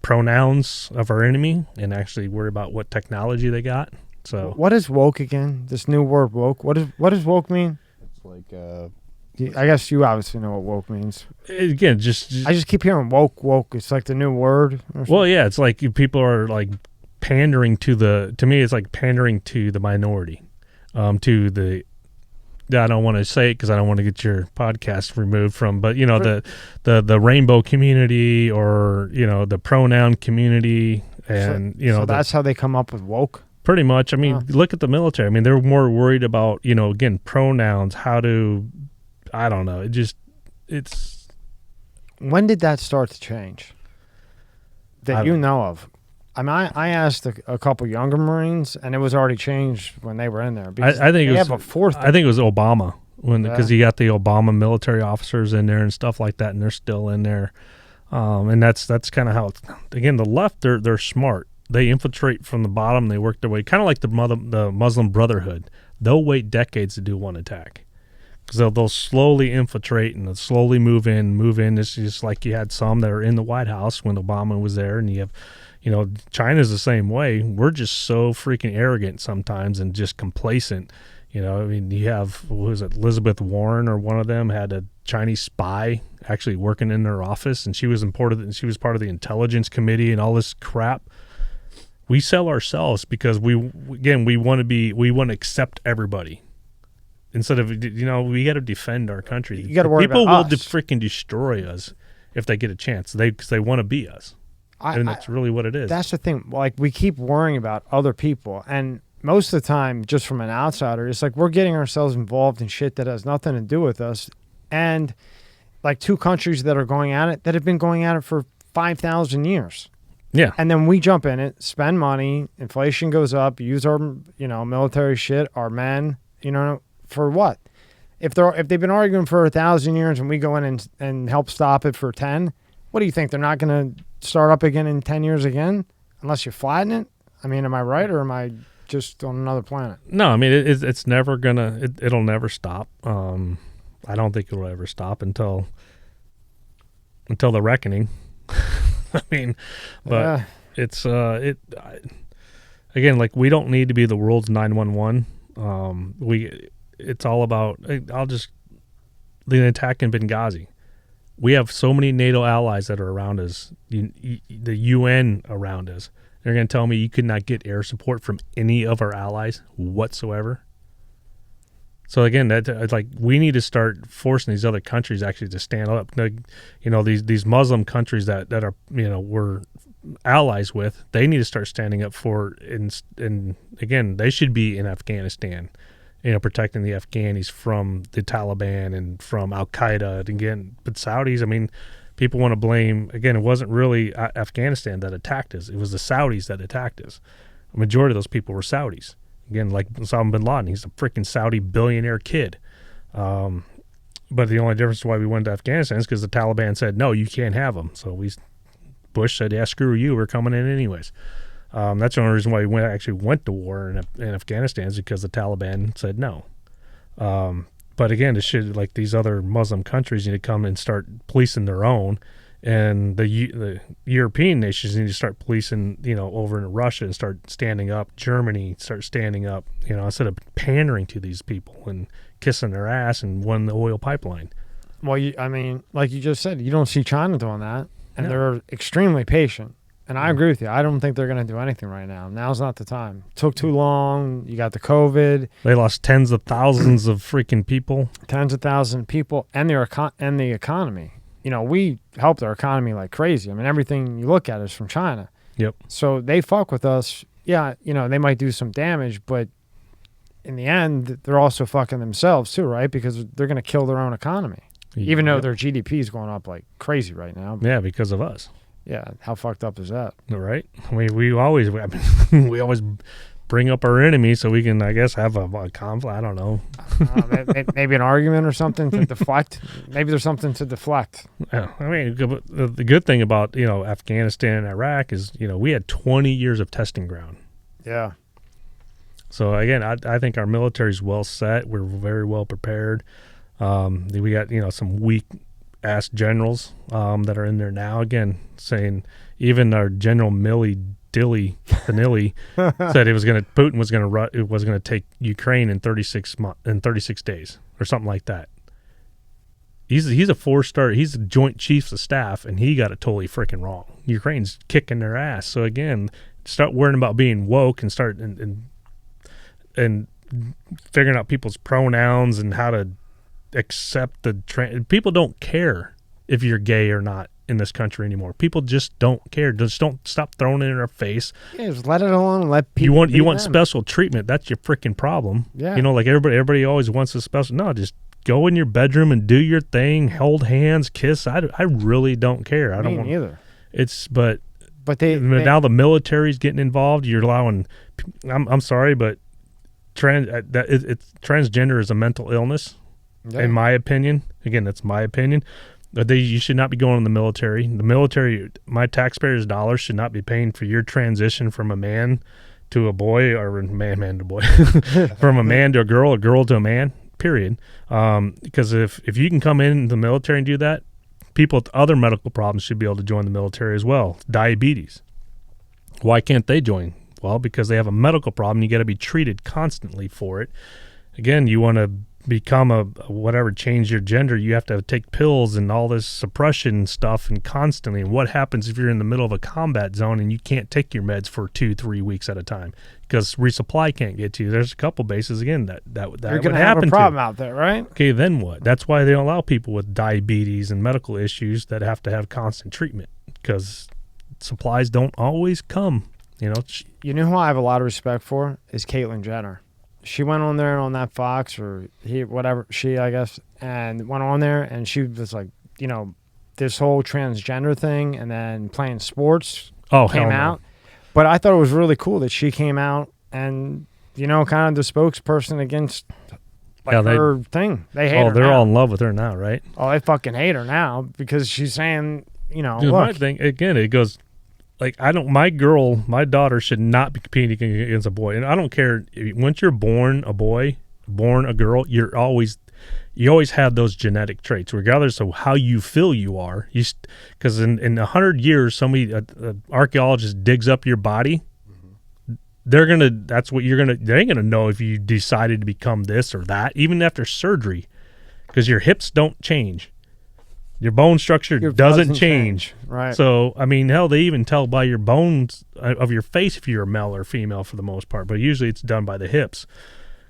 Speaker 2: pronouns of our enemy and actually worry about what technology they got. So
Speaker 1: what is woke again? This new word woke. What does woke mean?
Speaker 4: It's like
Speaker 1: I guess you obviously know what woke means.
Speaker 2: Again,
Speaker 1: I just keep hearing woke. It's like the new word.
Speaker 2: Well, yeah, it's like people are like pandering to me it's like pandering to the minority, to the. I don't want to say it because I don't want to get your podcast removed from, but the rainbow community or the pronoun community, and
Speaker 1: so that's how they come up with woke.
Speaker 2: Pretty much. I mean, look at the military. I mean, they're more worried about, again, pronouns, I don't know. It's.
Speaker 1: When did that start to change? That you know of? I mean, I asked a couple younger Marines, and it was already changed when they were in there.
Speaker 2: I think
Speaker 1: it was
Speaker 2: Obama, because you got the Obama military officers in there and stuff like that, and they're still in there. And that's kind of how, again, the left, they're smart. They infiltrate from the bottom. They work their way, kind of like the Muslim Brotherhood. They'll wait decades to do one attack because they'll slowly infiltrate and they'll slowly move in. It's just like you had some that are in the White House when Obama was there, and you have, China's the same way. We're just so freaking arrogant sometimes and just complacent. I mean, you have, what was it, Elizabeth Warren or one of them had a Chinese spy actually working in their office, and she was part of the intelligence committee and all this crap. We sell ourselves because we want to accept everybody instead of, we got to defend our country.
Speaker 1: You got to worry
Speaker 2: people
Speaker 1: about
Speaker 2: will freaking destroy us if they get a chance. Because they want to be us. And that's really what it is.
Speaker 1: That's the thing. Like, we keep worrying about other people, and most of the time, just from an outsider, it's like we're getting ourselves involved in shit that has nothing to do with us. And like two countries that are going at it, that have been going at it for 5,000 years.
Speaker 2: Yeah.
Speaker 1: And then we jump in it, spend money, inflation goes up, use our, military shit, our men, for what? If they've been arguing for 1,000 years and we go in and help stop it for 10, what do you think? They're not going to start up again in 10 years again unless you flatten it? I mean, am I right or am I just on another planet?
Speaker 2: No, I mean, it's never gonna, it'll never stop. I don't think it'll ever stop until the reckoning. I mean, but it's, again, like, we don't need to be the world's 911. It's all about, the attack in Benghazi. We have so many NATO allies that are around us, the UN around us. They're going to tell me you could not get air support from any of our allies whatsoever. So again, it's like we need to start forcing these other countries actually to stand up. These Muslim countries that are we're allies with, they need to start standing up for. And again, they should be in Afghanistan, protecting the Afghanis from the Taliban and from Al Qaeda. And again, but Saudis, I mean, people want to blame, again, it wasn't really Afghanistan that attacked us. It was the Saudis that attacked us. A majority of those people were Saudis. Again, like Osama bin Laden, he's a freaking Saudi billionaire kid. But the only difference why we went to Afghanistan is because the Taliban said, no, you can't have them. So Bush said, yeah, screw you, we're coming in anyways. That's the only reason why we actually went to war in Afghanistan is because the Taliban said no. But again, it should, like, these other Muslim countries need to come and start policing their own, and the European nations need to start policing, over in Russia and start standing up. Germany start standing up, instead of pandering to these people and kissing their ass and won the oil pipeline.
Speaker 1: Well, like you just said, you don't see China doing that, and they're extremely patient. And I agree with you. I don't think they're going to do anything right now. Now's not the time. Took too long. You got the COVID.
Speaker 2: They lost tens of thousands of freaking people.
Speaker 1: Tens of thousands of people and the economy. We helped our economy like crazy. I mean, everything you look at is from China.
Speaker 2: Yep.
Speaker 1: So they fuck with us. Yeah, they might do some damage, but in the end, they're also fucking themselves too, right? Because they're going to kill their own economy. Even though their GDP is going up like crazy right now.
Speaker 2: Yeah, because of us.
Speaker 1: Yeah, how fucked up is that?
Speaker 2: Right? We always bring up our enemy so we can, I guess, have a conflict. I don't know.
Speaker 1: Maybe an argument or something to deflect. Maybe there's something to deflect.
Speaker 2: Yeah, I mean, the good thing about, Afghanistan and Iraq is, we had 20 years of testing ground.
Speaker 1: Yeah.
Speaker 2: So, again, I think our military is well set. We're very well prepared. We got, some weak-ass generals that are in there now. Again, saying even our General Millie Vanilli said Putin was going to take Ukraine in 36 days or something like that. He's a 4-star. He's a Joint Chiefs of Staff, and he got it totally freaking wrong. Ukraine's kicking their ass. So again, start worrying about being woke and start and figuring out people's pronouns and how to accept people don't care if you're gay or not in this country anymore. People just don't care. Just don't stop throwing it in our face.
Speaker 1: Yeah, just let it alone. Let people.
Speaker 2: You want special treatment. That's your freaking problem.
Speaker 1: Yeah.
Speaker 2: Like everybody always wants a special. No, just go in your bedroom and do your thing. Hold hands, kiss. I really don't care. I don't want
Speaker 1: either.
Speaker 2: But now the military's getting involved. You're allowing. I'm sorry, but transgender is a mental illness. Yeah. In my opinion. Again, that's my opinion. You should not be going in the military. The military, my taxpayers' dollars should not be paying for your transition from a man to a boy, or man to boy, from a man to a girl to a man, period. Because if you can come in the military and do that, people with other medical problems should be able to join the military as well. Diabetes. Why can't they join? Well, because they have a medical problem. You got to be treated constantly for it. Again, you want to become change your gender, you have to take pills and all this suppression stuff and constantly. And what happens if you're in the middle of a combat zone and you can't take your meds for 2-3 weeks at a time because resupply can't get to you? There's a couple bases again that
Speaker 1: you're going to have a problem out there, right?
Speaker 2: Okay, then what? That's why they don't allow people with diabetes and medical issues that have to have constant treatment, because supplies don't always come. You
Speaker 1: know who I have a lot of respect for is Caitlyn Jenner. She went on there on that Fox I guess, and went on there, and she was like, this whole transgender thing, and then playing sports.
Speaker 2: Oh,
Speaker 1: came
Speaker 2: hell no.
Speaker 1: out. But I thought it was really cool that she came out and, you know, kind of the spokesperson against like
Speaker 2: Yeah,
Speaker 1: her thing. They hate her.
Speaker 2: Oh, they're
Speaker 1: now.
Speaker 2: all in love with her now, right?
Speaker 1: Oh, they fucking hate her now because she's saying, you know,
Speaker 2: Dude, my
Speaker 1: look,
Speaker 2: thing again, it goes like my daughter should not be competing against a boy, and I don't care once you're born a boy, born a girl, you always have those genetic traits, regardless of how you feel you are. Because in 100 years, somebody archaeologist digs up your body, they ain't gonna know if you decided to become this or that, even after surgery, because your hips don't change. Your bone structure doesn't change.
Speaker 1: Right.
Speaker 2: So, I mean, hell, they even tell by your bones of your face if you're a male or female for the most part. But usually it's done by the hips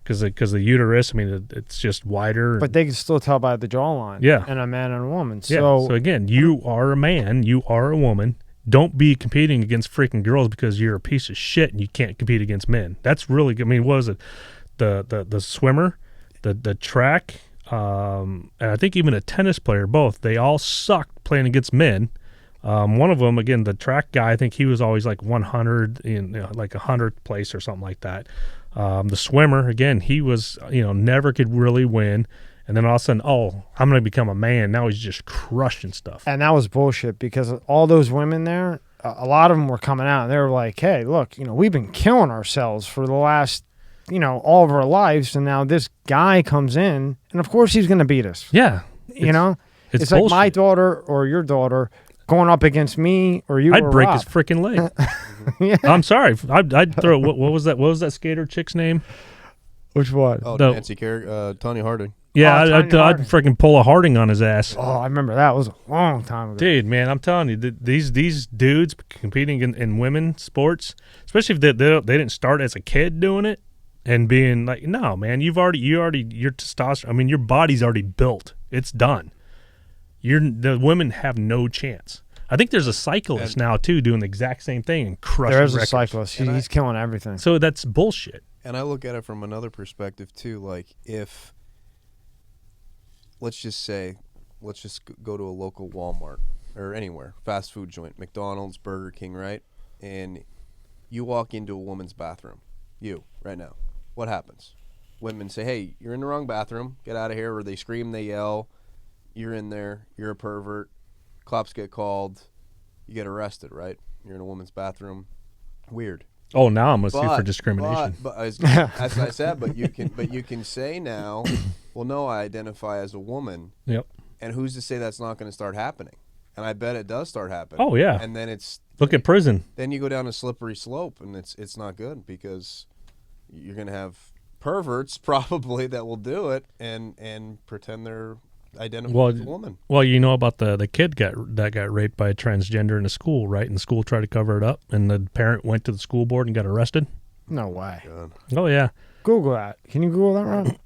Speaker 2: because the uterus, I mean, it's just wider.
Speaker 1: But they can still tell by the jawline.
Speaker 2: Yeah.
Speaker 1: And a man and a woman.
Speaker 2: Yeah.
Speaker 1: So
Speaker 2: Again, you are a man. You are a woman. Don't be competing against freaking girls because you're a piece of shit and you can't compete against men. That's really good. I mean, what was it? The swimmer, the track, and I think even a tennis player, both, they all sucked playing against men. One of them, again, the track guy, I think he was always like 100 in like 100th place or something like that. The swimmer, again, he was, never could really win. And then all of a sudden, I'm going to become a man. Now he's just crushing stuff.
Speaker 1: And that was bullshit because all those women there, a lot of them were coming out and they were like, hey, look, we've been killing ourselves for the last, all of our lives. And now this guy comes in and of course he's going to beat us.
Speaker 2: Yeah.
Speaker 1: It's like my daughter or your daughter going up against me or you.
Speaker 2: I'd break
Speaker 1: Rob.
Speaker 2: his freaking leg.
Speaker 1: Yeah.
Speaker 2: I'm sorry. I'd throw, what was that? What was that skater chick's name?
Speaker 1: Which one?
Speaker 4: Oh,
Speaker 2: No.
Speaker 4: Nancy Kerrigan, Tanya Harding.
Speaker 2: Yeah,
Speaker 1: Tanya
Speaker 2: I'd
Speaker 1: Harding.
Speaker 2: freaking pull a Harding on his ass.
Speaker 1: Oh, I remember that. It was a long time ago.
Speaker 2: Dude, man, I'm telling you, these dudes competing in women's sports, especially if they didn't start as a kid doing it and being like, no, man, your testosterone, I mean, your body's already built. It's done. The women have no chance. I think there's a cyclist now, too, doing the exact same thing and crushing
Speaker 1: There is a
Speaker 2: records.
Speaker 1: cyclist. He's killing everything.
Speaker 2: So that's bullshit.
Speaker 4: And I look at it from another perspective too. Like if, let's just go to a local Walmart or anywhere, fast food joint, McDonald's, Burger King, right? And you walk into a woman's bathroom, right now, what happens? Women say, hey, you're in the wrong bathroom, get out of here. Or they scream, they yell, you're in there, you're a pervert, cops get called, you get arrested, right? You're in a woman's bathroom. Weird.
Speaker 2: Oh, now I'm going to sue for discrimination.
Speaker 4: But as I said, but you can say now, well, no, I identify as a woman.
Speaker 2: Yep.
Speaker 4: And who's to say that's not going to start happening? And I bet it does start happening.
Speaker 2: Oh, yeah.
Speaker 4: And then
Speaker 2: Look at prison.
Speaker 4: Then you go down a slippery slope, and it's not good because you're going to have perverts probably that will do it and pretend they're identified as a woman.
Speaker 2: Well, you know about the kid that got raped by a transgender in a school, right? And the school tried to cover it up, and the parent went to the school board and got arrested.
Speaker 1: No way.
Speaker 4: God.
Speaker 2: Oh yeah.
Speaker 1: Google that. Can you Google that, Rob?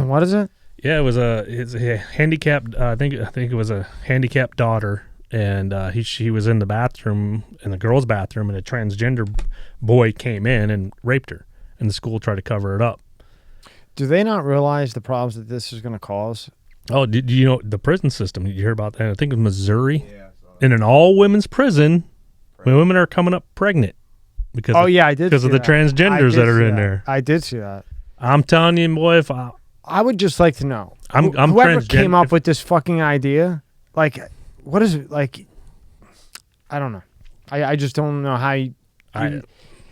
Speaker 1: What is it?
Speaker 2: Yeah, it's a handicapped. I think it was a handicapped daughter, and she was in the bathroom, in the girls' bathroom, and a transgender boy came in and raped her, and the school tried to cover it up.
Speaker 1: Do they not realize the problems that this is going to cause?
Speaker 2: Oh, did you know the prison system? Did you hear about that? I think it was Missouri. Yeah, in an all-women's prison, when women are coming up pregnant because
Speaker 1: I did
Speaker 2: because of the transgenders that are in there.
Speaker 1: I did see that.
Speaker 2: I'm telling you, boy, if
Speaker 1: I would just like to know.
Speaker 2: I'm
Speaker 1: whoever
Speaker 2: transgen-
Speaker 1: came up with this fucking idea, like, what is it like? I don't know. I just don't know how you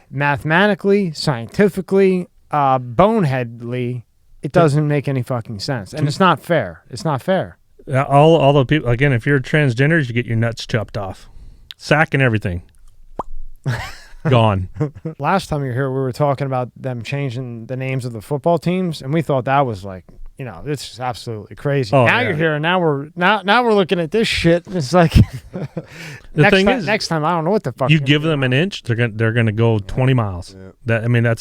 Speaker 1: mathematically, scientifically, boneheadly. It doesn't make any fucking sense, and it's not fair. It's not fair.
Speaker 2: all the people, again, if you're transgenders, you get your nuts chopped off, sack and everything, gone.
Speaker 1: Last time you were here, we were talking about them changing the names of the football teams, and we thought that was like, this is absolutely crazy.
Speaker 2: Oh,
Speaker 1: now
Speaker 2: yeah.
Speaker 1: you're here, and now we're looking at this shit. And it's like next time I don't know what the fuck.
Speaker 2: You give them an inch, they're gonna go 20 miles.
Speaker 4: Yeah.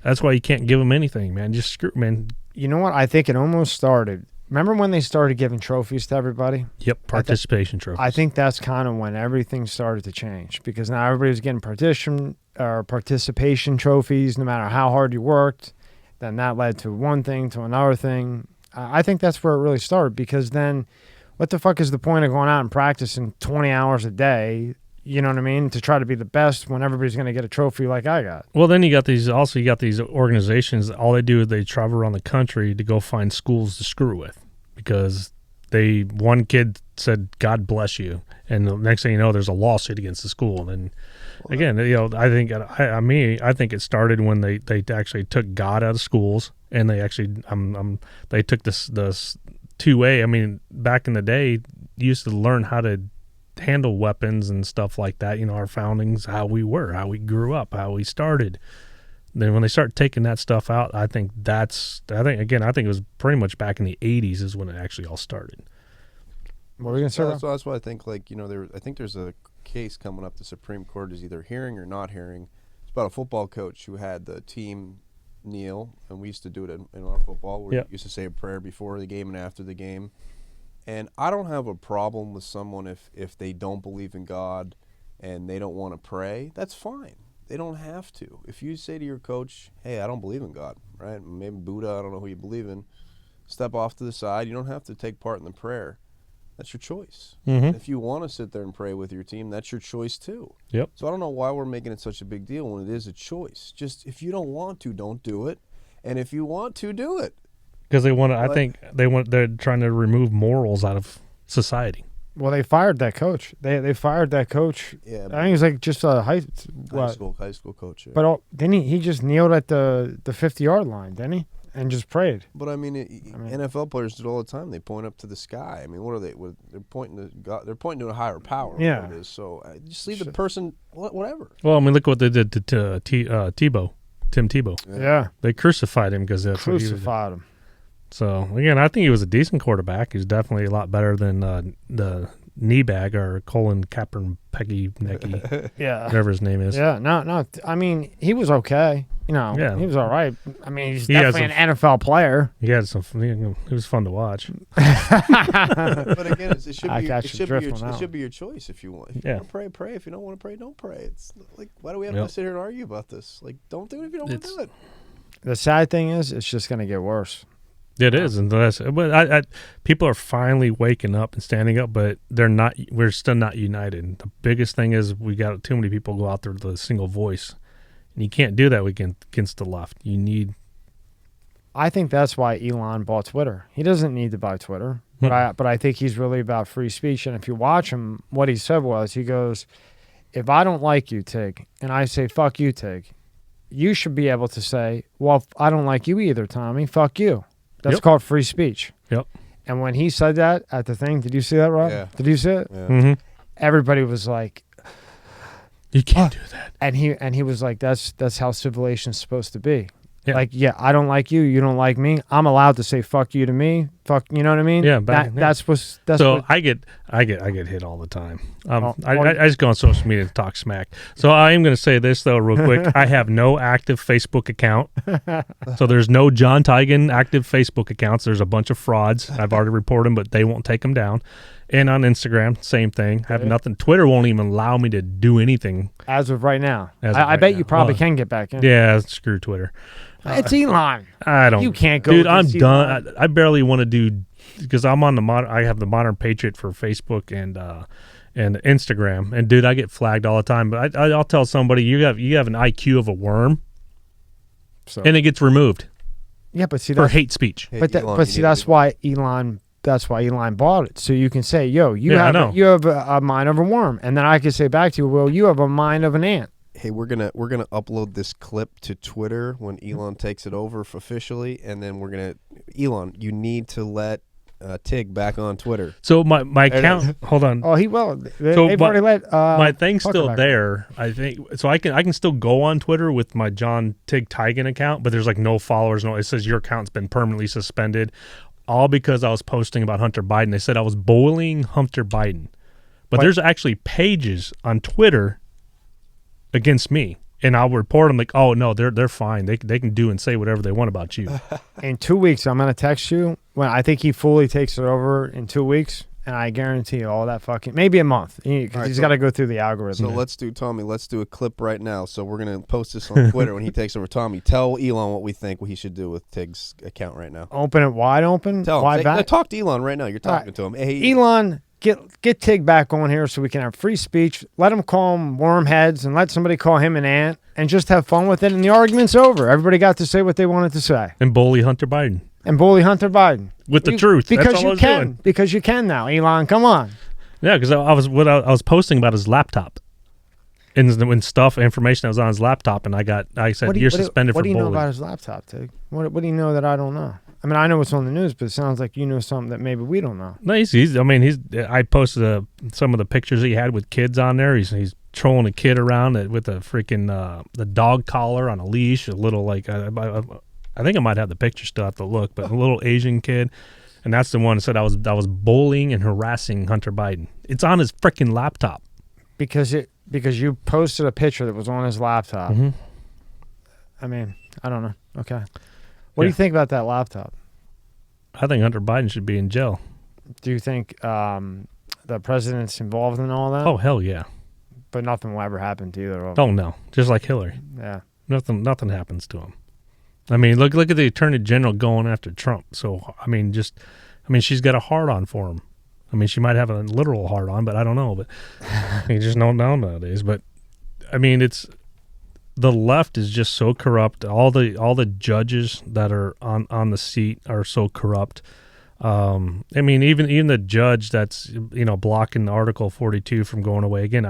Speaker 2: That's why you can't give them anything, man. Just screw, man.
Speaker 1: You know what? I think it almost started. Remember when they started giving trophies to everybody?
Speaker 2: Yep, participation trophies.
Speaker 1: I think that's kind of when everything started to change because now everybody's getting participation trophies no matter how hard you worked. Then that led to one thing to another thing. I think that's where it really started because then what the fuck is the point of going out and practicing 20 hours a day You know what I mean? To try to be the best when everybody's going to get a trophy like I got.
Speaker 2: Well, then you got these organizations. All they do is they travel around the country to go find schools to screw with because one kid said, "God bless you," and the next thing you know, there's a lawsuit against the school. And again, I think it started when they actually took God out of schools, and they actually they took this 2A. I mean, back in the day, you used to learn how to handle weapons and stuff like that. Our foundings, how we grew up, how we started. Then when they start taking that stuff out, I think it was pretty much back in the 80s is when it actually all started.
Speaker 1: What were we going to say?
Speaker 4: That's why I think, I think there's a case coming up the Supreme Court is either hearing or not hearing. It's about a football coach who had the team kneel, and we used to do it in our football. We used to say a prayer before the game and after the game. And I don't have a problem with someone if they don't believe in God and they don't want to pray. That's fine. They don't have to. If you say to your coach, hey, I don't believe in God, right? Maybe Buddha, I don't know who you believe in. Step off to the side. You don't have to take part in the prayer. That's your choice.
Speaker 2: Mm-hmm.
Speaker 4: If you want to sit there and pray with your team, that's your choice too.
Speaker 2: Yep.
Speaker 4: So I don't know why we're making it such a big deal when it is a choice. Just if you don't want to, don't do it. And if you want to, do it.
Speaker 2: Because they're trying to remove morals out of society.
Speaker 1: Well, they fired that coach. They fired that coach.
Speaker 4: Yeah,
Speaker 1: I think he was like just a high
Speaker 4: school coach. Yeah.
Speaker 1: But then he just kneeled at the 50-yard line, didn't he? And just prayed.
Speaker 4: But I mean, NFL players do it all the time. They point up to the sky. I mean, what are they? They're pointing to God. They're pointing to a higher power.
Speaker 1: Yeah.
Speaker 4: What it is. So just leave the person, whatever.
Speaker 2: Well, I mean, look what they did to Tebow, Tim Tebow.
Speaker 1: Yeah.
Speaker 2: They crucified him because that's
Speaker 1: crucified him.
Speaker 2: So again, I think he was a decent quarterback. He's definitely a lot better than the knee bag or Colin Kaepernick,
Speaker 1: yeah,
Speaker 2: whatever his name is.
Speaker 1: Yeah, no. I mean, he was okay.
Speaker 2: Yeah.
Speaker 1: He was all right. I mean, he's definitely an NFL player.
Speaker 2: He had some. He was fun to watch.
Speaker 4: But again, it should be your choice if you want. If you want to pray, pray. If you don't want to pray, don't pray. It's like, why do we have to sit here and argue about this? Like, don't do it if you don't want to do it.
Speaker 1: The sad thing is, it's just going to get worse.
Speaker 2: It is, and but people are finally waking up and standing up, but they're not. We're still not united. The biggest thing is we got too many people go out there with a single voice, and you can't do that against the left. You need.
Speaker 1: I think that's why Elon bought Twitter. He doesn't need to buy Twitter, but I think he's really about free speech. And if you watch him, what he said was, he goes, "If I don't like you, Tig, and I say fuck you, Tig, you should be able to say, well, I don't like you either, Tommy. Fuck you." That's called free speech.
Speaker 2: Yep.
Speaker 1: And when he said that at the thing, did you see that, Rob?
Speaker 4: Yeah.
Speaker 1: Did you see it?
Speaker 4: Yeah.
Speaker 2: Mm-hmm.
Speaker 1: Everybody was like,
Speaker 2: "You can't do that."
Speaker 1: And he was like, "That's how civilization's supposed to be."
Speaker 2: Yeah.
Speaker 1: Like, I don't like you. You don't like me. I'm allowed to say "fuck you" to me. Fuck, you know what I mean?
Speaker 2: Yeah.
Speaker 1: That's what.
Speaker 2: I get hit all the time. I just go on social media and talk smack. So I am going to say this though, real quick. I have no active Facebook account. So there's no John Tiegen active Facebook accounts. There's a bunch of frauds. I've already reported them, but they won't take them down. And on Instagram, same thing. I have nothing. Twitter won't even allow me to do anything
Speaker 1: as of right now. I bet you probably can get back in.
Speaker 2: Yeah, screw Twitter.
Speaker 1: It's Elon.
Speaker 2: I don't.
Speaker 1: You can't go.
Speaker 2: Dude, I'm done. I barely want to do because I'm on I have the Modern Patriot for Facebook and Instagram, and dude, I get flagged all the time. But I'll tell somebody you have an IQ of a worm, and it gets removed.
Speaker 1: Yeah, but see
Speaker 2: for hate speech.
Speaker 1: But that's why Elon. That's why Elon bought it, so you can say, "Yo, you have a mind of a worm," and then I can say back to you, "Well, you have a mind of an ant."
Speaker 4: Hey, we're gonna upload this clip to Twitter when Elon takes it over officially, and then Elon, you need to let Tig back on Twitter.
Speaker 2: So my account, hold on.
Speaker 1: Oh, he will. They've already let
Speaker 2: my thing's still there. I think so. I can still go on Twitter with my John Tig Tiegen account, but there's like no followers. No, it says your account's been permanently suspended, all because I was posting about Hunter Biden. They said I was bullying Hunter Biden, but there's actually pages on Twitter against me, and I'll report them like, oh no, they're fine. They can do and say whatever they want about you.
Speaker 1: In 2 weeks, I'm gonna text you when I think he fully takes it over in 2 weeks, and I guarantee you all that fucking maybe a month because he's got to go through the algorithm.
Speaker 4: So let's do a clip right now. So we're gonna post this on Twitter when he takes over. Tommy, tell Elon what we think he should do with Tig's account right now.
Speaker 1: Open it wide open.
Speaker 4: Tell him. Talk to Elon right now. You're talking to him. Hey,
Speaker 1: Elon, get Tig back on here so we can have free speech. Let him call them wormheads and let somebody call him an ant and just have fun with it. And the argument's over. Everybody got to say what they wanted to say.
Speaker 2: And bully Hunter Biden.
Speaker 1: And bully Hunter Biden.
Speaker 2: With the truth.
Speaker 1: Because
Speaker 2: That's all I
Speaker 1: you
Speaker 2: was
Speaker 1: can.
Speaker 2: doing.
Speaker 1: Because you can now. Elon, come on.
Speaker 2: Yeah, because I was posting about his laptop. And when information that was on his laptop, and I said, you're suspended for bullying.
Speaker 1: What do you know about his laptop, Tig? What do you know that I don't know? I mean, I know what's on the news, but it sounds like you know something that maybe we don't know.
Speaker 2: No, I posted some of the pictures he had with kids on there. He's trolling a kid around with a freaking the dog collar on a leash, a little like I think I might have the picture still, have to look, but a little Asian kid, and that's the one that said I was bullying and harassing Hunter Biden. It's on his freaking laptop
Speaker 1: because you posted a picture that was on his laptop.
Speaker 2: Mm-hmm.
Speaker 1: I mean, I don't know. Okay. What do you think about that laptop?
Speaker 2: I think Hunter Biden should be in jail.
Speaker 1: Do you think the president's involved in all that?
Speaker 2: Oh, hell yeah.
Speaker 1: But nothing will ever happen to either of them.
Speaker 2: Oh, no. Just like Hillary.
Speaker 1: Yeah.
Speaker 2: Nothing happens to him. I mean, look at the Attorney General going after Trump. So, she's got a hard-on for him. I mean, she might have a literal hard-on, but I don't know. But you just don't know nowadays. But, I mean, the left is just so corrupt. All the judges that are on the seat are so corrupt. I mean, even the judge that's blocking Article 42 from going away again.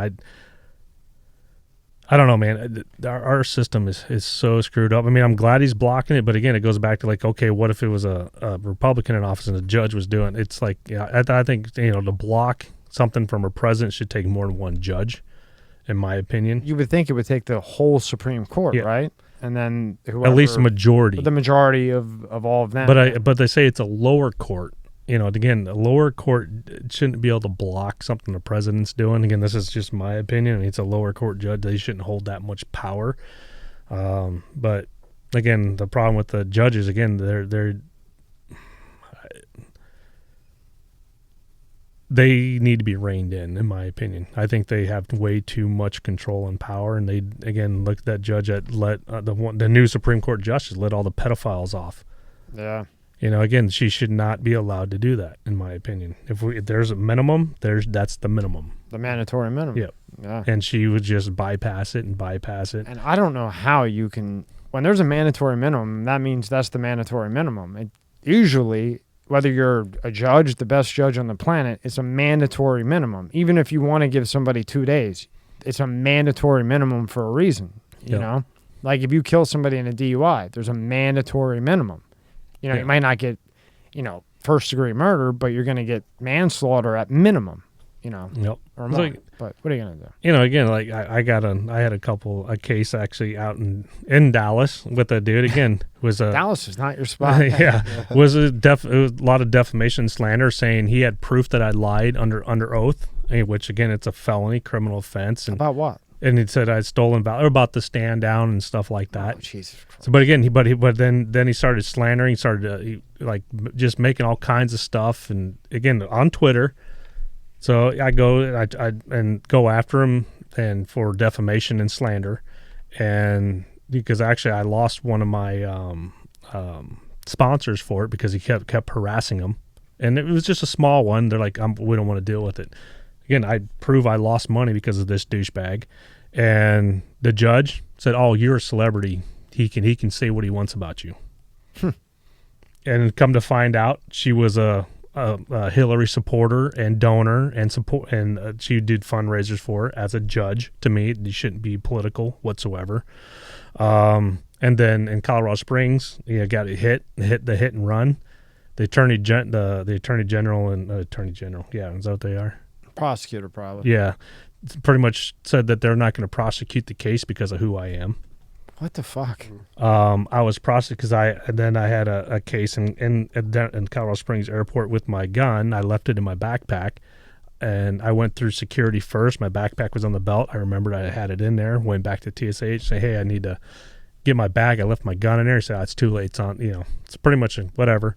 Speaker 2: I don't know, man. Our system is so screwed up. I mean, I'm glad he's blocking it, but again, it goes back to like, okay, what if it was a Republican in office and the judge was doing? It's like, yeah, I think to block something from a president should take more than one judge. In my opinion,
Speaker 1: you would think it would take the whole Supreme Court, right? And then whoever,
Speaker 2: at least the majority
Speaker 1: of all of them.
Speaker 2: But they say it's a lower court. Again, a lower court shouldn't be able to block something the president's doing. Again, this is just my opinion. I mean, it's a lower court judge; they shouldn't hold that much power. But again, the problem with the judges, again, they need to be reined in my opinion. I think they have way too much control and power, and they again look at that judge that let the new Supreme Court justice let all the pedophiles off.
Speaker 1: Yeah.
Speaker 2: Again, she should not be allowed to do that, in my opinion. If there's a minimum, that's the minimum.
Speaker 1: The mandatory minimum.
Speaker 2: Yep.
Speaker 1: Yeah.
Speaker 2: And she would just bypass it.
Speaker 1: And I don't know how you can, when there's a mandatory minimum, that means that's the mandatory minimum. Usually, whether you're a judge, the best judge on the planet, it's a mandatory minimum. Even if you want to give somebody 2 days, it's a mandatory minimum for a reason. You know? Like if you kill somebody in a DUI, there's a mandatory minimum. You might not get, first-degree murder, but you're going to get manslaughter at minimum,
Speaker 2: Yep.
Speaker 1: or more. But what are you going to do?
Speaker 2: Again, like I had a case actually out in Dallas with a dude. Again,
Speaker 1: Dallas is not your spot.
Speaker 2: Yeah, it was a lot of defamation and slander, saying he had proof that I lied under oath, which again, it's a felony, criminal offense. And
Speaker 1: about what?
Speaker 2: And he said I'd stolen valor, about the stand down and stuff like that.
Speaker 1: Oh, Jesus Christ.
Speaker 2: So, but again, then he started slandering, just making all kinds of stuff, and again on Twitter. So I go after him and for defamation and slander, and because actually I lost one of my sponsors for it because he kept harassing him, and it was just a small one. They're like, we don't want to deal with it. Again, I prove I lost money because of this douchebag. And the judge said, "Oh, you're a celebrity. He can say what he wants about you." And come to find out, she was a Hillary supporter and donor and support, and she did fundraisers for it as a judge. To me, you shouldn't be political whatsoever. And then in Colorado Springs, got hit and run. The attorney general, yeah, is that what they are?
Speaker 1: Prosecutor, probably.
Speaker 2: Yeah, pretty much said that they're not going to prosecute the case because of who I am.
Speaker 1: What the fuck?
Speaker 2: I was prosecuted because I had a case in Colorado Springs Airport with my gun. I left it in my backpack, and I went through security first. My backpack was on the belt. I remembered I had it in there. Went back to TSH, say, "Hey, I need to get my bag. I left my gun in there." He said, "It's too late. It's on. It's pretty much whatever."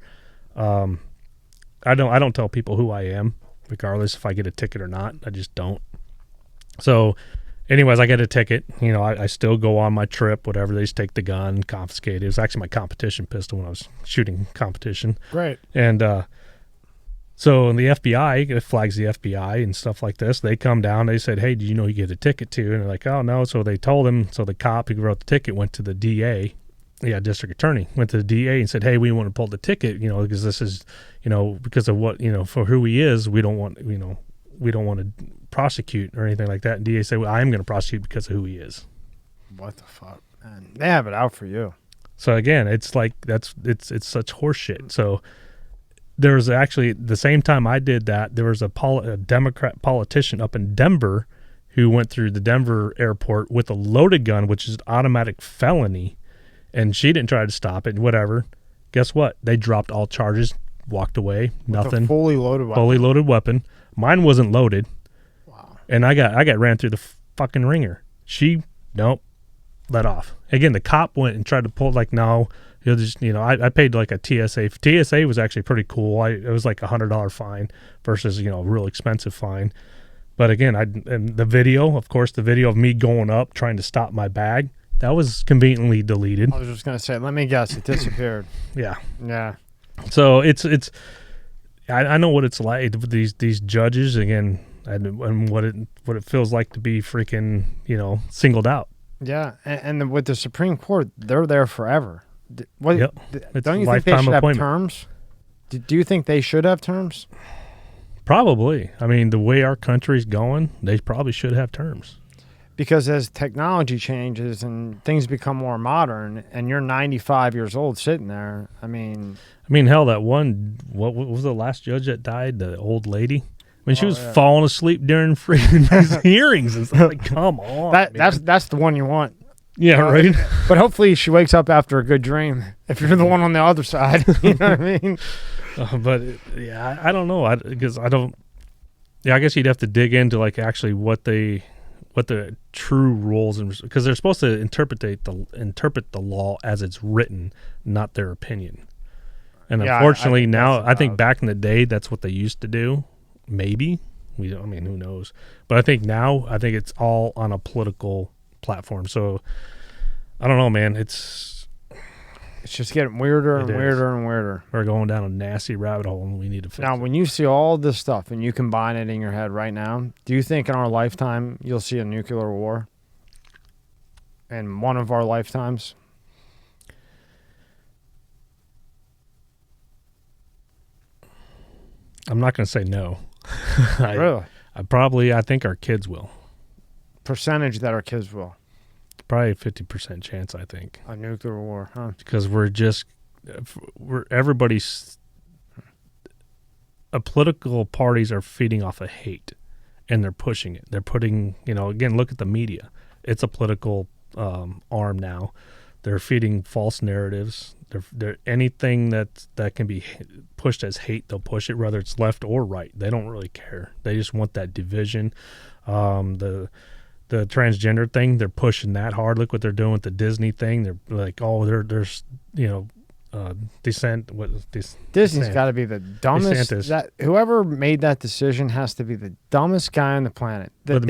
Speaker 2: I don't tell people who I am, regardless if I get a ticket or not. I just don't. So, anyways, I get a ticket. I still go on my trip, whatever. They just take the gun, confiscate it. It was actually my competition pistol when I was shooting competition.
Speaker 1: Great.
Speaker 2: And So the FBI, it flags the FBI and stuff like this. They come down. They said, hey, do you know you get a ticket to? And they're like, oh, no. So they told him. So the cop who wrote the ticket went to the DA. Yeah, district attorney went to the DA and said, hey, we want to pull the ticket, because this is, because of what, for who he is, we don't want, we don't want to prosecute or anything like that. And DA said, well, I'm going to prosecute because of who he is.
Speaker 1: What the fuck, man? They have it out for you.
Speaker 2: So again, it's like, it's such horseshit. So there was actually, the same time I did that, there was a Democrat politician up in Denver who went through the Denver airport with a loaded gun, which is an automatic felony. And she didn't try to stop it, whatever. Guess what? They dropped all charges, walked away, nothing.
Speaker 1: With a fully loaded weapon.
Speaker 2: Fully loaded weapon. Mine wasn't loaded.
Speaker 1: Wow.
Speaker 2: And I got ran through the fucking ringer. She, nope, let off. Again, the cop went and tried to pull, like, no, he'll just, I paid like a TSA. TSA was actually pretty cool. It was like $100 fine versus, a real expensive fine. But again, and the video, of course, the video of me going up, trying to stop my bag, that was conveniently deleted.
Speaker 1: I was just going to say, let me guess, it disappeared.
Speaker 2: Yeah.
Speaker 1: Yeah.
Speaker 2: So I know what it's like. These judges, again, and what it feels like to be freaking, singled out.
Speaker 1: Yeah. And with the Supreme Court, they're there forever.
Speaker 2: Yep.
Speaker 1: Don't you think they should have terms? Do you think they should have terms?
Speaker 2: Probably. I mean, the way our country's going, they probably should have terms.
Speaker 1: Because as technology changes and things become more modern, and you're 95 years old sitting there, I mean,
Speaker 2: hell, that one, what was the last judge that died? The old lady. I mean, she was falling asleep during freaking these hearings. It's like, come on.
Speaker 1: That's the one you want.
Speaker 2: Yeah, right.
Speaker 1: But hopefully she wakes up after a good dream. If you're the one on the other side, you know what I mean.
Speaker 2: But yeah, I don't know. Because I don't. Yeah, I guess you'd have to dig into like actually what the true rules, and because they're supposed to interpret the law as it's written, not their opinion. And unfortunately now, I think back in the day, that's what they used to do. Maybe who knows? But I think now, it's all on a political platform. So I don't know, man. It's
Speaker 1: just getting weirder and weirder and weirder.
Speaker 2: We're going down a nasty rabbit hole, and we need to fix it.
Speaker 1: When you see all this stuff and you combine it in your head right now, do you think in our lifetime you'll see a nuclear war? In one of our lifetimes?
Speaker 2: I'm not going to say no.
Speaker 1: Really?
Speaker 2: I think our kids will.
Speaker 1: Percentage that our kids will?
Speaker 2: Probably a 50% chance, I think.
Speaker 1: A nuclear war, huh?
Speaker 2: Because everybody's political parties are feeding off of hate, and they're pushing it. They're putting, again, look at the media. It's a political arm now. They're feeding false narratives. They're anything that can be pushed as hate, they'll push it, whether it's left or right. They don't really care. They just want that division. The transgender thing, they're pushing that hard. Look what they're doing with the Disney thing. They're like, there's dissent.
Speaker 1: Disney's got to be the dumbest. Whoever made that decision has to be the dumbest guy on the planet. The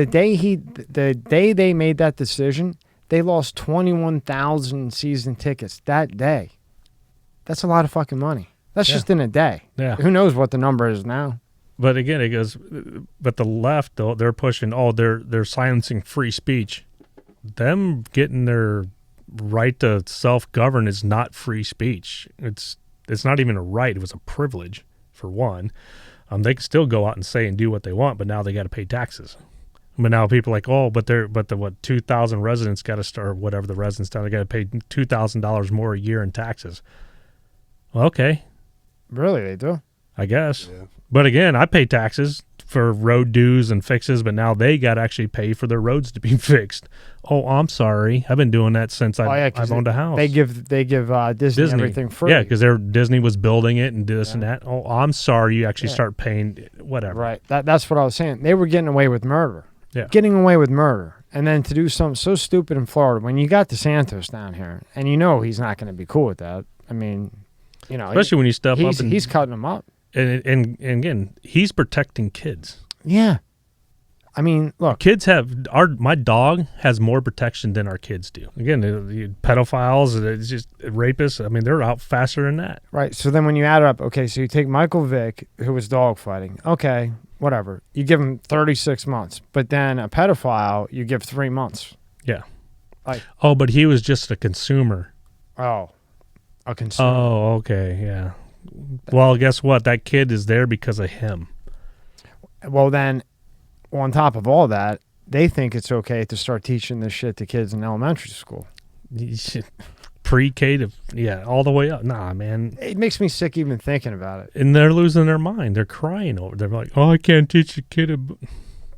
Speaker 1: day they made that decision, they lost 21,000 season tickets that day. That's a lot of fucking money. That's just in a day.
Speaker 2: Yeah.
Speaker 1: Who knows what the number is now?
Speaker 2: But again, it goes. But the left, though, they're pushing. They're silencing free speech. Them getting their right to self-govern is not free speech. It's not even a right. It was a privilege, for one. They can still go out and say and do what they want, but now they got to pay taxes. But now people are like, but the 2,000 residents got to start, whatever the residents down, they got to pay $2,000 more a year in taxes. Well, okay.
Speaker 1: Really, they do?
Speaker 2: I guess.
Speaker 3: Yeah.
Speaker 2: But again, I pay taxes for road dues and fixes, but now they got to actually pay for their roads to be fixed. Oh, I'm sorry. I've been doing that since I've owned a house.
Speaker 1: They give Disney everything free.
Speaker 2: Yeah, because Disney was building it and this and that. Oh, I'm sorry. You actually start paying whatever.
Speaker 1: Right. That's what I was saying. They were getting away with murder.
Speaker 2: Yeah.
Speaker 1: Getting away with murder. And then to do something so stupid in Florida, when you got DeSantis down here, and he's not going to be cool with that. I mean,
Speaker 2: especially when you step up and
Speaker 1: he's cutting them up.
Speaker 2: And again, he's protecting kids.
Speaker 1: Yeah. I mean, look,
Speaker 2: Kids my dog has more protection than our kids do. Again, the pedophiles, it's just rapists. I mean, they're out faster than that.
Speaker 1: right. So then when you add it up, okay, so you take Michael Vick, who was dog fighting. Okay, whatever. You give him 36 months. But then a pedophile, you give 3 months.
Speaker 2: Yeah.
Speaker 1: Like,
Speaker 2: Oh, but he was just a consumer.
Speaker 1: oh, a consumer.
Speaker 2: Oh, okay, yeah. Well, guess what? That kid is there because of him.
Speaker 1: Well, then, on top of all that, they think it's okay to start teaching this shit to kids in elementary school.
Speaker 2: Pre-K to, all the way up. Nah, man.
Speaker 1: It makes me sick even thinking about it.
Speaker 2: And they're losing their mind. They're crying over it. They're like, oh, I can't teach a kid.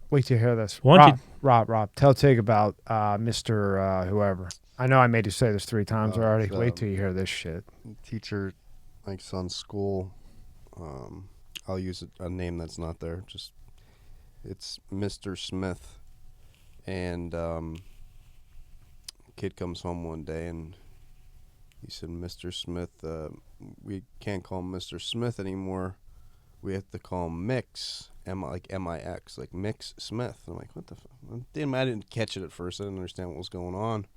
Speaker 1: Wait till you hear this.
Speaker 2: Why don't
Speaker 1: Rob, tell Tig about Mr. Whoever. I know I made you say this 3 times already. Wait till you hear this shit.
Speaker 3: Teacher, my son's school. I'll use a name that's not there. It's Mr. Smith, and kid comes home one day and he said, "Mr. Smith, we can't call him Mr. Smith anymore. We have to call him Mix, M-I-X, like Mix Smith." I'm like, what the fuck? I didn't catch it at first. I didn't understand what was going on.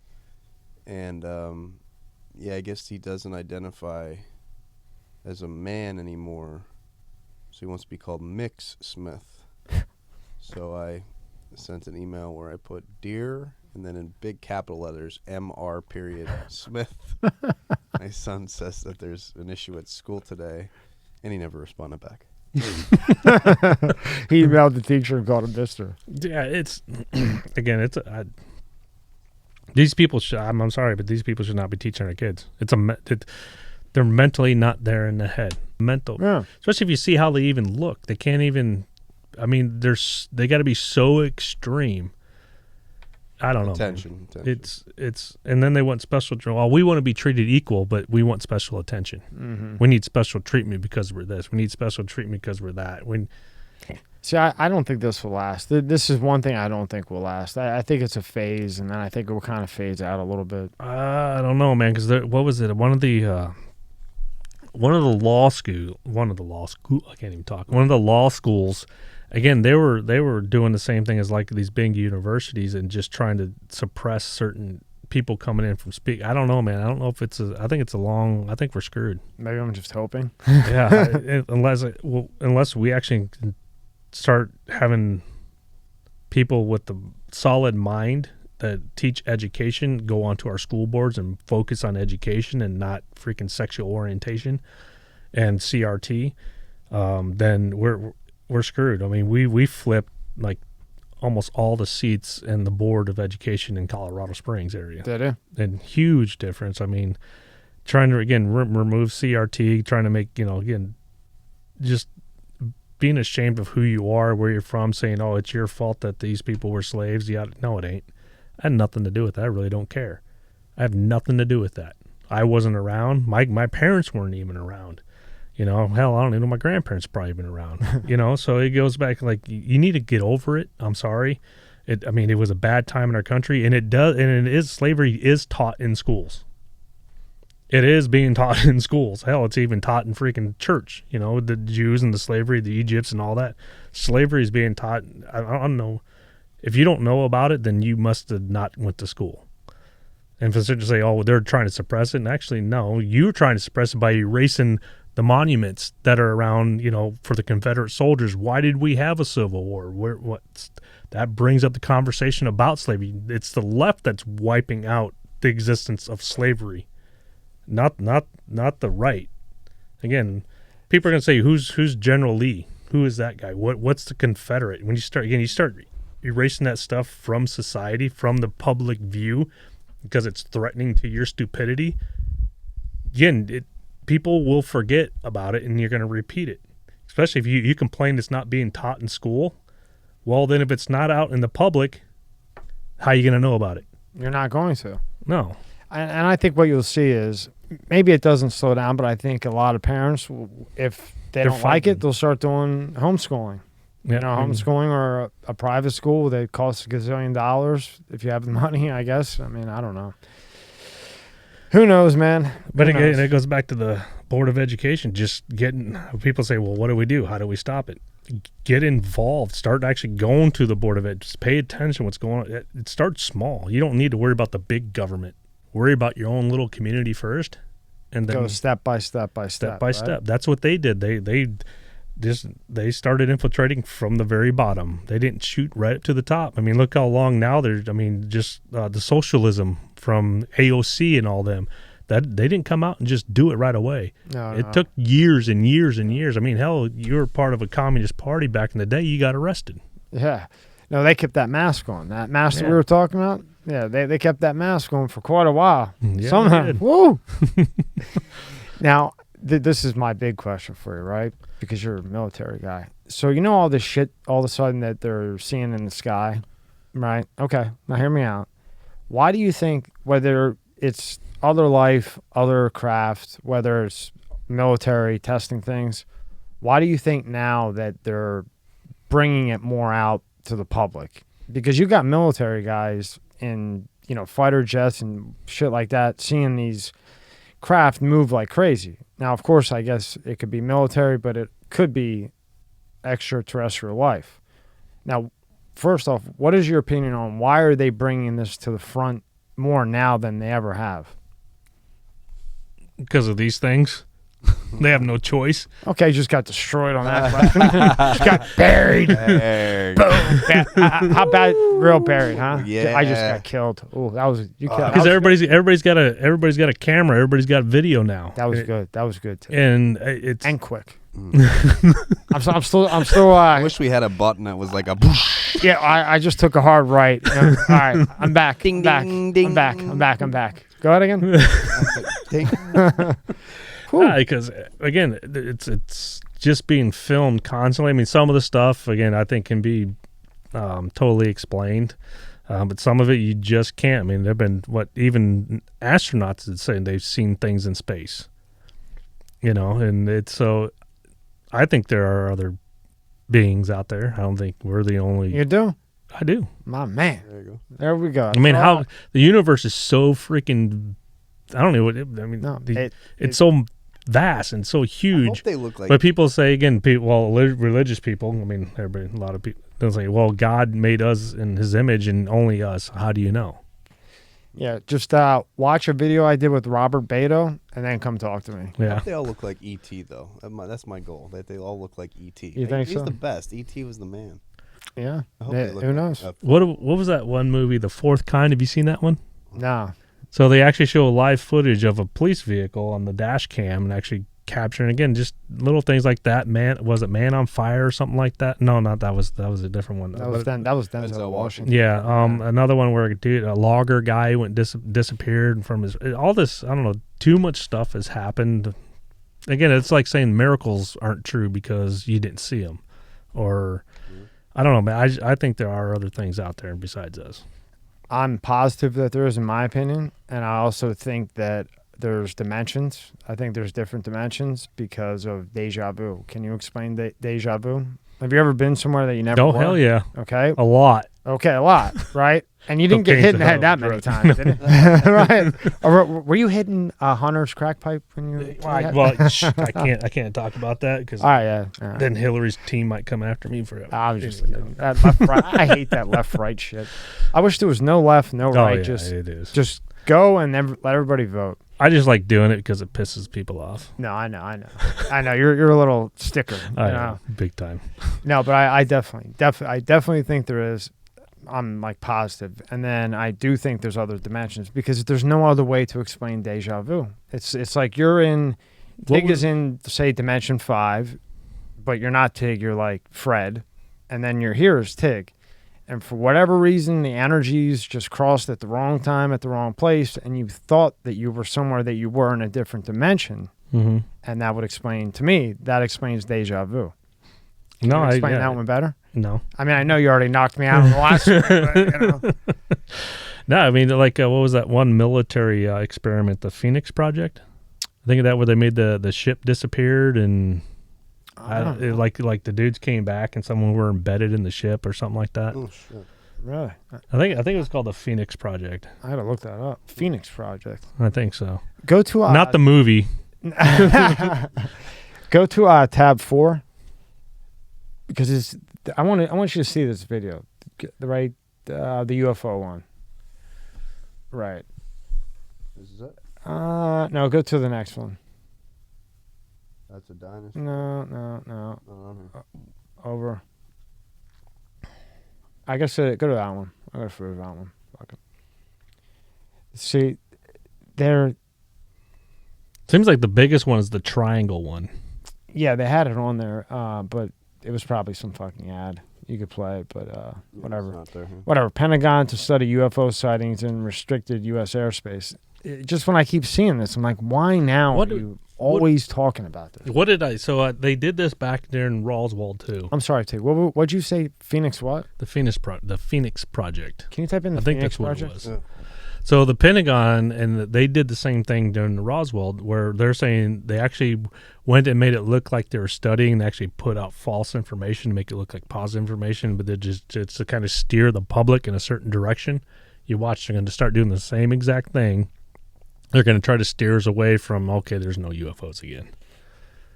Speaker 3: And, I guess he doesn't identify as a man anymore. So he wants to be called Mix Smith. So I sent an email where I put "Dear" and then in big capital letters, "Mr. Smith." My son says that there's an issue at school today, and he never responded back.
Speaker 1: He emailed the teacher and called him Mister.
Speaker 2: Yeah, it's again, these people should. I'm sorry, but these people should not be teaching our kids. They're mentally not there in the head.
Speaker 1: Yeah.
Speaker 2: Especially if you see how they even look. They can't even. I mean, they got to be so extreme. I don't know.
Speaker 3: Attention.
Speaker 2: It's and then they want special. Well, we want to be treated equal, but we want special attention.
Speaker 1: Mm-hmm.
Speaker 2: We need special treatment because we're this. We need special treatment because we're that.
Speaker 1: See, I don't think this will last. This is one thing I don't think will last. I think it's a phase, and then I think it will kind of phase out a little bit.
Speaker 2: I don't know, man. Because what was it? One of the law schools. Again, they were doing the same thing as like these big universities and just trying to suppress certain people coming in from speak. I don't know, man. I don't know if I think we're screwed.
Speaker 1: Maybe I'm just hoping.
Speaker 2: Yeah, unless we actually start having people with the solid mind that teach education go onto our school boards and focus on education and not freaking sexual orientation and CRT, then we're screwed. I mean, we flipped like almost all the seats in the board of education in Colorado Springs area.
Speaker 1: Did it?
Speaker 2: And huge difference. I mean, trying to again remove CRT, trying to make just being ashamed of who you are, where you're from, saying, "Oh, it's your fault that these people were slaves." Yeah, no, it ain't. I had nothing to do with that. I really don't care. I have nothing to do with that. I wasn't around. My parents weren't even around. Hell, I don't even know my grandparents probably been around. So it goes back like you need to get over it. I'm sorry. It was a bad time in our country, and slavery is taught in schools. It is being taught in schools. Hell, it's even taught in freaking church. The Jews and the slavery, the Egypts and all that. Slavery is being taught. I don't know. If you don't know about it, then you must have not went to school. And for to say, oh, they're trying to suppress it, and actually, no, you're trying to suppress it by erasing the monuments that are around, for the Confederate soldiers. Why did we have a Civil War? That brings up the conversation about slavery. It's the left that's wiping out the existence of slavery, not the right. Again, people are going to say, who's General Lee? Who is that guy? What's the Confederate? When you start erasing that stuff from society, from the public view, because it's threatening to your stupidity. Again, people will forget about it, and you're going to repeat it. Especially if you complain it's not being taught in school. Well, then if it's not out in the public, how are you going to know about it?
Speaker 1: You're not going to.
Speaker 2: No.
Speaker 1: And I think what you'll see is maybe it doesn't slow down, but I think a lot of parents, if they're don't like it, they'll start doing homeschooling.
Speaker 2: Yeah.
Speaker 1: Homeschooling or a private school, they cost $1 gazillion if you have the money, I guess. I don't know. Who knows, man?
Speaker 2: But again, it goes back to the Board of Education. Just people say, well, what do we do? How do we stop it? get involved. Start actually going to the Board of Ed. Just pay attention what's going on. It starts small. You don't need to worry about the big government. Worry about your own little community first, and then
Speaker 1: go step by step by
Speaker 2: step by step. That's what they did. They started infiltrating from the very bottom. They didn't shoot right up to the top. I mean, look how long now there's. I mean, just the socialism from AOC and all them. That they didn't come out and just do it right away. It took years and years and years. I mean, hell, you were part of a communist party back in the day. You got arrested.
Speaker 1: Yeah. No, they kept that mask on. That mask that we were talking about. Yeah, they kept that mask on for quite a while.
Speaker 2: Yeah,
Speaker 1: somehow. Woo. Now, this is my big question for you, right? Because you're a military guy. So you know all this shit all of a sudden that they're seeing in the sky, right? Okay, now hear me out. Why do you think, whether it's other life, other craft, whether it's military testing things, why do you think now that they're bringing it more out to the public? Because you got military guys in, fighter jets and shit like that, seeing these craft move like crazy. Now, of course, I guess it could be military, but it could be extraterrestrial life. Now, first off, what is your opinion on why are they bringing this to the front more now than they ever have?
Speaker 2: Because of these things. They have no choice.
Speaker 1: Okay, just got destroyed on that question. Just got buried. Boom. How bad? Real buried, huh?
Speaker 3: Yeah.
Speaker 1: I just got killed. Oh, that was you.
Speaker 2: Because everybody's got a camera. Everybody's got video now.
Speaker 1: That was good. That was good too.
Speaker 2: And it's
Speaker 1: quick. I'm still.
Speaker 3: I wish we had a button that was like a.
Speaker 1: Yeah, I just took a hard right. All right, I'm back.
Speaker 3: Ding,
Speaker 1: back.
Speaker 3: ding, ding.
Speaker 1: I'm back. Go ahead again.
Speaker 2: Because again, it's just being filmed constantly. I mean, some of the stuff again I think can be totally explained, but some of it you just can't. I mean, there've been even astronauts that say they've seen things in space. And it's so. I think there are other beings out there. I don't think we're the only.
Speaker 1: You do?
Speaker 2: I do.
Speaker 1: My man.
Speaker 3: There you go.
Speaker 1: There we go.
Speaker 2: I mean, how the universe is so freaking. I don't know what. I mean, it's so vast and so
Speaker 3: I
Speaker 2: huge.
Speaker 3: hope they look like.
Speaker 2: But people say again, religious people. I mean, everybody, a lot of people. They'll say, "Well, God made us in His image, and only us." How do you know?
Speaker 1: Yeah, just watch a video I did with Robert Beto, and then come talk to me.
Speaker 3: I
Speaker 2: Yeah,
Speaker 3: hope they all look like E.T. though. That's my goal. That they all look like E.T.
Speaker 1: You think
Speaker 3: He's
Speaker 1: so?
Speaker 3: the best. E.T. was the man.
Speaker 1: Yeah.
Speaker 3: I hope they look
Speaker 1: Who
Speaker 3: like
Speaker 1: knows?
Speaker 2: what was that one movie, The Fourth Kind? Have you seen that one?
Speaker 1: No.
Speaker 2: So they actually show live footage of a police vehicle on the dash cam and actually capturing again just little things like that. Man on Fire or something like that? No, not that was a different one.
Speaker 1: That was Denzel Washington.
Speaker 2: Yeah, another one where a logger guy went disappeared from his. All this, I don't know. Too much stuff has happened. Again, it's like saying miracles aren't true because you didn't see them, or I don't know, man. I think there are other things out there besides us.
Speaker 1: I'm positive that there is, in my opinion, and I also think that there's dimensions. I think there's different dimensions because of deja vu. Can you explain deja vu? Have you ever been somewhere that you never were?
Speaker 2: Hell yeah.
Speaker 1: Okay.
Speaker 2: A lot.
Speaker 1: Okay, a lot, right? And you didn't get hit in the head that many times, did it? Right? Or were you hitting a Hunter's crack pipe when you?
Speaker 2: I can't talk about that because
Speaker 1: all right, yeah. All right.
Speaker 2: then Hillary's team might come after me for it.
Speaker 1: I was just kidding. That left, right, I hate that left-right shit. I wish there was no left, no right.
Speaker 2: Yeah,
Speaker 1: just
Speaker 2: it is.
Speaker 1: Just go and then let everybody vote.
Speaker 2: I just like doing it because it pisses people off.
Speaker 1: No, I know. I know. You're a little sticker.
Speaker 2: I
Speaker 1: you
Speaker 2: know,
Speaker 1: know?
Speaker 2: big time.
Speaker 1: No, but I definitely think there is. I'm like positive, and then I do think there's other dimensions because there's no other way to explain deja vu. It's like you're in. Tig is in, say, dimension 5, but you're not Tig. You're like Fred, and then you're here as Tig. And for whatever reason, the energies just crossed at the wrong time, at the wrong place, and you thought that you were somewhere that you were in a different dimension.
Speaker 2: Mm-hmm.
Speaker 1: And that would explain, to me, that explains deja vu. Can
Speaker 2: No,
Speaker 1: you explain that one better?
Speaker 2: No.
Speaker 1: I mean, I know you already knocked me out on the last one, but, you know.
Speaker 2: No, I mean, like, what was that one military experiment, the Phoenix Project? I think of that where they made the ship disappeared and... like the dudes came back and someone were embedded in the ship or something like that.
Speaker 3: Oh shit!
Speaker 1: Really?
Speaker 2: I think it was called the Phoenix Project.
Speaker 1: I had to look that up. Phoenix Project.
Speaker 2: I think so.
Speaker 1: Go to
Speaker 2: not the movie.
Speaker 1: Go to tab 4. because I want you to see this video, the UFO one. Right.
Speaker 3: This is it.
Speaker 1: No, go to the next one.
Speaker 3: That's a dinosaur.
Speaker 1: No. Over. I guess go to that one. I gotta prove that one. Fuck it. See,
Speaker 2: Seems like the biggest one is the triangle one.
Speaker 1: yeah, they had it on there, but it was probably some fucking ad. You could play it, but whatever.
Speaker 3: It's not there, huh?
Speaker 1: Whatever. Pentagon to study UFO sightings in restricted U.S. airspace. Just when I keep seeing this, I'm like, why now are you always talking about this?
Speaker 2: What did I? So they did this back there in Roswell too.
Speaker 1: I'm sorry, T. What'd you say? Phoenix what?
Speaker 2: The Phoenix Project.
Speaker 1: Can you type in the
Speaker 2: I think
Speaker 1: Phoenix
Speaker 2: that's what
Speaker 1: Project?
Speaker 2: it was.
Speaker 3: Yeah.
Speaker 2: So the Pentagon and they did the same thing during the Roswell, where they're saying they actually went and made it look like they were studying. They actually put out false information to make it look like positive information, but it's to kind of steer the public in a certain direction. You watch, they're going to start doing the same exact thing. They're going to try to steer us away from, okay, there's no UFOs again.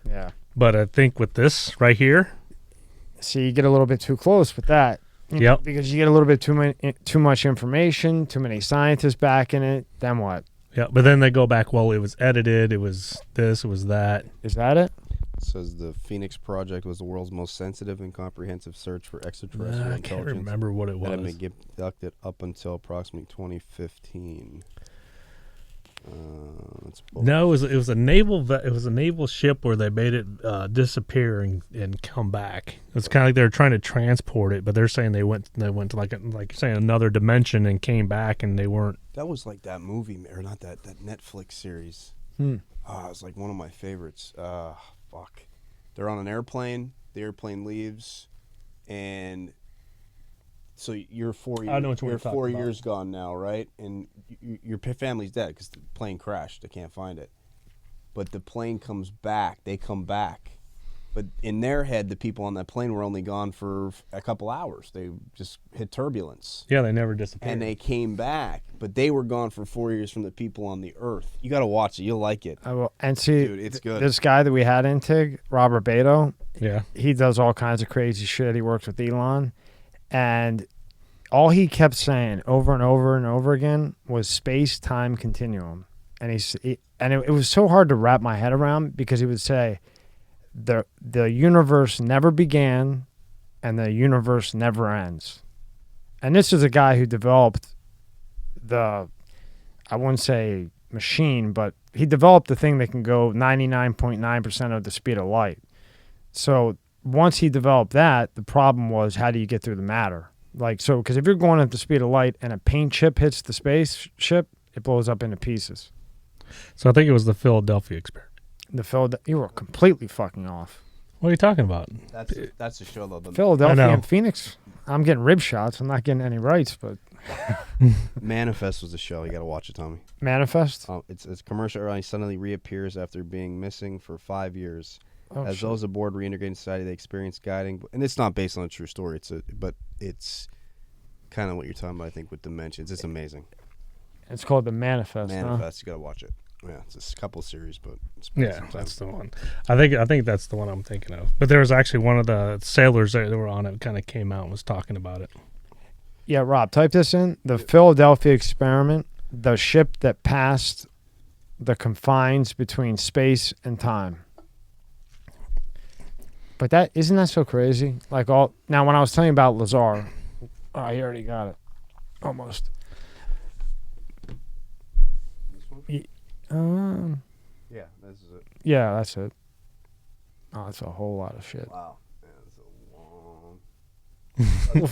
Speaker 1: Yeah.
Speaker 2: But I think with this right here,
Speaker 1: See, you get a little bit too close with that.
Speaker 2: Yep.
Speaker 1: Because you get a little bit too much information, too many scientists backing it. Then what?
Speaker 2: yeah, but then they go back, well, it was edited, it was this, it was that.
Speaker 1: Is that it?
Speaker 3: It says the Phoenix Project was the world's most sensitive and comprehensive search for extraterrestrial
Speaker 2: I can't
Speaker 3: intelligence
Speaker 2: remember what it
Speaker 3: that had
Speaker 2: was.
Speaker 3: been conducted up until approximately 2015. That's bull-
Speaker 2: No, it was a naval ship where they made it disappear and come back. It's kind of like they're trying to transport it, but they're saying they went to like you're saying another dimension and came back and they weren't.
Speaker 3: That was like that movie, or not that Netflix series.
Speaker 1: Hmm.
Speaker 3: It's like one of my favorites. Fuck. They're on an airplane. The airplane leaves, and so you're 4 years.
Speaker 2: I know what you're
Speaker 3: You're
Speaker 2: talking
Speaker 3: 4
Speaker 2: about.
Speaker 3: years gone now, right? And your family's dead because the plane crashed. They can't find it. But the plane comes back. They come back. But in their head, the people on that plane were only gone for a couple hours. They just hit turbulence.
Speaker 2: Yeah, they never disappeared.
Speaker 3: And they came back, but they were gone for 4 years from the people on the earth. You got to watch it. You'll like it.
Speaker 1: I will. And see,
Speaker 3: Dude, it's good.
Speaker 1: this guy that we had in TIG, Robert Beto,
Speaker 2: yeah,
Speaker 1: he does all kinds of crazy shit. He works with Elon. And all he kept saying over and over and over again was space-time continuum. And it was so hard to wrap my head around because he would say, the universe never began and the universe never ends. And this is a guy who developed I wouldn't say machine, but he developed the thing that can go 99.9% of the speed of light. So once he developed that, the problem was, how do you get through the matter? Because if you're going at the speed of light and a paint chip hits the spaceship, it blows up into pieces.
Speaker 2: so I think it was the Philadelphia experiment.
Speaker 1: You were completely fucking off.
Speaker 2: What are you talking about?
Speaker 3: That's the show, though. The
Speaker 1: Philadelphia
Speaker 2: I know.
Speaker 1: and Phoenix. I'm getting rib shots. I'm not getting any rights, but
Speaker 3: Manifest was the show. You got to watch it, Tommy.
Speaker 1: Manifest.
Speaker 3: It's commercial airline suddenly reappears after being missing for 5 years.
Speaker 1: Oh,
Speaker 3: As
Speaker 1: shit.
Speaker 3: those aboard reintegrating society, they experience guiding, and it's not based on a true story. But it's kind of what you're talking about. I think with dimensions, it's amazing.
Speaker 1: It's called the Manifest.
Speaker 3: Manifest, you got to watch it. Yeah, it's a couple series, but it's
Speaker 2: Yeah, that's the one. I think that's the one I'm thinking of. But there was actually one of the sailors that were on it kind of came out and was talking about it.
Speaker 1: Yeah, Rob, type this in. The Philadelphia experiment, the ship that passed the confines between space and time. But isn't that so crazy? Now, when I was telling you about Lazar, he already got it, almost.
Speaker 3: Yeah, this is it.
Speaker 1: Yeah, that's it. Oh, that's a whole lot of shit.
Speaker 3: Wow, that's a long.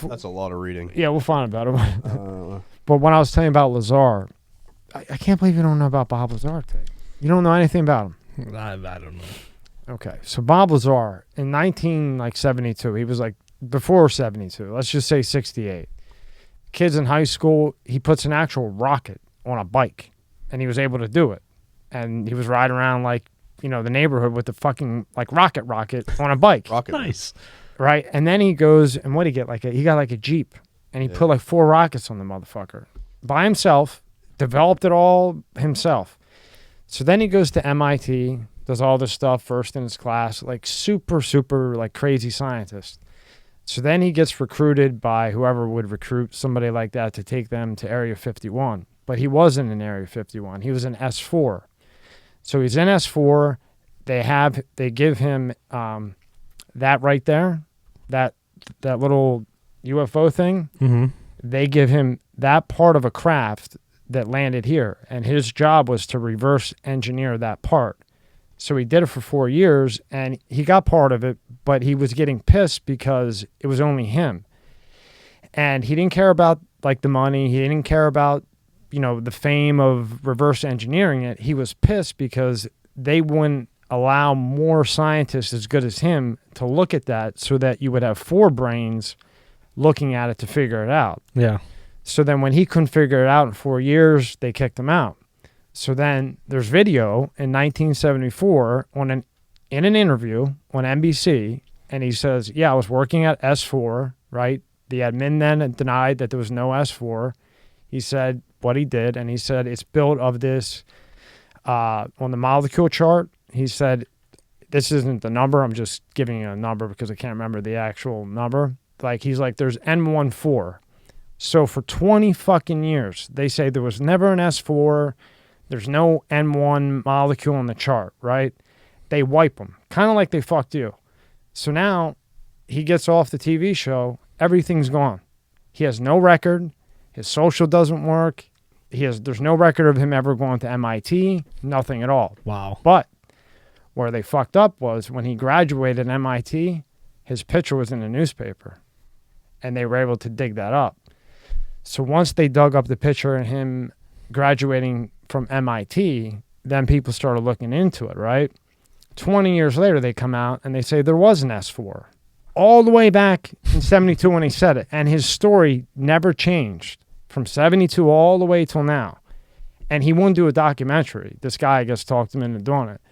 Speaker 3: That's a lot of reading.
Speaker 1: Yeah, we'll find out about it. But when I was telling you about Lazar, I can't believe you don't know about Bob Lazar. You don't know anything about him.
Speaker 2: I don't know.
Speaker 1: Okay, so Bob Lazar in 1972, he was before 72. Let's just say 68. Kids in high school, he puts an actual rocket on a bike, and he was able to do it. And he was riding around the neighborhood with the fucking rocket on a bike.
Speaker 3: Rocket.
Speaker 2: Nice.
Speaker 1: Right? And then he goes, and what did he get? He got a Jeep, and he put 4 rockets on the motherfucker by himself, developed it all himself. So then he goes to MIT, does all this stuff first in his class, super, super crazy scientist. So then he gets recruited by whoever would recruit somebody like that to take them to Area 51. But he wasn't in Area 51. He was in S4. So he's in S4. They give him that right there, that little UFO thing.
Speaker 2: Mm-hmm.
Speaker 1: They give him that part of a craft that landed here. And his job was to reverse engineer that part. So he did it for 4 years, and he got part of it, but he was getting pissed because it was only him. And he didn't care about, like, the money. He didn't care about, the fame of reverse engineering it. He was pissed because they wouldn't allow more scientists as good as him to look at that so that you would have 4 brains looking at it to figure it out.
Speaker 2: Yeah.
Speaker 1: So then when he couldn't figure it out in 4 years, they kicked him out. So then there's video in 1974 in an interview on NBC, and he says, I was working at S4, right? The admin then denied that there was no S4. He said what he did, and he said it's built of this, on the molecule chart, he said, this isn't the number, I'm just giving you a number because I can't remember the actual number. Like, he's like, there's N14. So for 20 fucking years, they say there was never an S4, there's no N1 molecule on the chart, right? They wipe them, kind of like they fucked you. So now he gets off the TV show, everything's gone. He has no record, his social doesn't work, there's no record of him ever going to MIT, nothing at all.
Speaker 2: Wow.
Speaker 1: But where they fucked up was when he graduated at MIT, his picture was in the newspaper, and they were able to dig that up. So once they dug up the picture of him graduating from MIT, then people started looking into it, right? 20 years later, they come out and they say there was an S4 all the way back in 72 when he said it. And his story never changed from 72 all the way till now. And he wouldn't do a documentary. This guy, I guess, talked him into doing it.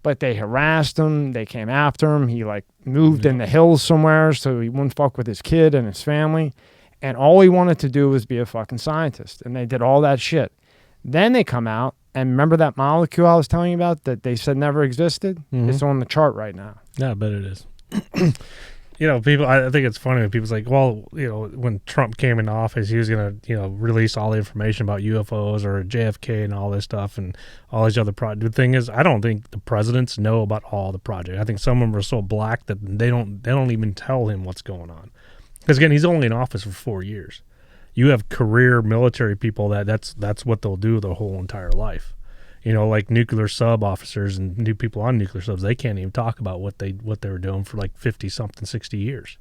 Speaker 1: But they harassed him. They came after him. He moved in the hills somewhere so he wouldn't fuck with his kid and his family. And all he wanted to do was be a fucking scientist. And they did all that shit. Then they come out, and remember that molecule I was telling you about that they said never existed?
Speaker 2: Mm-hmm.
Speaker 1: It's on the chart right now.
Speaker 2: Yeah, I bet it is. People, I think it's funny when people's like, well, when Trump came into office, he was going to, release all the information about UFOs or JFK and all this stuff and all these other projects. The thing is, I don't think the presidents know about all the projects. I think some of them are so black that they don't even tell him what's going on. Because, again, he's only in office for 4 years. You have career military people that's what they'll do their whole entire life. Like nuclear sub officers and new people on nuclear subs, they can't even talk about what they were doing for like 50-something, 60 years.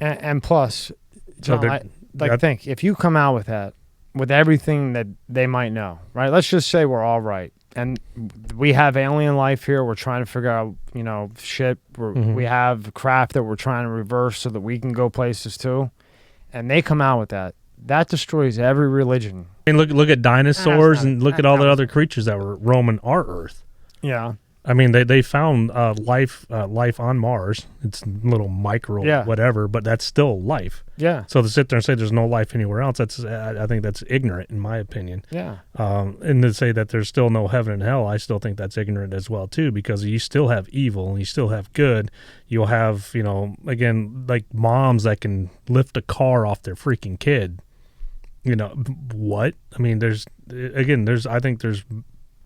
Speaker 1: And plus, John, think, if you come out with that, with everything that they might know, right? Let's just say we're all right. And we have alien life here. We're trying to figure out, shit. We have craft that we're trying to reverse so that we can go places too. And they come out with that. That destroys every religion.
Speaker 2: I mean, look at dinosaurs and look at all the other creatures that were roaming our Earth.
Speaker 1: Yeah.
Speaker 2: I mean, they found life on Mars. It's little micro whatever, but that's still life.
Speaker 1: Yeah.
Speaker 2: So to sit there and say there's no life anywhere else, I think that's ignorant in my opinion.
Speaker 1: Yeah.
Speaker 2: And to say that there's still no heaven and hell, I still think that's ignorant as well too, because you still have evil and you still have good. You'll have, again, like moms that can lift a car off their freaking kid. What? I mean, I think there's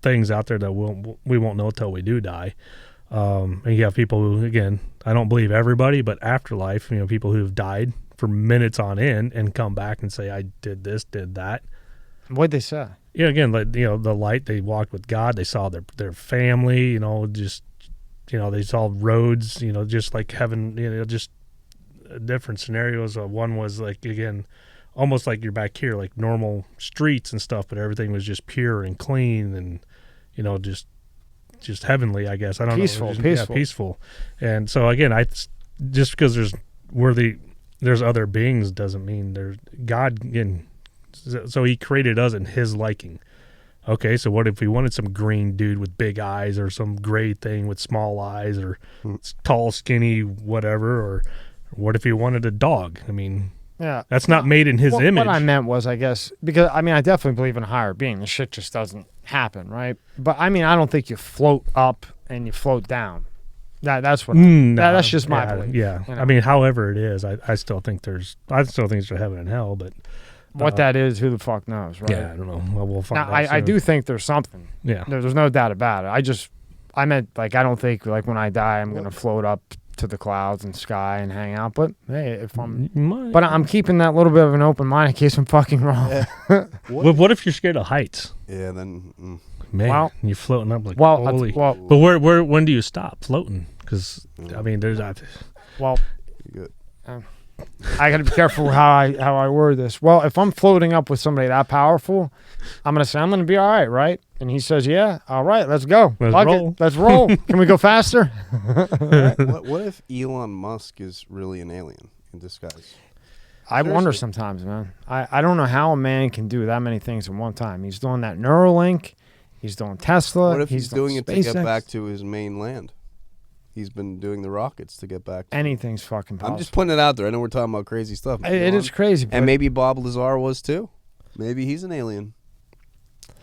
Speaker 2: things out there that we won't know till we do die. And you have people who, again, I don't believe everybody, but afterlife, people who've died for minutes on end and come back and say, I did this, did that.
Speaker 1: What'd they say?
Speaker 2: Yeah, again, the light, they walked with God, they saw their family, they saw roads, just like heaven, just different scenarios. One was like, again, almost like you're back here, like normal streets and stuff, but everything was just pure and clean and, just heavenly, I guess. I don't know. Peaceful. And so again, just because there's other beings doesn't mean there's God. Again, so he created us in his liking. Okay, so what if we wanted some green dude with big eyes or some gray thing with small eyes or tall, skinny, whatever, or what if he wanted a dog? I mean,
Speaker 1: yeah,
Speaker 2: that's not made in his image.
Speaker 1: What I meant was, I guess, because, I mean, I definitely believe in a higher being. The shit just doesn't happen, right? But, I mean, I don't think you float up and you float down. That's what.
Speaker 2: No,
Speaker 1: that's just my belief.
Speaker 2: Yeah,
Speaker 1: you know?
Speaker 2: I mean, however it is, I still think there's heaven and hell, but
Speaker 1: what that is, who the fuck knows, right?
Speaker 2: yeah, I don't know. Well, we'll find
Speaker 1: Now,
Speaker 2: out
Speaker 1: I
Speaker 2: soon.
Speaker 1: do think there's something.
Speaker 2: Yeah,
Speaker 1: There's no doubt about it. I meant like I don't think like when I die I'm gonna float up to the clouds and sky and hang out. But hey, if I'm,
Speaker 2: You might.
Speaker 1: but I'm keeping that little bit of an open mind in case I'm fucking wrong.
Speaker 3: Yeah.
Speaker 2: What if you're scared of heights?
Speaker 3: Yeah, then
Speaker 2: Man,
Speaker 1: Well-
Speaker 2: you're floating up like
Speaker 1: Well,
Speaker 2: holy.
Speaker 1: well,
Speaker 2: But when do you stop floating? Because I mean, there's
Speaker 1: well,
Speaker 3: you good.
Speaker 1: I got to be careful how I word this. Well, if I'm floating up with somebody that powerful, I'm gonna say I'm gonna be all right, right? And he says, "Yeah, all right, let's go.
Speaker 2: Let's
Speaker 1: Fuck it.
Speaker 2: roll."
Speaker 1: Let's roll. Can we go faster?"
Speaker 3: What if Elon Musk is really an alien in disguise?
Speaker 1: I wonder
Speaker 3: Seriously.
Speaker 1: sometimes, man. I don't know how a man can do that many things at one time. He's doing that Neuralink. He's doing Tesla.
Speaker 3: What if he's doing it to get
Speaker 1: SpaceX.
Speaker 3: back to his main land? He's been doing the rockets to get back.
Speaker 1: Anything's fucking possible.
Speaker 3: I'm just putting it out there. I know we're talking about crazy stuff.
Speaker 1: It is crazy.
Speaker 3: And
Speaker 1: but
Speaker 3: maybe Bob Lazar was too. Maybe he's an alien.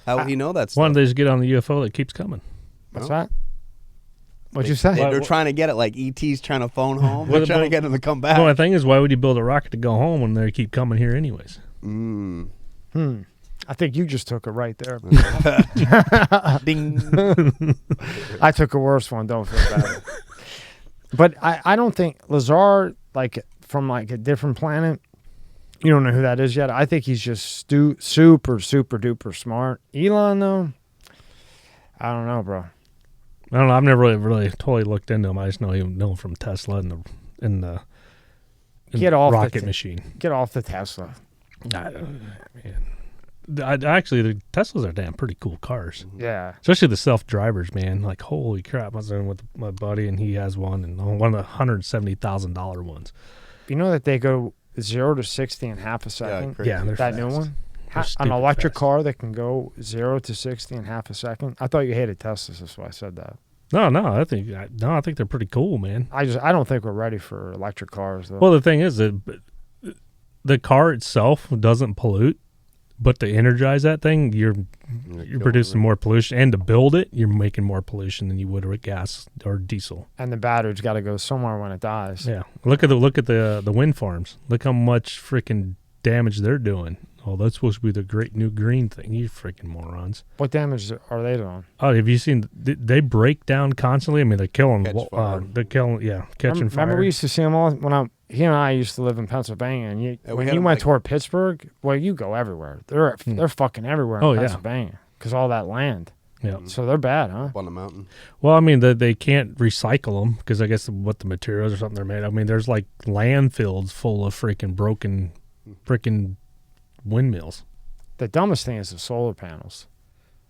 Speaker 3: How would he know that
Speaker 2: Why
Speaker 3: stuff?
Speaker 2: don't they just get on the UFO that keeps coming?
Speaker 1: What's that? What'd you say?
Speaker 3: They're trying to get it like ET's trying to phone home.
Speaker 2: What
Speaker 3: They're trying to
Speaker 2: about-
Speaker 3: get him to come
Speaker 2: Well, the
Speaker 3: back.
Speaker 2: thing is, why would you build a rocket to go home when they keep coming here anyways?
Speaker 1: I think you just took it right there.
Speaker 3: Ding.
Speaker 1: I took a worse one. Don't feel bad. But I don't think Lazar, like from like a different planet. You don't know who that is yet. I think he's just super duper smart. Elon though, I don't know, bro.
Speaker 2: I don't know. I've never really totally looked into him. I just know him from Tesla and the
Speaker 1: Get off the
Speaker 2: rocket machine.
Speaker 1: Get off the Tesla.
Speaker 2: Actually, the Teslas are damn pretty cool cars,
Speaker 1: Yeah.
Speaker 2: especially the self-drivers, man. Like, holy crap! I was in with my buddy, and he has one, and one of the $170,000 ones.
Speaker 1: You know that they go 0 to 60 in half a second.
Speaker 3: crazy.
Speaker 2: Yeah, they're
Speaker 1: That
Speaker 2: fast.
Speaker 1: new one.
Speaker 2: They're
Speaker 1: An
Speaker 2: stupid
Speaker 1: electric
Speaker 2: fast.
Speaker 1: car that can go 0 to 60 in half a second. I thought you hated Teslas. That's why I said that.
Speaker 2: No, I think they're pretty cool, man.
Speaker 1: I don't think we're ready for electric cars though.
Speaker 2: Well, the thing is that the car itself doesn't pollute, but to energize that thing, you're producing more pollution, and to build it, you're making more pollution than you would with gas or diesel.
Speaker 1: And the battery's got to go somewhere when it dies.
Speaker 2: Yeah, look at the wind farms. Look how much freaking damage they're doing. Oh, that's supposed to be the great new green thing. You freaking morons.
Speaker 1: What damage are they doing?
Speaker 2: Oh, have you seen? They break down constantly. I mean, they're killing.
Speaker 3: Catch fire.
Speaker 2: They're killing. Yeah, catching fire.
Speaker 1: Remember we used to see them all when he and I used to live in Pennsylvania, and
Speaker 3: Yeah, we
Speaker 1: when
Speaker 3: had
Speaker 1: you
Speaker 3: 'em
Speaker 1: went
Speaker 3: like-
Speaker 1: toward Pittsburgh, well, you go everywhere. They're fucking everywhere in
Speaker 2: Oh, yeah.
Speaker 1: Pennsylvania because all that land.
Speaker 2: Yeah.
Speaker 1: So they're bad, huh?
Speaker 3: Up on the mountain.
Speaker 2: Well, I mean, they can't recycle them because I guess what the materials or something they're made. I mean, there's like landfills full of freaking broken, freaking windmills.
Speaker 1: The dumbest thing is the solar panels.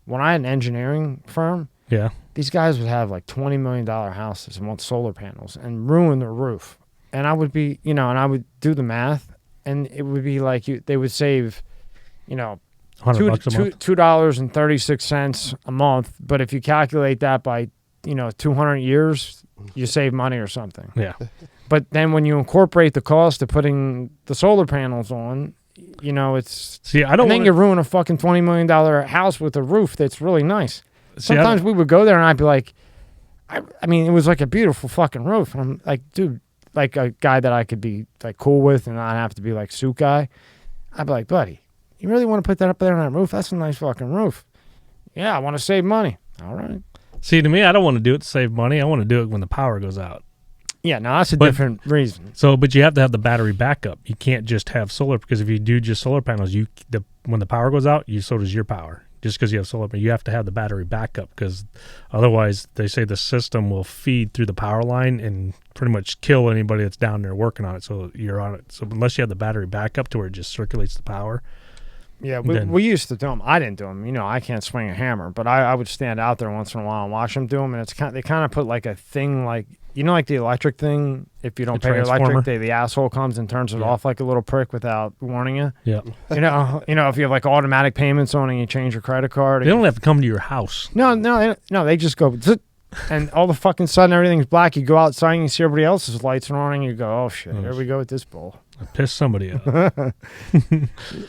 Speaker 1: When I had an engineering firm,
Speaker 2: Yeah.
Speaker 1: these guys would have like $20 million houses and want solar panels and ruin their roof. And I would be, and I would do the math, and it would be like they would save,
Speaker 2: $100 a month.
Speaker 1: $2.36 a month. But if you calculate that by, 200 years, you save money or something.
Speaker 2: Yeah.
Speaker 1: But then when you incorporate the cost of putting the solar panels on, it's
Speaker 2: See, I don't.
Speaker 1: and then
Speaker 2: wanna-
Speaker 1: you ruin a fucking $20 million house with a roof that's really nice.
Speaker 2: See, I
Speaker 1: Sometimes we would go there and I'd be like, I mean, it was like a beautiful fucking roof. And I'm like, dude, like a guy that I could be like cool with and not have to be like suit guy. I'd be like, buddy, you really want to put that up there on that roof? That's a nice fucking roof. Yeah, I want to save money. All right.
Speaker 2: See, to me, I don't want to do it to save money. I want to do it when the power goes out.
Speaker 1: Yeah, no, that's a
Speaker 2: But-
Speaker 1: different reason.
Speaker 2: So, but you have to have the battery backup. You can't just have solar because if you do just solar panels, when the power goes out, so does your power. Just because you have solar, but you have to have the battery backup because otherwise, they say the system will feed through the power line and pretty much kill anybody that's down there working on it. So you're on it. So unless you have the battery backup to where it just circulates the power.
Speaker 1: Yeah,
Speaker 2: Then-
Speaker 1: we used to do them. I didn't do them. I can't swing a hammer, but I would stand out there once in a while and watch them do them. And it's they kind of put like a thing like, like the electric thing. If you don't
Speaker 2: The
Speaker 1: pay your
Speaker 2: transformer?
Speaker 1: electric, the asshole comes and turns it off like a little prick without warning you.
Speaker 2: Yeah.
Speaker 1: If you have like automatic payments on and you change your credit card.
Speaker 2: They don't have to come to your house.
Speaker 1: No, they just go zit, and all the fucking sudden everything's black. You go outside and you see everybody else's lights are on and you go, oh shit, here we go with this bull.
Speaker 2: I pissed somebody off.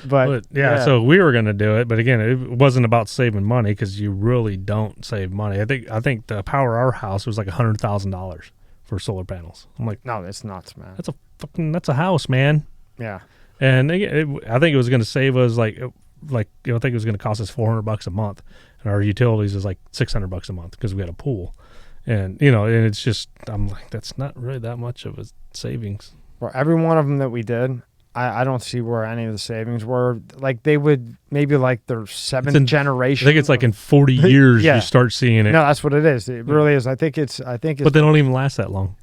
Speaker 1: But
Speaker 2: yeah, so we were going to do it, but again, it wasn't about saving money because you really don't save money. I think the power of our house was like $100,000 for solar panels. I'm like,
Speaker 1: no, that's nuts, man.
Speaker 2: that's a house, man.
Speaker 1: Yeah.
Speaker 2: And I think it was going to save us I think it was going to cost us $400 a month, and our utilities is like $600 a month because we had a pool, and and it's just I'm like that's not really that much of a savings.
Speaker 1: For every one of them that we did, I don't see where any of the savings were. Like they would maybe like their seventh generation.
Speaker 2: I think it's like in 40 years you start seeing it.
Speaker 1: No, that's what it is. It really is. I think it's.
Speaker 2: But they don't even last that long.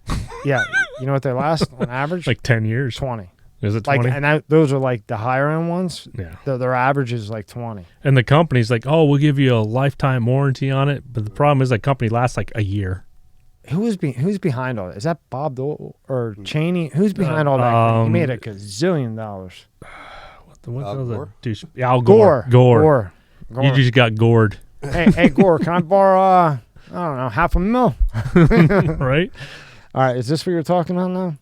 Speaker 1: Yeah, you know what they last on average?
Speaker 2: Like 10 years.
Speaker 1: 20.
Speaker 2: Is it 20?
Speaker 1: And those are like the higher end ones.
Speaker 2: Yeah.
Speaker 1: Their average is like 20.
Speaker 2: And the company's like, oh, we'll give you a lifetime warranty on it. But the problem is that company lasts like a year.
Speaker 1: Who's behind all that? Is that Bob Dole or Cheney? Who's behind all that? He made a gazillion dollars.
Speaker 2: What
Speaker 3: Gore?
Speaker 2: Al Gore.
Speaker 1: Gore.
Speaker 2: You just got gored.
Speaker 1: Hey, Gore, can I borrow, I don't know, $500,000?
Speaker 2: Right?
Speaker 1: All right, is this what you're talking about now?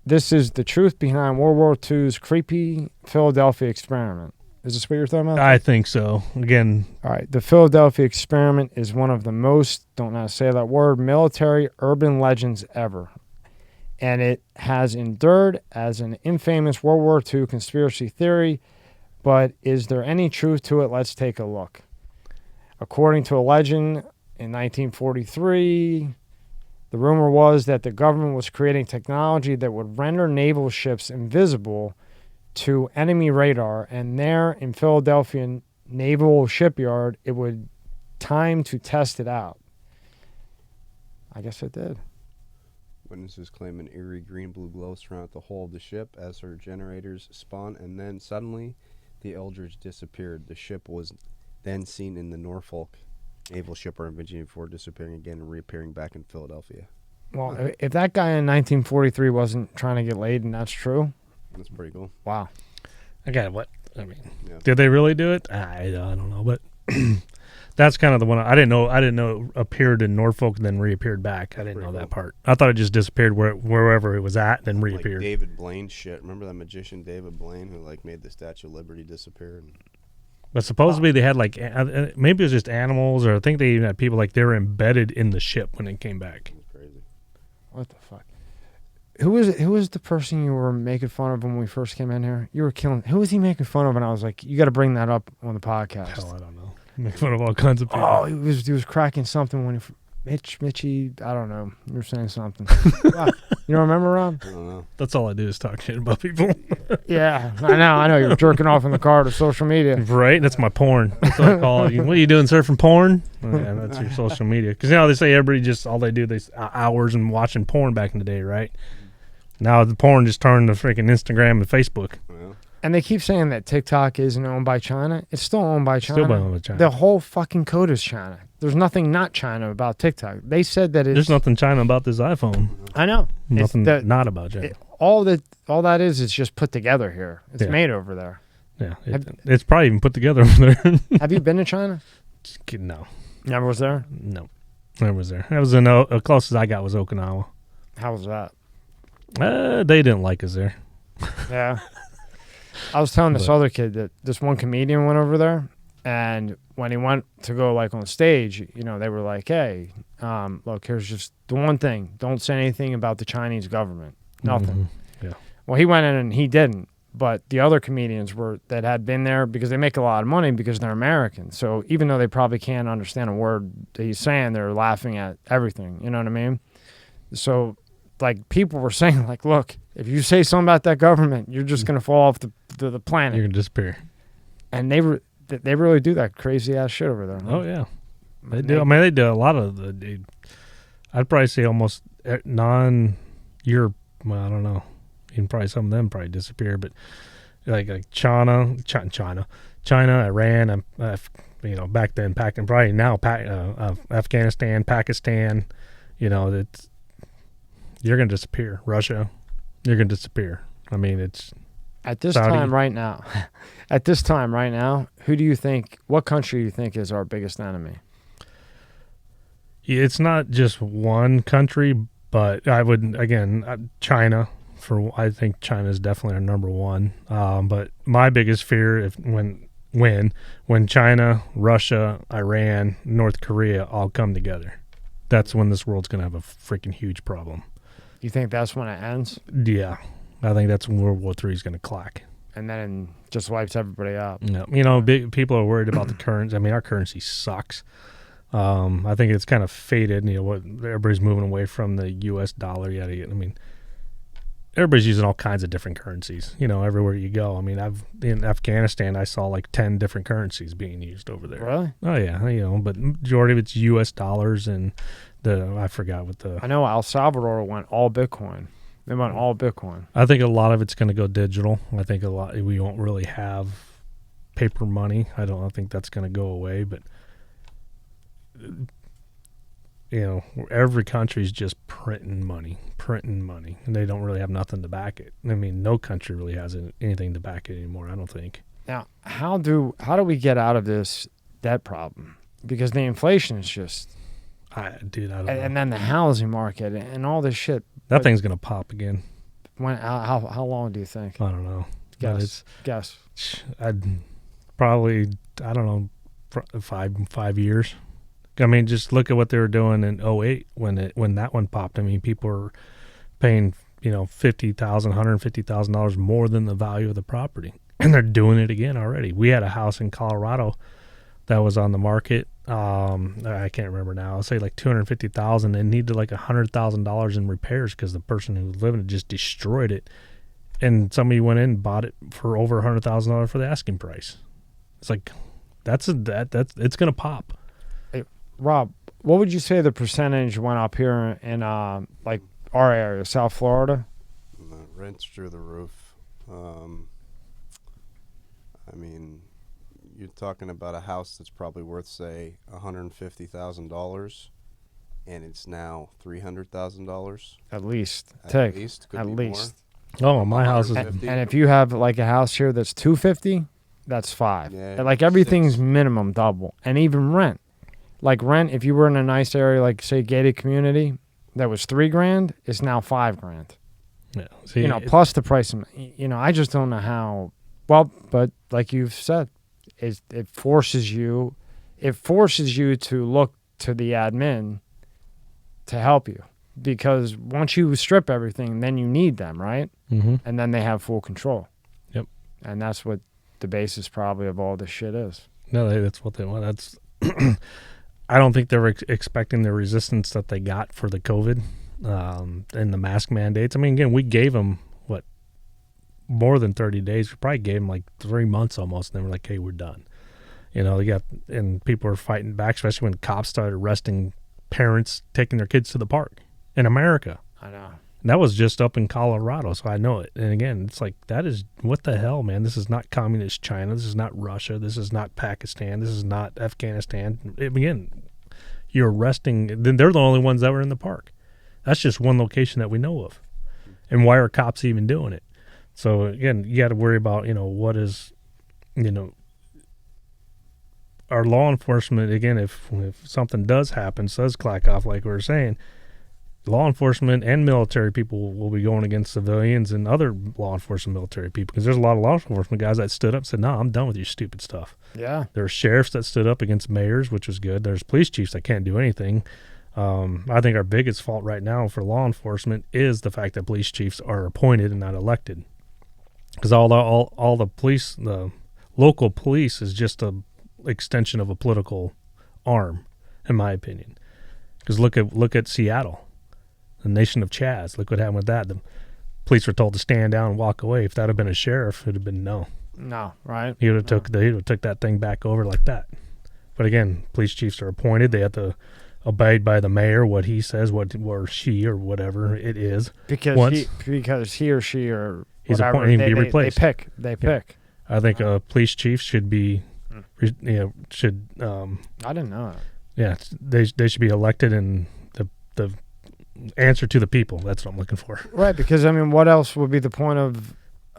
Speaker 1: This is the truth behind World War II's creepy Philadelphia experiment. Is this what you're talking about?
Speaker 2: I think so. Again.
Speaker 1: All right. The Philadelphia experiment is one of the most, don't know how to say that word, military urban legends ever. And it has endured as an infamous World War II conspiracy theory. But is there any truth to it? Let's take a look. According to a legend, in 1943, the rumor was that the government was creating technology that would render naval ships invisible to enemy radar, and there in Philadelphia Naval Shipyard, it would time to test it out. I guess it did.
Speaker 3: Witnesses claim an eerie green-blue glow surrounded the hull of the ship as her generators spun, and then suddenly the Eldridge disappeared. The ship was then seen in the Norfolk Naval Shipyard in Virginia before disappearing again and reappearing back in Philadelphia.
Speaker 1: Well, if that guy in 1943 wasn't trying to get laid, and that's true,
Speaker 3: that's pretty cool.
Speaker 1: Wow.
Speaker 2: Okay, what? I mean, did they really do it? I don't know, but that's kind of the one I didn't know. I didn't know it appeared in Norfolk and then reappeared back. I didn't know that part. I thought it just disappeared wherever it was at and then reappeared.
Speaker 3: Like David Blaine shit. Remember that magician David Blaine who made the Statue of Liberty disappear?
Speaker 2: But supposedly they had maybe it was just animals, or I think they even had people they were embedded in the ship when it came back.
Speaker 3: That's crazy.
Speaker 1: What the fuck? Who was the person you were making fun of when we first came in here? You were killing. Who was he making fun of? And I was like, you got to bring that up on the podcast.
Speaker 2: Hell, I don't know. Make fun of all kinds of people.
Speaker 1: Oh, he was cracking something when Mitchy. I don't know. You were saying something. Wow. You don't remember, Rob?
Speaker 3: I don't know.
Speaker 2: That's all I do is talk shit about people.
Speaker 1: Yeah, I know. You're jerking off in the car to social media.
Speaker 2: Right? That's my porn. That's what I call it. What are you doing, surfing porn? Yeah, that's your social media. Because they say everybody just, all they do, they hours and watching porn back in the day, right? Now the porn just turned to freaking Instagram and Facebook.
Speaker 3: Well,
Speaker 1: And they keep saying that TikTok isn't owned by China. It's still owned by China.
Speaker 2: Still owned by China.
Speaker 1: The whole fucking code is China. There's nothing not China about TikTok. They said that it's...
Speaker 2: There's nothing China about this iPhone.
Speaker 1: I know.
Speaker 2: Nothing not about China.
Speaker 1: All that is just put together here. It's made over there.
Speaker 2: Yeah. It's probably even put together over there.
Speaker 1: Have you been to China?
Speaker 2: No.
Speaker 1: Never was there?
Speaker 2: No. Never was there. That was the closest I got was Okinawa.
Speaker 1: How was that?
Speaker 2: They didn't like us there.
Speaker 1: Yeah. I was telling this other kid that this one comedian went over there, and when he went to go on stage, they were like, hey, look, here's just the one thing. Don't say anything about the Chinese government. Nothing.
Speaker 2: Mm-hmm. Yeah.
Speaker 1: Well, he went in and he didn't. But the other comedians that had been there, because they make a lot of money because they're American. So even though they probably can't understand a word that he's saying, they're laughing at everything. You know what I mean? So people were saying, look, if you say something about that government, you're just going to fall off the planet.
Speaker 2: You're going to disappear. And
Speaker 1: they really do that crazy ass shit over there. Huh?
Speaker 2: Oh, yeah. They do. I mean, they do a lot of I'd probably say almost non-Europe. Well, I don't know. Even probably some of them probably disappear, but like China, Iran, back then, probably now, Afghanistan, Pakistan, that's, you're going to disappear. Russia, you're going to disappear. I mean, it's
Speaker 1: at this
Speaker 2: Saudi.
Speaker 1: time right now, what country do you think is our biggest enemy?
Speaker 2: It's not just one country, but I would, again, China I think China is definitely our number one. But my biggest fear when China, Russia, Iran, North Korea all come together, that's when this world's going to have a freaking huge problem.
Speaker 1: You think that's when it ends?
Speaker 2: Yeah. I think that's when World War III is going to clack.
Speaker 1: And then just wipes everybody out.
Speaker 2: No, people are worried about the currency. I mean, our currency sucks. I think it's kind of faded. What everybody's moving away from the U.S. dollar. Yada yada. I mean, everybody's using all kinds of different currencies. Everywhere you go. I mean, in Afghanistan, I saw like 10 different currencies being used over there.
Speaker 1: Really?
Speaker 2: Oh yeah. But majority of it's U.S. dollars and I forgot what the.
Speaker 1: I know El Salvador went all Bitcoin. They went all Bitcoin.
Speaker 2: I think a lot of it's going to go digital. I think we won't really have paper money. I don't think that's going to go away, but every country's just printing money, and they don't really have nothing to back it. I mean, no country really has anything to back it anymore, I don't think.
Speaker 1: Now, how do we get out of this debt problem? Because the inflation is just
Speaker 2: I don't know.
Speaker 1: And then the housing market and all this shit.
Speaker 2: That thing's going to pop again.
Speaker 1: How long do you think?
Speaker 2: I don't know.
Speaker 1: Guess.
Speaker 2: I'd probably, I don't know, 5 years. I mean, just look at what they were doing in 2008 when that one popped. I mean, people were paying, $50,000, $150,000 more than the value of the property. And they're doing it again already. We had a house in Colorado that was on the market. I can't remember now. I'll say like $250,000 and needed like $100,000 in repairs because the person who was living it just destroyed it. And somebody went in and bought it for over $100,000 for the asking price. It's like, it's going to pop.
Speaker 1: Hey, Rob, what would you say the percentage went up here in like our area, South Florida?
Speaker 3: Rents through the roof. I mean, you're talking about a house that's probably worth, say, $150,000, and it's now $300,000.
Speaker 1: At least.
Speaker 3: At least. Could
Speaker 1: at
Speaker 3: be
Speaker 1: least.
Speaker 2: More. Oh, my house is.
Speaker 1: And if you have like a house here that's $250,000, that's $500,000.
Speaker 3: Yeah,
Speaker 1: like everything's
Speaker 3: 6.
Speaker 1: minimum double, and even rent. Like rent, if you were in a nice area, like say gated community, that was $3,000, it's now $5,000.
Speaker 2: Yeah. See,
Speaker 1: Plus the price. I just don't know how. Well, but like you've said, it forces you to look to the admin to help you, because once you strip everything, then you need them, right?
Speaker 2: Mm-hmm.
Speaker 1: And then they have full control.
Speaker 2: Yep.
Speaker 1: And that's what the basis probably of all this shit is.
Speaker 2: No, that's what they want. That's. I don't think they were expecting the resistance that they got for the COVID and the mask mandates. I mean, again, we gave them more than 30 days. We probably gave them like 3 months almost, and they were like, hey, we're done. And people were fighting back, especially when cops started arresting parents taking their kids to the park in America.
Speaker 1: I know.
Speaker 2: And that was just up in Colorado, so I know it. And again, it's like, that is, what the hell, man? This is not communist China. This is not Russia. This is not Pakistan. This is not Afghanistan. Again, you're arresting, then they're the only ones that were in the park. That's just one location that we know of. And why are cops even doing it? So again, you got to worry about, what is, our law enforcement. Again, if something does happen, does clack off, like we were saying, law enforcement and military people will be going against civilians and other law enforcement military people, because there's a lot of law enforcement guys that stood up and said, no, I'm done with your stupid stuff.
Speaker 1: Yeah.
Speaker 2: There's sheriffs that stood up against mayors, which was good. There's police chiefs that can't do anything. I think our biggest fault right now for law enforcement is the fact that police chiefs are appointed and not elected. Because all the police, the local police, is just a extension of a political arm, in my opinion. Because look at Seattle, the nation of Chaz. Look what happened with that. The police were told to stand down and walk away. If that had been a sheriff, it would have been no.
Speaker 1: No, right?
Speaker 2: He would have took that thing back over like that. But again, police chiefs are appointed. They have to abide by the mayor, what he says, or she, or whatever it is.
Speaker 1: Because he or she or
Speaker 2: he's
Speaker 1: whatever,
Speaker 2: appointed to be replaced.
Speaker 1: They pick.
Speaker 2: I think a police chief should be,
Speaker 1: I didn't know that.
Speaker 2: Yeah, they should be elected, and the answer to the people. That's what I'm looking for.
Speaker 1: Right, because I mean, what else would be the point of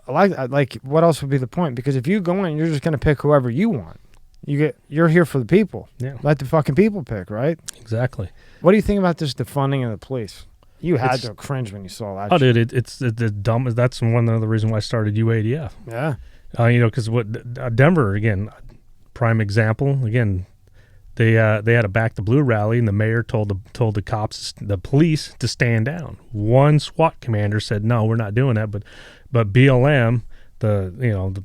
Speaker 1: like what else would be the point? Because if you go in, you're just going to pick whoever you want. You're here for the people.
Speaker 2: Yeah.
Speaker 1: Let the fucking people pick, right?
Speaker 2: Exactly.
Speaker 1: What do you think about this defunding of the police? You had to cringe when you saw that.
Speaker 2: Oh,
Speaker 1: shit.
Speaker 2: dude, it's the dumb. That's one of the reasons why I started UADF.
Speaker 1: Yeah.
Speaker 2: Because Denver again, prime example. Again, they had a Back the Blue rally, and the mayor told the cops, the police, to stand down. One SWAT commander said, "No, we're not doing that." But BLM, the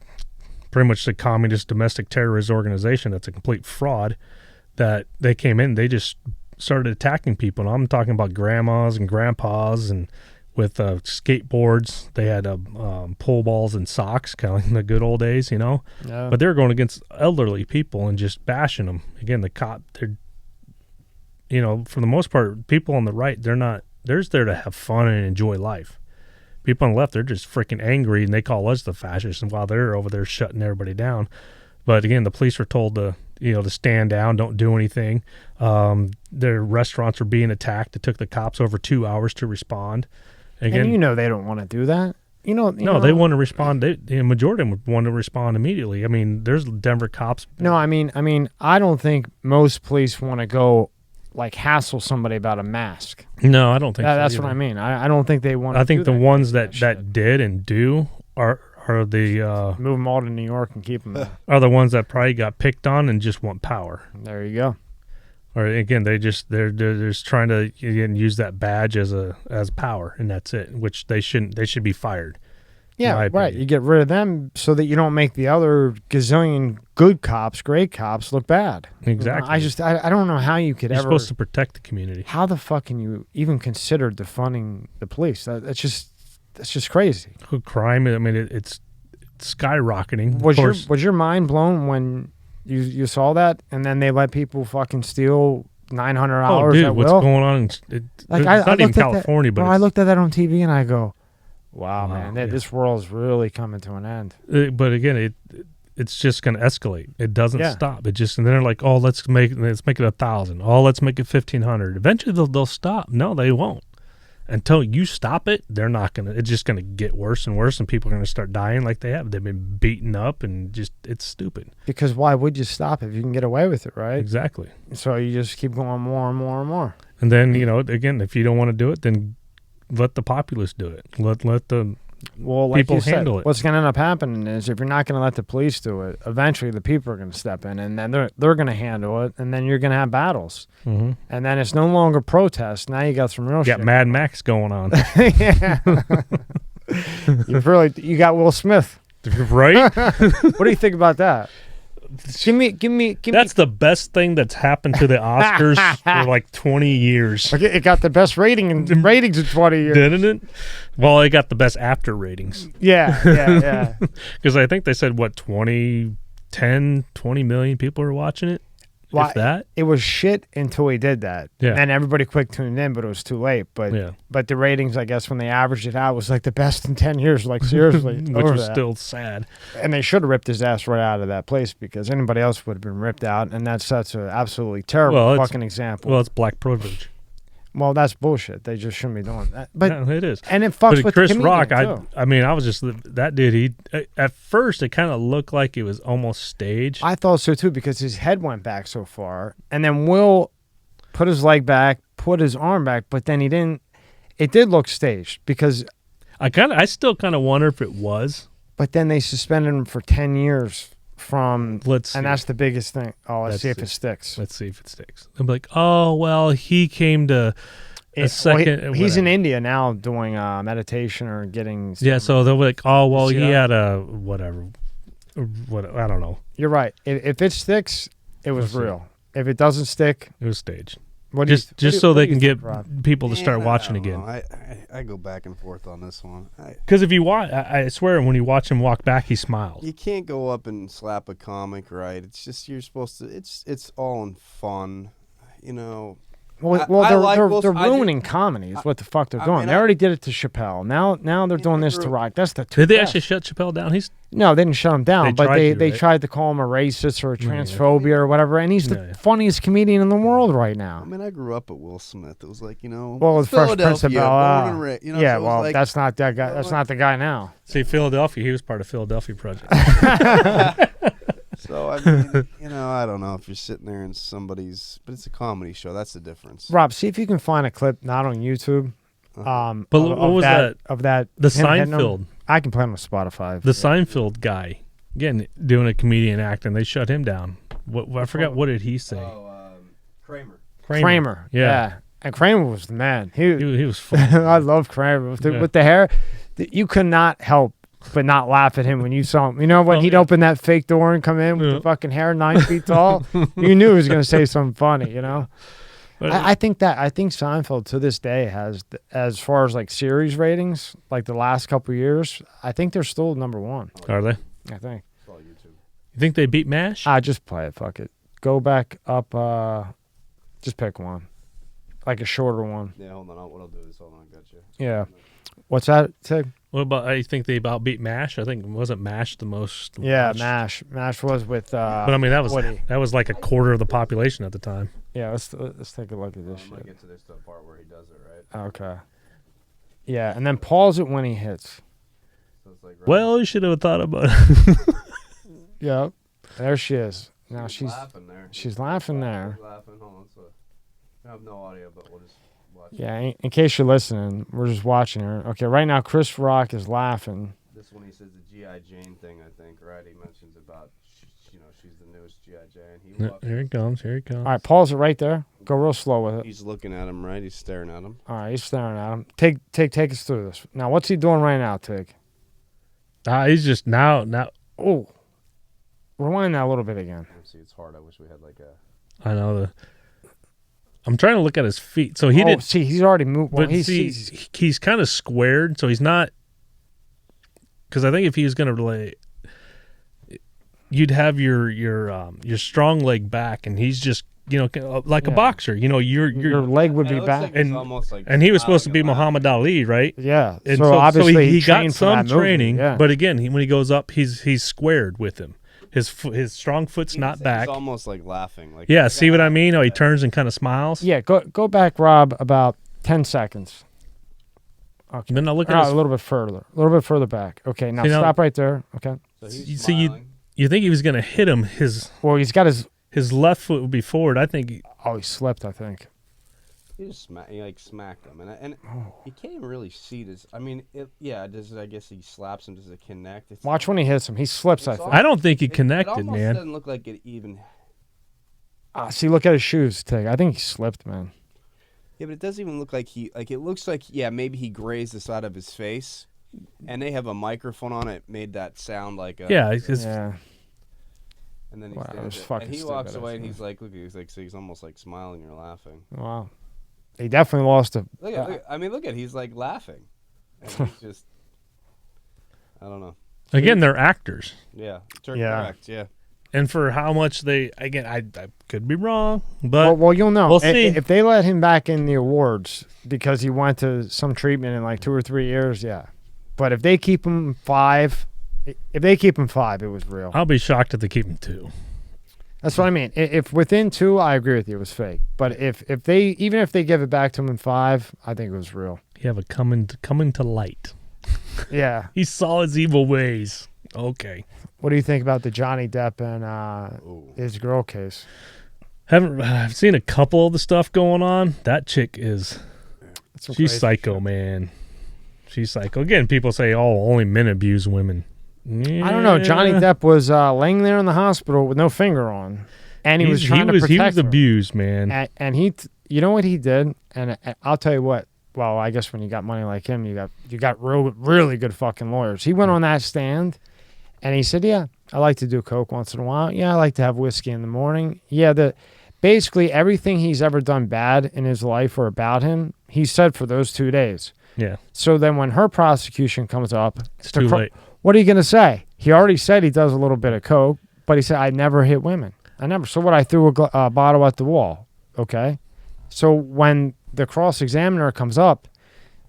Speaker 2: pretty much the communist domestic terrorist organization that's a complete fraud, that they came in, they just started attacking people. And I'm talking about grandmas and grandpas, and with skateboards. They had pole balls and socks, kind of like in the good old days, Yeah. But they were going against elderly people and just bashing them. Again, the cop, they're, for the most part, people on the right, they're there to have fun and enjoy life. People on the left, they're just freaking angry, and they call us the fascists, and while they're over there shutting everybody down. But again, the police were told to stand down, don't do anything. Their restaurants are being attacked. It took the cops over 2 hours to respond. Again,
Speaker 1: and they don't want to do that. No,
Speaker 2: they want to respond. The majority of them want to respond immediately. I mean, there's Denver cops.
Speaker 1: No, I mean, I don't think most police want to go hassle somebody about a mask.
Speaker 2: No, I don't think
Speaker 1: that's what I mean. I don't think they want.
Speaker 2: I think the ones that did and do are the
Speaker 1: move them all to New York and keep them there.
Speaker 2: Are the ones that probably got picked on and just want power.
Speaker 1: There you go.
Speaker 2: Or again, they're just trying to use that badge as power, and that's it. Which they shouldn't. They should be fired.
Speaker 1: Yeah, right. You get rid of them so that you don't make the other gazillion good cops, great cops, look bad.
Speaker 2: Exactly.
Speaker 1: I don't know how you could
Speaker 2: You're
Speaker 1: ever.
Speaker 2: supposed to protect the community.
Speaker 1: How the fuck can you even consider defunding the police? That's just crazy.
Speaker 2: Crime. I mean, it's skyrocketing.
Speaker 1: Was your mind blown when you saw that, and then they let people fucking steal 900 hours
Speaker 2: dude,
Speaker 1: at
Speaker 2: what's
Speaker 1: will?
Speaker 2: going on? It's not even California, but
Speaker 1: I looked at that on TV and I go, wow, man,
Speaker 2: yeah.
Speaker 1: this world's really coming to an end.
Speaker 2: But again, it's just going to escalate. It doesn't stop. It just, and then they're like, oh, let's make it 1,000. Oh, let's make it 1,500. Eventually, they'll stop. No, they won't. Until you stop it, they're not going to. It's just going to get worse and worse, and people are going to start dying like they have. They've been beaten up, and just it's stupid.
Speaker 1: Because why would you stop if you can get away with it, right?
Speaker 2: Exactly.
Speaker 1: So you just keep going more and more and more.
Speaker 2: And then again, if you don't want to do it, then let the populace do it. Let the people handle it.
Speaker 1: What's going to end up happening is if you're not going to let the police do it, eventually the people are going to step in, and then they're going to handle it, and then you're going to have battles.
Speaker 2: Mm-hmm.
Speaker 1: And then it's no longer protest. Now you got some real shit.
Speaker 2: You got Mad Max going on.
Speaker 1: Yeah. You got Will Smith.
Speaker 2: Right?
Speaker 1: What do you think about that? Give me.
Speaker 2: That's the best thing that's happened to the Oscars for like 20 years.
Speaker 1: It got the best ratings in 20 years.
Speaker 2: Didn't it? Well, it got the best after ratings.
Speaker 1: Yeah.
Speaker 2: Because I think they said, 20 million people were watching it?
Speaker 1: Well,
Speaker 2: if that?
Speaker 1: It was shit until he did that.
Speaker 2: Yeah.
Speaker 1: And then everybody quick tuned in, but it was too late. But the ratings, I guess, when they averaged it out, was like the best in 10 years. Like, seriously.
Speaker 2: Which was still sad.
Speaker 1: And they should have ripped his ass right out of that place because anybody else would have been ripped out. And that's such an absolutely terrible fucking example.
Speaker 2: Well, it's black privilege.
Speaker 1: Well, that's bullshit. They just shouldn't be doing that. But
Speaker 2: yeah, it is.
Speaker 1: And it fucks with
Speaker 2: Chris
Speaker 1: the
Speaker 2: Rock,
Speaker 1: too.
Speaker 2: I mean, I was just, that dude, at first it kind of looked like it was almost staged.
Speaker 1: I thought so too because his head went back so far. And then Will put his leg back, put his arm back, but then he didn't. It did look staged because.
Speaker 2: I still kind of wonder if it was.
Speaker 1: But then they suspended him for 10 years from.
Speaker 2: And
Speaker 1: that's the biggest thing. Oh, let's see if it sticks.
Speaker 2: Let's see if it sticks. They'll be like, oh, well, he came to a second.
Speaker 1: He's in India now doing meditation or getting.
Speaker 2: Yeah, so they'll be like, oh, well, he had a whatever. I don't know.
Speaker 1: You're right. If it sticks, it was real. If it doesn't stick,
Speaker 2: it was staged.
Speaker 1: Just
Speaker 2: so they can get people to start watching again.
Speaker 3: I go back and forth on this one.
Speaker 2: Because if you watch, I swear, when you watch him walk back, he smiles.
Speaker 3: You can't go up and slap a comic, right? It's just you're supposed to. It's all in fun,
Speaker 1: Well, they're ruining comedy. Is what the fuck they're doing. They already did it to Chappelle. Now they're doing this to Rock. That's the.
Speaker 2: Did they actually shut Chappelle down?
Speaker 1: No, they didn't shut him down, but they
Speaker 2: right?
Speaker 1: tried to call him a racist or a transphobia or whatever, and he's the funniest comedian in the world right now.
Speaker 3: I mean, I grew up at Will Smith. It was like
Speaker 1: well, with Fresh Prince of Bel-Air.
Speaker 3: Yeah,
Speaker 1: well,
Speaker 3: like,
Speaker 1: that's not that guy. That's not the guy now.
Speaker 2: See, Philadelphia. He was part of Philadelphia Project.
Speaker 3: So, I mean, I don't know if you're sitting there in somebody's, but it's a comedy show. That's the difference.
Speaker 1: Rob, see if you can find a clip, not on YouTube,
Speaker 2: But what was that?
Speaker 1: Of that.
Speaker 2: The
Speaker 1: him hitting him?
Speaker 2: Seinfeld.
Speaker 1: I can play him with Spotify.
Speaker 2: The Seinfeld guy, again, doing a comedian act, and they shut him down. I forgot, what did he say?
Speaker 1: Kramer. Yeah. And Kramer was the man. He
Speaker 2: was fun.
Speaker 1: I love Kramer. With the hair, you could not help but not laugh at him when you saw him. You know, when he'd open that fake door and come in with the fucking hair 9 feet tall, you knew he was going to say something funny, you know? I think Seinfeld to this day has, as far as like series ratings, like the last couple of years, I think they're still number one.
Speaker 2: Are they?
Speaker 1: I think.
Speaker 2: You think they beat MASH?
Speaker 1: Just play it. Fuck it. Go back up. Just pick one. Like a shorter one.
Speaker 3: Yeah, hold on. What I'll do is, hold on, I got you.
Speaker 1: Yeah. What's that, Tig?
Speaker 2: What about, I think they about beat MASH? I think, wasn't MASH the most
Speaker 1: Yeah,
Speaker 2: watched?
Speaker 1: MASH was with
Speaker 2: But I mean, that
Speaker 1: Woody.
Speaker 2: was like a quarter of the population at the time.
Speaker 1: Yeah, let's take a look at this
Speaker 3: I'm gonna
Speaker 1: shit.
Speaker 3: get to this part where he does it, right?
Speaker 1: Okay. Yeah, and then pause it when he hits.
Speaker 3: So it's like,
Speaker 2: Well, you should have thought about it.
Speaker 1: Yep. There she is. Now she's
Speaker 3: laughing there.
Speaker 1: she's laughing there.
Speaker 3: She's laughing. Hold on. So I have no audio, but we'll just watch.
Speaker 1: Yeah, in case you're listening, we're just watching her. Okay, right now Chris Rock is laughing.
Speaker 3: This one he says the G.I. Jane thing, I think, right? He mentions about, she's the newest G.I. Jane. He walks,
Speaker 2: Here he comes. Here he comes.
Speaker 1: All right, pause it right there. Go real slow with it.
Speaker 3: he's looking at him, right? He's staring at him.
Speaker 1: All right, he's staring at him. Take us through this. Now, what's he doing right now, Tig?
Speaker 2: He's just now.
Speaker 1: Oh, rewind that a little bit again.
Speaker 3: Let's see, it's hard. I wish we had like a.
Speaker 2: I know I'm trying to look at his feet. So he did.
Speaker 1: See, he's already moved. Well,
Speaker 2: But he's kind of squared, so he's not. Because I think if he was going to relay, you'd have your strong leg back, and he's just like a boxer.
Speaker 1: your leg would be
Speaker 3: It looks
Speaker 1: back.
Speaker 3: like he's almost like
Speaker 2: And he was supposed to be
Speaker 3: smiling and
Speaker 2: Muhammad Ali, right?
Speaker 1: Yeah.
Speaker 2: And
Speaker 1: so obviously
Speaker 2: he got
Speaker 1: trained for
Speaker 2: some
Speaker 1: that movie,
Speaker 2: training,
Speaker 1: yeah.
Speaker 2: but again, when he goes up, he's squared with him. His strong foot's not back.
Speaker 3: He's almost like laughing. Like
Speaker 2: Yeah, see what I mean? He turns and kind of smiles.
Speaker 1: Yeah, go back, Rob, about 10 seconds. Okay.
Speaker 2: Then I look at
Speaker 1: a little bit further back. Okay, now
Speaker 2: See, now-
Speaker 1: stop right there. Okay.
Speaker 3: So
Speaker 2: you
Speaker 3: he's
Speaker 2: see,
Speaker 3: smiling.
Speaker 2: you think he was going to hit him?
Speaker 1: Well, he's got his
Speaker 2: His left foot would be forward. I think.
Speaker 1: he slipped, I think.
Speaker 3: He just smacked him, and you can't even really see this. I mean, I guess he slaps him. Does it connect?
Speaker 1: Watch when he hits him. He slips, I
Speaker 3: It's
Speaker 1: think.
Speaker 2: I don't think he
Speaker 3: It
Speaker 2: connected,
Speaker 3: almost
Speaker 2: man.
Speaker 3: doesn't look like it even.
Speaker 1: See, look at his shoes, Tig. I think he slipped, man.
Speaker 3: Yeah, but it doesn't even look like it looks like, maybe he grazed the side of his face, and they have a microphone on it, made that sound like a.
Speaker 2: Yeah,
Speaker 1: Yeah.
Speaker 3: And then he
Speaker 1: Wow,
Speaker 3: stands
Speaker 1: it was
Speaker 3: there,
Speaker 1: fucking
Speaker 3: and he
Speaker 1: stupid,
Speaker 3: walks
Speaker 1: I
Speaker 3: away, and
Speaker 1: think.
Speaker 3: he's like, look, so he's almost like smiling, you're laughing.
Speaker 1: Wow. He definitely lost a.
Speaker 3: Look at, he's like laughing. And he's just, I don't know.
Speaker 2: Again, they're actors,
Speaker 3: Yeah.
Speaker 1: Yeah.
Speaker 3: Correct, yeah.
Speaker 2: and for how much they, again, I could be wrong, but
Speaker 1: Well, you'll know.
Speaker 2: we'll see.
Speaker 1: If they let him back in the awards because he went to some treatment in like 2 or 3 years, yeah. But if they keep him 5, it was real.
Speaker 2: I'll be shocked if they keep him 2.
Speaker 1: That's what I mean. If within 2, I agree with you, it was fake. But if they give it back to him in 5, I think it was real.
Speaker 2: You have a coming to light.
Speaker 1: Yeah.
Speaker 2: He saw his evil ways. Okay.
Speaker 1: What do you think about the Johnny Depp and his girl case?
Speaker 2: I've seen a couple of the stuff going on. That chick she's psycho,
Speaker 1: shit.
Speaker 2: man. She's psycho. Again, people say, only men abuse women.
Speaker 1: I don't know. Johnny Depp was laying there in the hospital with no finger on, and he was trying to protect
Speaker 2: He was
Speaker 1: her.
Speaker 2: abused, man.
Speaker 1: And you know what he did? And I'll tell you what. Well, I guess when you got money like him, you got really good fucking lawyers. He went on that stand, and he said, "Yeah, I like to do coke once in a while. Yeah, I like to have whiskey in the morning. Yeah, basically everything he's ever done bad in his life or about him, he said for those 2 days.
Speaker 2: Yeah.
Speaker 1: So then when her prosecution comes up,
Speaker 2: It's too late.
Speaker 1: what are you going to say? He already said he does a little bit of coke, but he said, I never hit women. I never. So what? I threw a bottle at the wall. Okay. So when the cross-examiner comes up,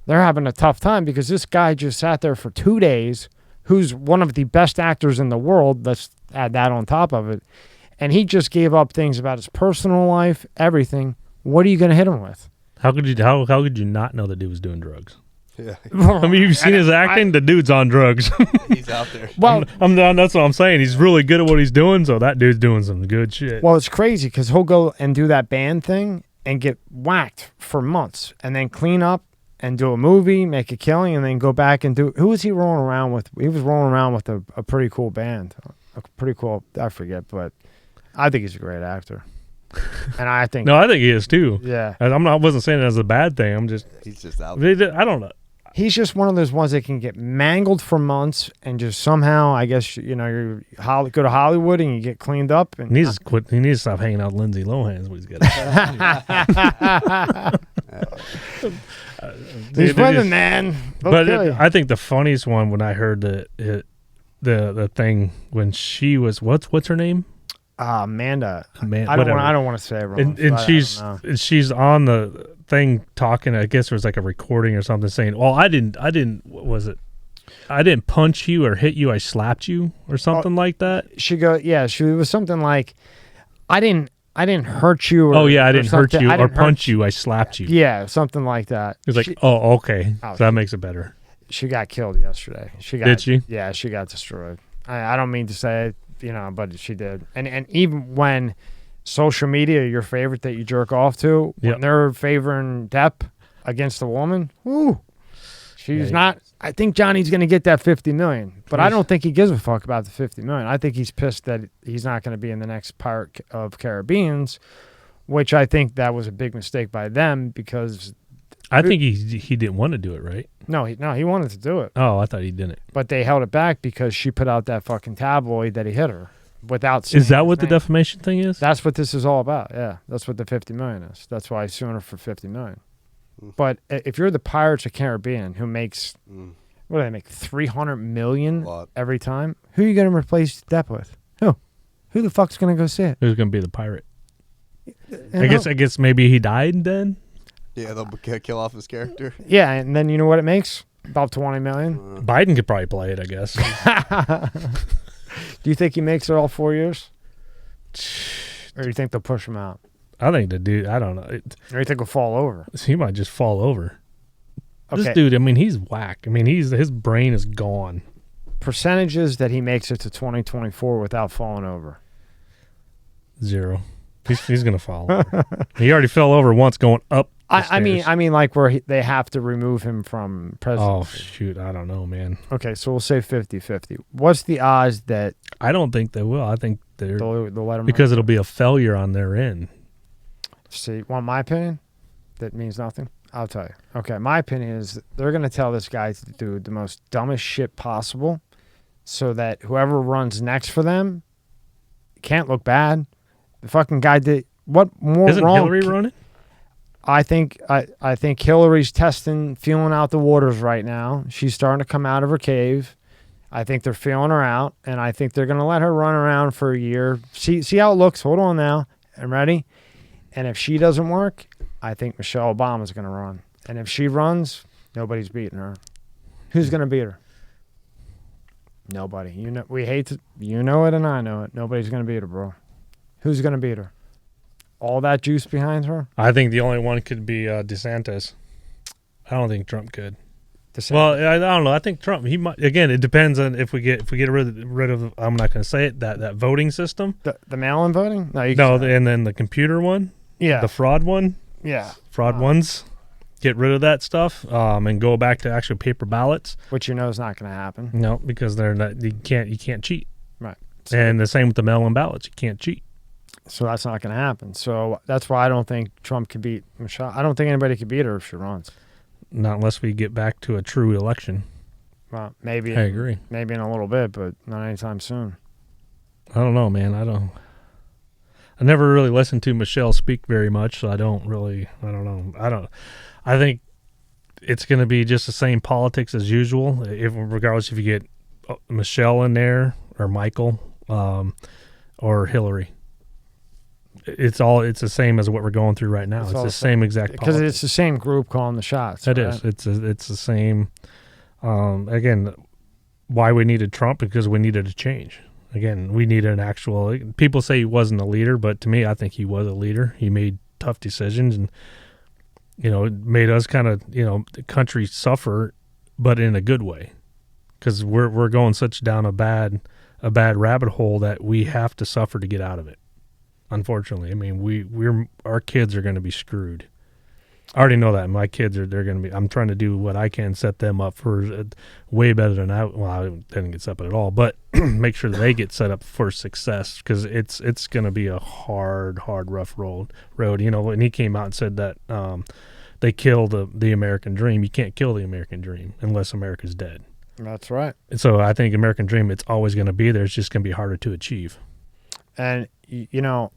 Speaker 1: they're having a tough time because this guy just sat there for 2 days, who's one of the best actors in the world. Let's add that on top of it. And he just gave up things about his personal life, everything. What are you going to hit him with?
Speaker 2: How could you not know the dude was doing drugs?
Speaker 3: Yeah.
Speaker 2: I mean, you've seen his acting. The dude's on drugs.
Speaker 3: He's out there.
Speaker 1: Well,
Speaker 2: that's what I'm saying. He's really good at what he's doing, so that dude's doing some good shit.
Speaker 1: well, it's crazy because he'll go and do that band thing and get whacked for months and then clean up and do a movie, make a killing, and then go back and do. Who was he rolling around with? He was rolling around with a pretty cool band, a pretty cool. I forget, but I think he's a great actor, and I think
Speaker 2: No, I think he is too.
Speaker 1: yeah,
Speaker 2: I wasn't saying it as a bad thing. I'm just
Speaker 4: He's just out.
Speaker 2: I don't know.
Speaker 1: he's just one of those ones that can get mangled for months and just somehow, I guess, you know, go to Hollywood and you get cleaned up. And
Speaker 2: He needs to quit. He needs to stop hanging out with Lindsay Lohan. Is what he's got.
Speaker 1: These women, man.
Speaker 2: But I think the funniest one when I heard the thing when she was what's her name?
Speaker 1: Amanda.
Speaker 2: I
Speaker 1: don't want to say it wrong.
Speaker 2: And she's on the thing talking. I guess there was like a recording or something saying, "Well, I didn't. What was it? I didn't punch you or hit you. I slapped you or something like that."
Speaker 1: She was something like, I didn't hurt you. Or,
Speaker 2: I didn't hurt you or punch
Speaker 1: you.
Speaker 2: you. I slapped you.
Speaker 1: Yeah, something like that.
Speaker 2: It's like, okay. So that makes it better.
Speaker 1: She got killed yesterday.
Speaker 2: Did she?
Speaker 1: Yeah, she got destroyed. I don't mean to say it, you know, but she did. And even when social media, your favorite that you jerk off to, when they're favoring Depp against a woman, whoo, she's not. I think Johnny's going to get that $50 million, but I don't think he gives a fuck about the $50 million. I think he's pissed that he's not going to be in the next Pirate of Caribbeans, which I think that was a big mistake by them because
Speaker 2: I think he didn't want to do it, right?
Speaker 1: No, he wanted to do it.
Speaker 2: Oh, I thought he didn't.
Speaker 1: But they held it back because she put out that fucking tabloid that he hit her without saying
Speaker 2: Is that what
Speaker 1: his
Speaker 2: the
Speaker 1: name.
Speaker 2: defamation thing is?
Speaker 1: That's what this is all about. Yeah, that's what the $50 million is. That's why he's suing her for $50 million. But if you're the Pirates of Caribbean who makes, what do they make, $300 million every time? Who are you going to replace Depp with? Who the fuck's going to go see it?
Speaker 2: Who's going to be the pirate? I guess maybe he died then.
Speaker 4: Yeah, they'll kill off his character.
Speaker 1: Yeah, and then you know what it makes? About $20 million.
Speaker 2: Biden could probably play it, I guess.
Speaker 1: Do you think he makes it all 4 years? Or do you think they'll push him out?
Speaker 2: I think the dude, I don't know.
Speaker 1: Or do you think he'll fall over?
Speaker 2: He might just fall over.
Speaker 1: Okay.
Speaker 2: This dude, I mean, he's whack. I mean, his brain is gone.
Speaker 1: Percentages that he makes it to 2024 without falling over.
Speaker 2: 0. He's gonna fall over. He already fell over once going up.
Speaker 1: I mean, like where they have to remove him from presidency.
Speaker 2: Oh shoot, I don't know, man.
Speaker 1: Okay, so we'll say 50-50. What's the odds that
Speaker 2: I don't think they will. I think
Speaker 1: they'll let him
Speaker 2: because it'll be a failure on their end.
Speaker 1: See, want my opinion? That means nothing. I'll tell you. Okay, my opinion is they're gonna tell this guy to do the most dumbest shit possible, so that whoever runs next for them can't look bad. The fucking guy did what more
Speaker 2: Isn't
Speaker 1: wrong?
Speaker 2: Hillary running?
Speaker 1: I think Hillary's feeling out the waters right now. She's starting to come out of her cave. I think they're feeling her out, and I think they're going to let her run around for a year. See how it looks. Hold on now. I'm ready. And if she doesn't work, I think Michelle Obama's going to run. And if she runs, nobody's beating her. Who's going to beat her? Nobody. You know, we hate to. You know it, and I know it. Nobody's going to beat her, bro. Who's going to beat her? All that juice behind her?
Speaker 2: I think the only one could be DeSantis. I don't think Trump could.
Speaker 1: DeSantis.
Speaker 2: Well, I don't know. I think Trump. He might. Again, it depends on if we get rid of. I'm not going to say it. That voting system.
Speaker 1: The mail-in voting? No,
Speaker 2: and then the computer one.
Speaker 1: Yeah.
Speaker 2: The fraud one.
Speaker 1: Yeah.
Speaker 2: Fraud ones. Get rid of that stuff. And go back to actual paper ballots.
Speaker 1: Which you know is not going to happen.
Speaker 2: No, because they're not. You can't cheat.
Speaker 1: Right. So,
Speaker 2: and the same with the mail-in ballots. You can't cheat.
Speaker 1: So that's not going to happen. So that's why I don't think Trump could beat Michelle. I don't think anybody could beat her if she runs.
Speaker 2: Not unless we get back to a true election.
Speaker 1: Well, maybe.
Speaker 2: I agree.
Speaker 1: Maybe in a little bit, but not anytime soon.
Speaker 2: I don't know, man. I never really listened to Michelle speak very much, so I don't know. I think it's going to be just the same politics as usual, regardless if you get Michelle in there or Michael or Hillary. It's the same as what we're going through right now. It's the same exact
Speaker 1: because
Speaker 2: politics.
Speaker 1: it's the same group calling the shots.
Speaker 2: It
Speaker 1: right?
Speaker 2: is. It's the same. Again, why we needed Trump because we needed a change. Again, we needed an actual. People say he wasn't a leader, but to me, I think he was a leader. He made tough decisions, and it made us kind of the country suffer, but in a good way, because we're going such down a bad rabbit hole that we have to suffer to get out of it. Unfortunately, I mean, our kids are going to be screwed. I already know that my kids they're going to be. I'm trying to do what I can, set them up for way better than I. Well, I didn't get set up at all, but make sure that they get set up for success because it's going to be a hard, rough road. You know, and he came out and said that they kill the American dream. You can't kill the American dream unless America's dead.
Speaker 1: That's right.
Speaker 2: And so I think American dream, it's always going to be there. It's just going to be harder to achieve.
Speaker 1: And you know.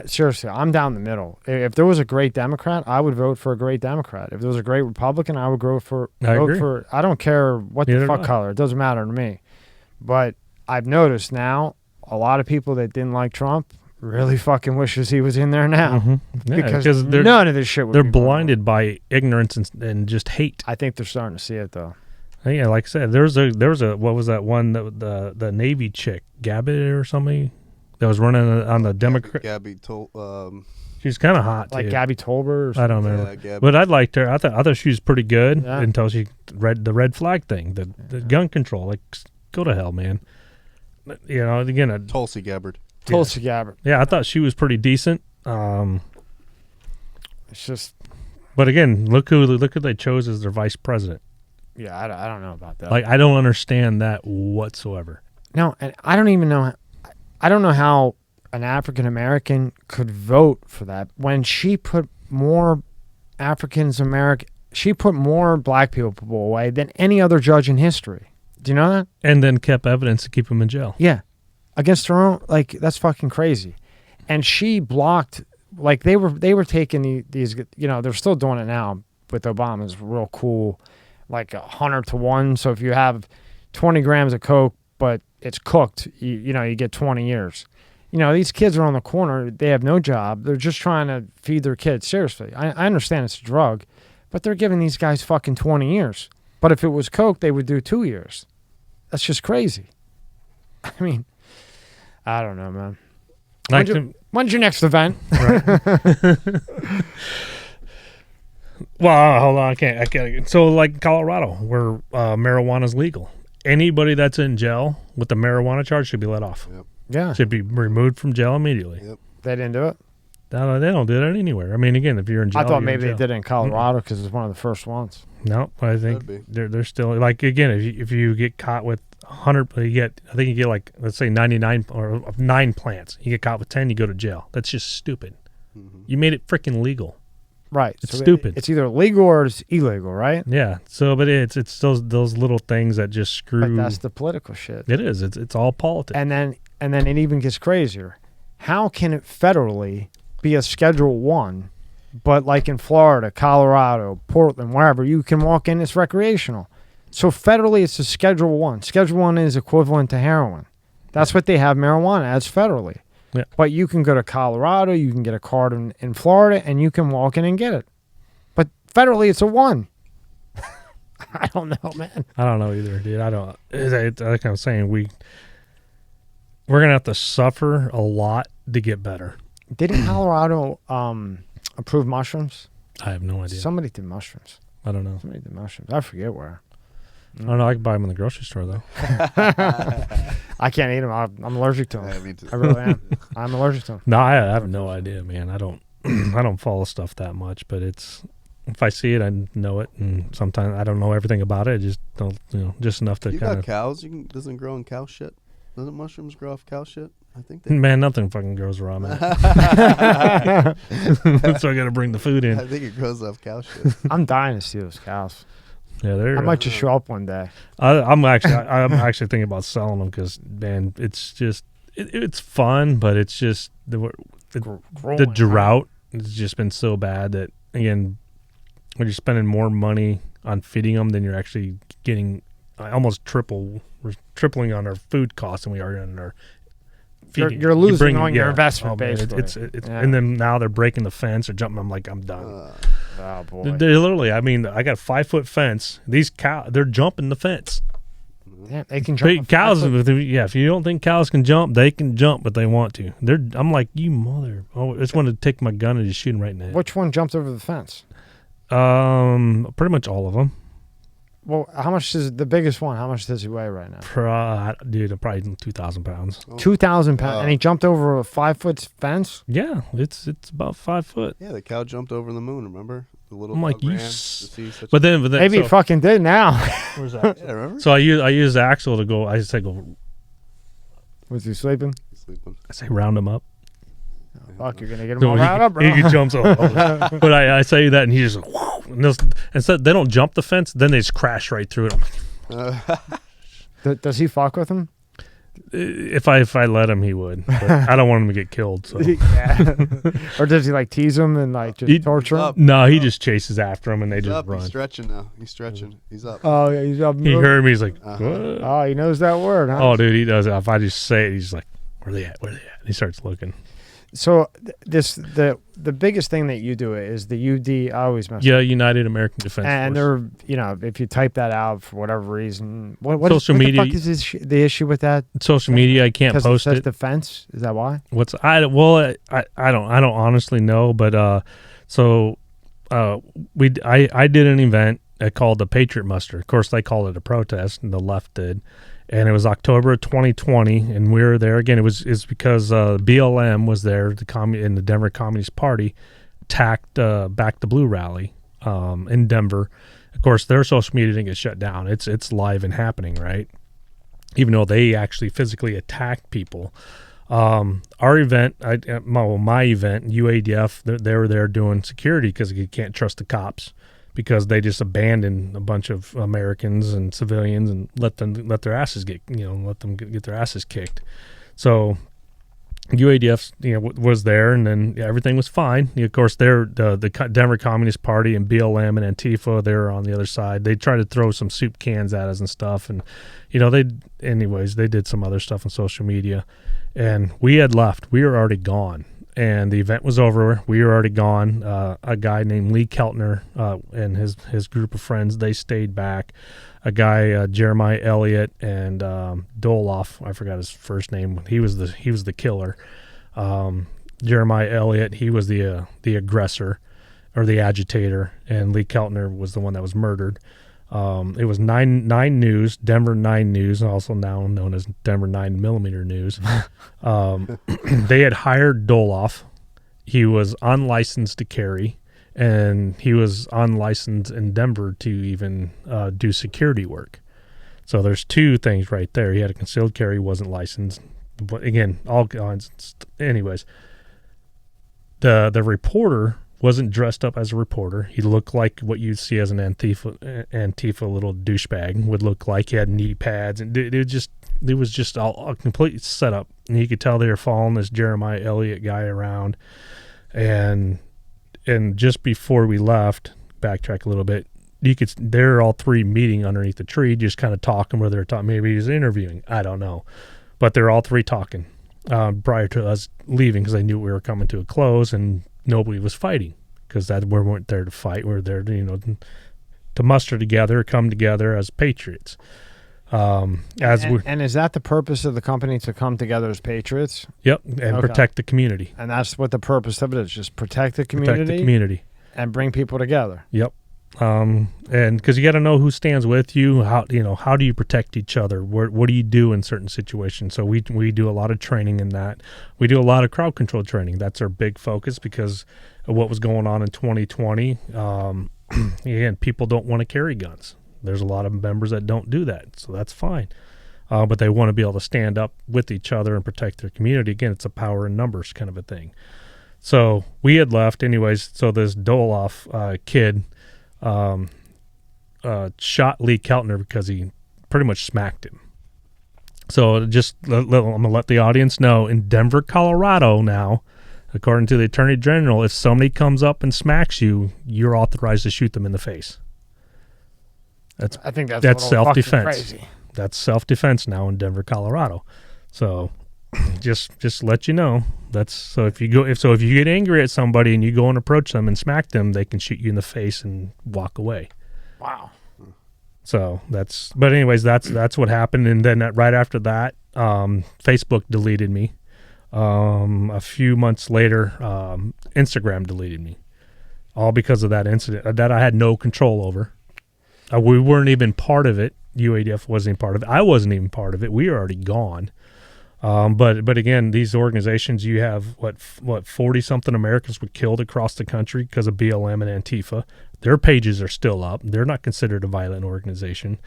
Speaker 1: Seriously, I'm down the middle. If there was a great Democrat, I would vote for a great Democrat. If there was a great Republican, I would vote for.
Speaker 2: I agree.
Speaker 1: I don't care what
Speaker 2: Neither
Speaker 1: the fuck
Speaker 2: do I.
Speaker 1: color. It doesn't matter to me. But I've noticed now a lot of people that didn't like Trump really fucking wishes he was in there now
Speaker 2: Yeah,
Speaker 1: because
Speaker 2: they're,
Speaker 1: none of this shit would
Speaker 2: they're
Speaker 1: be going on.
Speaker 2: blinded by ignorance and just hate.
Speaker 1: I think they're starting to see it though.
Speaker 2: Yeah, like I said, there was a what was that one the Navy chick, Gabbett or something, that was running on the Democrat.
Speaker 4: Gabby told.
Speaker 2: She's kind of hot,
Speaker 1: Like
Speaker 2: too.
Speaker 1: Gabby Tolbert or
Speaker 2: I
Speaker 1: something.
Speaker 2: don't remember,
Speaker 4: Yeah, Gabby.
Speaker 2: but I liked her. I thought she was pretty good
Speaker 1: Yeah.
Speaker 2: until she read the red flag thing, the gun control. Like, go to hell, man. You know, again,
Speaker 4: Tulsi Gabbard.
Speaker 1: Tulsi Gabbard.
Speaker 2: yeah, I thought she was pretty decent.
Speaker 1: It's just,
Speaker 2: But again, look who they chose as their vice president.
Speaker 1: yeah, I don't know about that.
Speaker 2: Like, I don't understand that whatsoever.
Speaker 1: No, and I don't even know. I don't know how an African American could vote for that when she put more she put more black people away than any other judge in history. Do you know that?
Speaker 2: And then kept evidence to keep them in jail.
Speaker 1: Yeah, against her own. Like that's fucking crazy. And she blocked. Like they were taking these. You know, they're still doing it now with Obama's real cool, like 100-1. So if you have 20 grams of coke, but it's cooked, you know, you get 20 years. You know, these kids are on the corner. They have no job. They're just trying to feed their kids. Seriously, I understand it's a drug, but they're giving these guys fucking 20 years. But if it was coke, they would do 2 years. That's just crazy. I mean, I don't know, man.
Speaker 2: Like
Speaker 1: When's your next event?
Speaker 2: well, hold on, I can't. So, like Colorado, where marijuana's legal, anybody that's in jail with the marijuana charge should be let off.
Speaker 4: Yep.
Speaker 1: Yeah,
Speaker 2: Should be removed from jail immediately.
Speaker 4: Yep.
Speaker 1: they didn't do it.
Speaker 2: No, they don't do that anywhere. I mean, again, if you're in jail,
Speaker 1: I thought
Speaker 2: you're in
Speaker 1: maybe they
Speaker 2: jail.
Speaker 1: did it in Colorado because it's one of the first ones.
Speaker 2: No, I think
Speaker 4: Could be.
Speaker 2: they're still like, again, if you get caught with 100, I think you get like, let's say 99 or 9 plants. You get caught with 10, you go to jail. That's just stupid.
Speaker 4: Mhm.
Speaker 2: You made it freaking legal.
Speaker 1: Right.
Speaker 2: It's stupid.
Speaker 1: It's either legal or it's illegal, right?
Speaker 2: Yeah. So, but it's those little things that just screw.
Speaker 1: But that's the political shit.
Speaker 2: It is. It's all politics.
Speaker 1: And then it even gets crazier. How can it federally be a Schedule 1, but like in Florida, Colorado, Portland, wherever, you can walk in, it's recreational. So federally, it's a Schedule 1. Schedule 1 is equivalent to heroin. That's what they have marijuana as federally.
Speaker 2: Yeah.
Speaker 1: But you can go to Colorado, you can get a card in Florida, and you can walk in and get it. But federally, it's a 1. I don't know, man.
Speaker 2: I don't know either, dude. I don't. Like I'm saying, we're gonna have to suffer a lot to get better.
Speaker 1: Didn't Colorado approve mushrooms?
Speaker 2: I have no idea.
Speaker 1: Somebody did mushrooms.
Speaker 2: I don't know.
Speaker 1: Somebody did mushrooms. I forget where.
Speaker 2: I don't know. I can buy them in the grocery store though.
Speaker 1: I can't eat them. I'm allergic to them.
Speaker 4: Yeah, me too.
Speaker 1: I really am. I'm allergic to them.
Speaker 2: No, I have no idea, man. I don't. I don't follow stuff that much, but it's. If I see it, I know it, and sometimes I don't know everything about it. I just don't, just enough to
Speaker 4: You
Speaker 2: kind
Speaker 4: got
Speaker 2: of.
Speaker 4: cows. Doesn't grow in cow shit. Doesn't mushrooms grow off cow shit? I think they.
Speaker 2: Man, nothing fucking grows where I'm at. So I got to bring the food
Speaker 4: I
Speaker 2: in.
Speaker 4: think it grows off cow shit.
Speaker 1: I'm dying to see those cows.
Speaker 2: Yeah, they're.
Speaker 1: I might just show up one day.
Speaker 2: I'm actually thinking about selling them because, man, it's just it's fun, but it's just the
Speaker 1: Growing,
Speaker 2: drought has just been so bad that, again, when you're spending more money on feeding them than you're actually getting, almost we're tripling on our food costs than we are on our feeding.
Speaker 1: You're losing on your investment,
Speaker 2: man,
Speaker 1: basically.
Speaker 2: it's
Speaker 1: Yeah.
Speaker 2: And then now they're breaking the fence or jumping. I'm like, I'm done.
Speaker 1: Oh boy.
Speaker 2: They literally, I mean, I got a 5-foot fence. These cows, they're jumping the fence.
Speaker 1: Yeah, they can jump.
Speaker 2: But cows, if you don't think cows can jump, they can jump, but they want to. I'm like, you mother. Oh, I just wanted to take my gun and just shoot them right in the head.
Speaker 1: Which one jumped over the fence?
Speaker 2: Pretty much all of them.
Speaker 1: Well, how much is the biggest one? How much does he weigh right now?
Speaker 2: Dude, probably 2,000 pounds.
Speaker 1: 2,000 pounds, and he jumped over a 5-foot fence.
Speaker 2: Yeah, it's about 5 foot.
Speaker 4: Yeah, the cow jumped over the moon. Remember? The little
Speaker 2: I'm like,
Speaker 4: dog
Speaker 2: you
Speaker 4: ran to
Speaker 2: s-
Speaker 4: see such
Speaker 2: but then
Speaker 1: Maybe
Speaker 2: so,
Speaker 1: he fucking did now.
Speaker 2: where's that?
Speaker 4: yeah, remember?
Speaker 2: So I use Axel to go. I say go.
Speaker 1: Was he sleeping?
Speaker 4: He's sleeping.
Speaker 2: I say round him up.
Speaker 1: Fuck, you're gonna get him
Speaker 2: So
Speaker 1: all riled up, bro.
Speaker 2: he jumps up. But I say that, and he just whoo, and so they don't jump the fence. Then they just crash right through it. I'm like,
Speaker 1: Does he fuck with him?
Speaker 2: if I let him, he would. But I don't want him to get killed. So
Speaker 1: Yeah. Or does he like tease him and like just
Speaker 2: He-
Speaker 1: torture him?
Speaker 3: Oh.
Speaker 4: up.
Speaker 2: no, he just chases after him, and they
Speaker 4: He's
Speaker 2: just
Speaker 4: up. He's
Speaker 2: run.
Speaker 4: stretching now. He's stretching. He's up.
Speaker 1: Oh, yeah, he's up.
Speaker 2: He heard me. He's like,
Speaker 4: Uh-huh.
Speaker 2: what?
Speaker 1: Oh, he knows that word, huh?
Speaker 2: Oh, dude, he does it. If I just say it, he's like, where they at? Where they at? And he starts looking.
Speaker 1: So the biggest thing that you do is the UD. I always mess.
Speaker 2: Yeah, United American Defense
Speaker 1: And
Speaker 2: Force.
Speaker 1: they're, if you type that out for whatever reason, what
Speaker 2: Social
Speaker 1: what
Speaker 2: media-
Speaker 1: the fuck is the issue with that?
Speaker 2: Social media, I can't
Speaker 1: Because
Speaker 2: post
Speaker 1: it says
Speaker 2: it.
Speaker 1: defense. Is that why?
Speaker 2: I don't honestly know, but I did an event called the Patriot Muster. Of course, they called it a protest, and the left did. And it was October of 2020, and we were there again. It's because BLM was there, in the Denver Communist Party attacked Back the Blue rally in Denver. Of course, their social media didn't get shut down. It's live and happening, right? Even though they actually physically attacked people. Our event, my event, UADF, they were there doing security because you can't trust the cops, because they just abandoned a bunch of Americans and civilians and let their asses get their asses kicked. So UADF was there, and then everything was fine. Of course, the Denver Communist Party and BLM and Antifa, they were on the other side. They tried to throw some soup cans at us and stuff, and they did some other stuff on social media, and we had left. We were already gone. And the event was over. We were already gone. A guy named Lee Keltner and his group of friends, they stayed back. A guy, Jeremiah Elliott, and Doloff, I forgot his first name. He was the killer. Jeremiah Elliott, he was the aggressor or the agitator, and Lee Keltner was the one that was murdered. It was 9 News, Denver 9 News, also now known as Denver 9mm News. They had hired Doloff. He was unlicensed to carry, and he was unlicensed in Denver to even do security work. So there's two things right there. He had a concealed carry, wasn't licensed. But again, all kinds. Anyways, the reporter wasn't dressed up as a reporter. He looked like what you'd see as an Antifa little douchebag would look like. He had knee pads, and it was just all a complete setup. And you could tell they were following this Jeremiah Elliott guy around. And just before we left, backtrack a little bit, they're all three meeting underneath the tree, just kind of talking where they're talking. Maybe he's interviewing. I don't know. But they're all three talking prior to us leaving, because they knew we were coming to a close, and nobody was fighting, because we weren't there to fight. We're there to muster together, come together as patriots. And
Speaker 1: is that the purpose of the company, to come together as patriots?
Speaker 2: Yep, and protect the community.
Speaker 1: And that's what the purpose of it is, just protect the community.
Speaker 2: Protect the community.
Speaker 1: And bring people together.
Speaker 2: Yep. And because you got to know who stands with you, how do you protect each other? What do you do in certain situations? So we do a lot of training in that. We do a lot of crowd control training. That's our big focus because of what was going on in 2020. Again, people don't want to carry guns. There's a lot of members that don't do that, so that's fine. But they want to be able to stand up with each other and protect their community. Again, it's a power in numbers kind of a thing. So we had left anyways. So this Doloff kid shot Lee Keltner because he pretty much smacked him. So just I'm going to let the audience know, in Denver, Colorado now, according to the Attorney General, if somebody comes up and smacks you, you're authorized to shoot them in the face.
Speaker 1: I think that's
Speaker 2: self-defense.
Speaker 1: Crazy.
Speaker 2: That's self-defense now in Denver, Colorado. So just let you know. That's so if you get angry at somebody and you go and approach them and smack them, they can shoot you in the face and walk away.
Speaker 1: Wow. So
Speaker 2: that's what happened. And then right after that, Facebook deleted me. A few months later, Instagram deleted me, all because of that incident that I had no control over. We weren't even part of it. UADF wasn't even part of it. I wasn't even part of it. We were already gone. But again, these organizations, you have what 40 something Americans were killed across the country because of BLM and Antifa. Their pages are still up. They're not considered a violent organization.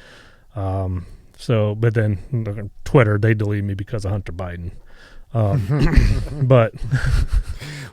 Speaker 2: But then Twitter, they deleted me because of Hunter Biden. But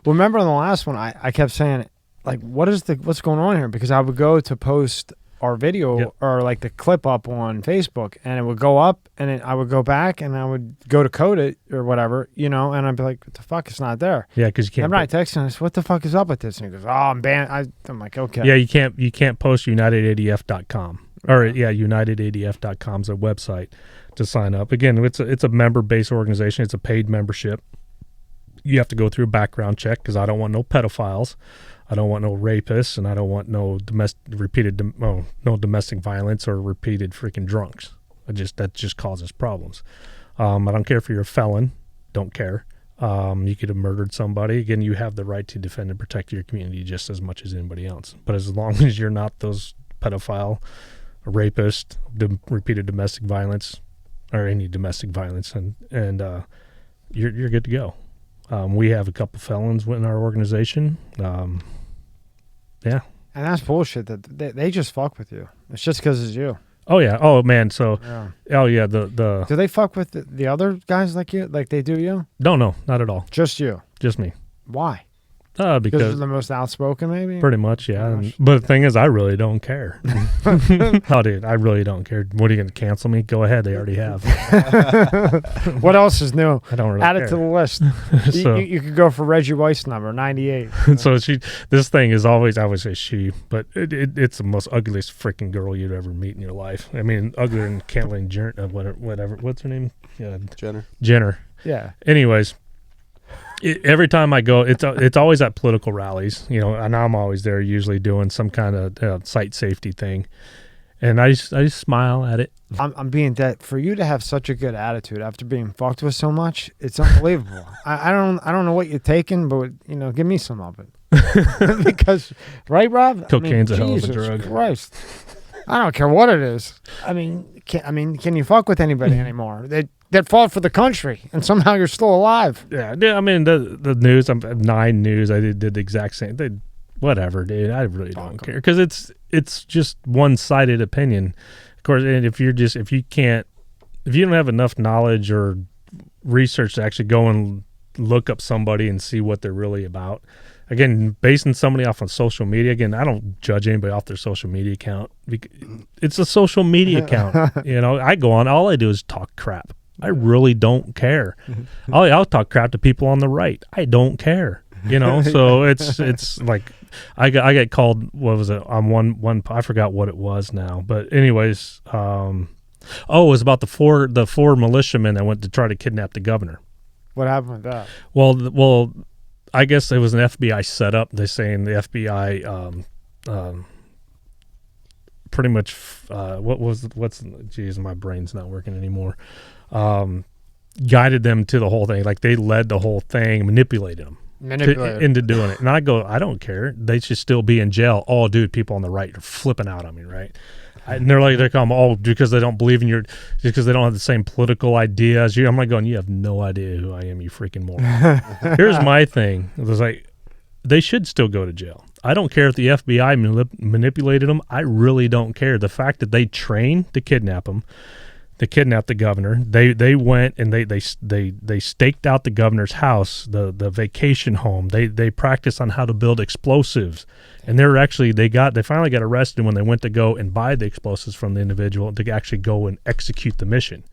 Speaker 1: well, remember on the last one, I kept saying, like, what's going on here? Because I would go to post our video or like the clip up on Facebook, and it would go up, and I would go back, and I would go to code it or whatever, and I'd be like, what the fuck, it's not there.
Speaker 2: Yeah, because you can't.
Speaker 1: Remember, I texted him, I said, what the fuck is up with this? And he goes, oh, I'm banned. I'm like, okay.
Speaker 2: Yeah, you can't post UnitedADF.com. Or UnitedADF.com is a website to sign up. Again, it's a member-based organization. It's a paid membership. You have to go through a background check because I don't want no pedophiles. I don't want no rapists, and I don't want no domestic violence or repeated freaking drunks. That just causes problems. I don't care if you're a felon. Don't care. You could have murdered somebody. Again, you have the right to defend and protect your community just as much as anybody else. But as long as you're not those pedophile, a rapist, repeated domestic violence, or any domestic violence, and you're good to go. We have a couple felons in our organization. Yeah.
Speaker 1: And that's bullshit. That they just fuck with you. It's just because it's you.
Speaker 2: Oh yeah. Oh man. So.
Speaker 1: Yeah.
Speaker 2: Oh yeah. The.
Speaker 1: Do they fuck with the other guys like you? Like they do you?
Speaker 2: No, not at all.
Speaker 1: Just you.
Speaker 2: Just me.
Speaker 1: Why?
Speaker 2: Because
Speaker 1: you're the most outspoken, maybe.
Speaker 2: Pretty much, yeah. But the thing is, I really don't care. Oh, dude, I really don't care. What are you going to cancel me? Go ahead. They already have.
Speaker 1: What else is new?
Speaker 2: I don't really
Speaker 1: Add
Speaker 2: care.
Speaker 1: it to the list.
Speaker 2: So,
Speaker 1: you could go for Reggie Weiss number 98.
Speaker 2: So this thing is always, I would say she, but it's the most ugliest freaking girl you'd ever meet in your life. I mean, uglier than Caitlyn Jenner, whatever. What's her name? Yeah, Jenner.
Speaker 1: Yeah.
Speaker 2: Anyways. Every time I go, it's always at political rallies, and I'm always there, usually doing some kind of site safety thing, and I just smile at it.
Speaker 1: I'm being dead for you to have such a good attitude after being fucked with so much. It's unbelievable. I don't know what you're taking, but give me some of it because right, Rob?
Speaker 2: Cocaine's a hell of a
Speaker 1: Jesus
Speaker 2: drug.
Speaker 1: Christ. I don't care what it is. Can you fuck with anybody anymore? That fought for the country, and somehow you're still alive.
Speaker 2: Yeah, I mean the news. I'm 9 News. I did the exact same. Whatever, dude. I really don't care because it's just one-sided opinion. Of course, and if you don't have enough knowledge or research to actually go and look up somebody and see what they're really about. Again, basing somebody off on social media. Again, I don't judge anybody off their social media account. It's a social media account. I go on. All I do is talk crap. I really don't care. I'll talk crap to people on the right. I don't care. So it's like I get called. What was it on one? I forgot what it was now. But anyways, it was about the four militiamen that went to try to kidnap the governor.
Speaker 1: What happened with that?
Speaker 2: Well, I guess it was an FBI setup. They're saying the FBI pretty much geez, my brain's not working anymore. Guided them to the whole thing. Like they led the whole thing, manipulated them into doing it. And I go, I don't care. They should still be in jail. Oh, dude, people on the right are flipping out on me, right? And they're come, because they don't believe in because they don't have the same political idea as you. I'm like going, you have no idea who I am, you freaking moron. Here's my thing. It was like, they should still go to jail. I don't care if the FBI manipulated them. I really don't care. The fact that they trained to kidnap them, to kidnap the governor, they went and they staked out the governor's house, the vacation home. They practiced on how to build explosives, and they finally got arrested when they went to go and buy the explosives from the individual to actually go and execute the mission.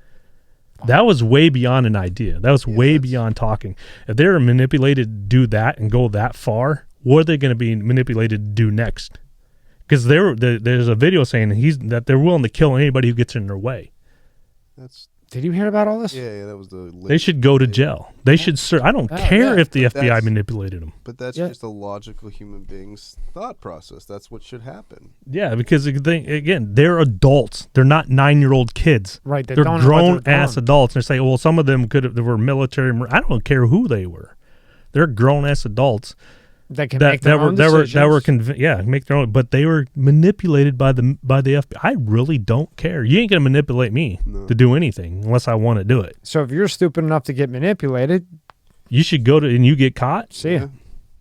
Speaker 2: That was way beyond an idea. That was way beyond talking. If they were manipulated to do that and go that far, what are they going to be manipulated to do next? Because there's a video saying that they're willing to kill anybody who gets in their way.
Speaker 1: Did you hear about all this?
Speaker 4: Yeah, that was
Speaker 2: They should go to jail. They should serve. I don't care if the FBI manipulated them.
Speaker 4: But that's just a logical human being's thought process. That's what should happen.
Speaker 2: Yeah, because again, they're adults. They're not 9-year-old kids.
Speaker 1: Right.
Speaker 2: They're grown-ass adults. And they say, well, some of them they were military. I don't care who they were. They're grown-ass adults.
Speaker 1: They can make their own decisions.
Speaker 2: Make their own, but they were manipulated by the FBI. I really don't care. You ain't gonna manipulate me to do anything unless I want to do it.
Speaker 1: So if you're stupid enough to get manipulated,
Speaker 2: you should go to and you get caught.
Speaker 1: See ya.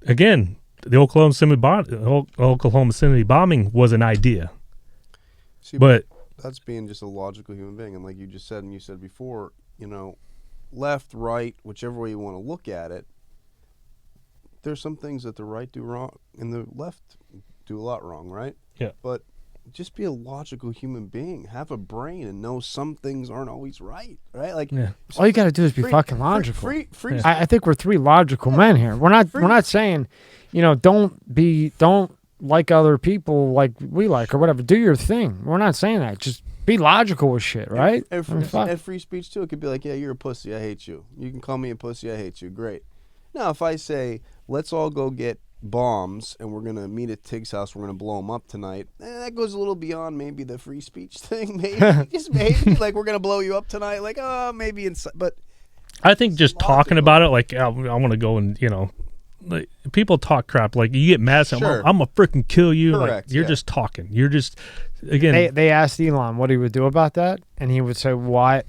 Speaker 2: Again, the Oklahoma City bombing was an idea, but
Speaker 4: that's being just a logical human being, and like you just said, and you said before, left, right, whichever way you want to look at it. There's some things that the right do wrong and the left do a lot wrong, right?
Speaker 2: Yeah. But
Speaker 4: just be a logical human being. Have a brain and know some things aren't always right, right? Like,
Speaker 1: all you got to do is be fucking logical.
Speaker 4: Free.
Speaker 1: I think we're three logical men here. We're not saying, don't like other people like we like or whatever. Do your thing. We're not saying that. Just be logical with shit, right?
Speaker 4: And free speech too. It could be like, yeah, you're a pussy. I hate you. You can call me a pussy. I hate you. Great. Now, if I say, let's all go get bombs and we're going to meet at Tig's house, we're going to blow them up tonight, that goes a little beyond maybe the free speech thing. Maybe, just maybe, like we're going to blow you up tonight. Like, maybe inside. But
Speaker 2: I think just talking about it, like, I want to go and, like, people talk crap. Like, you get mad at them,
Speaker 4: Sure.
Speaker 2: I'm going to freaking kill you.
Speaker 4: Correct,
Speaker 2: Like, you're just talking. You're just, again.
Speaker 1: They asked Elon what he would do about that, and he would say, why,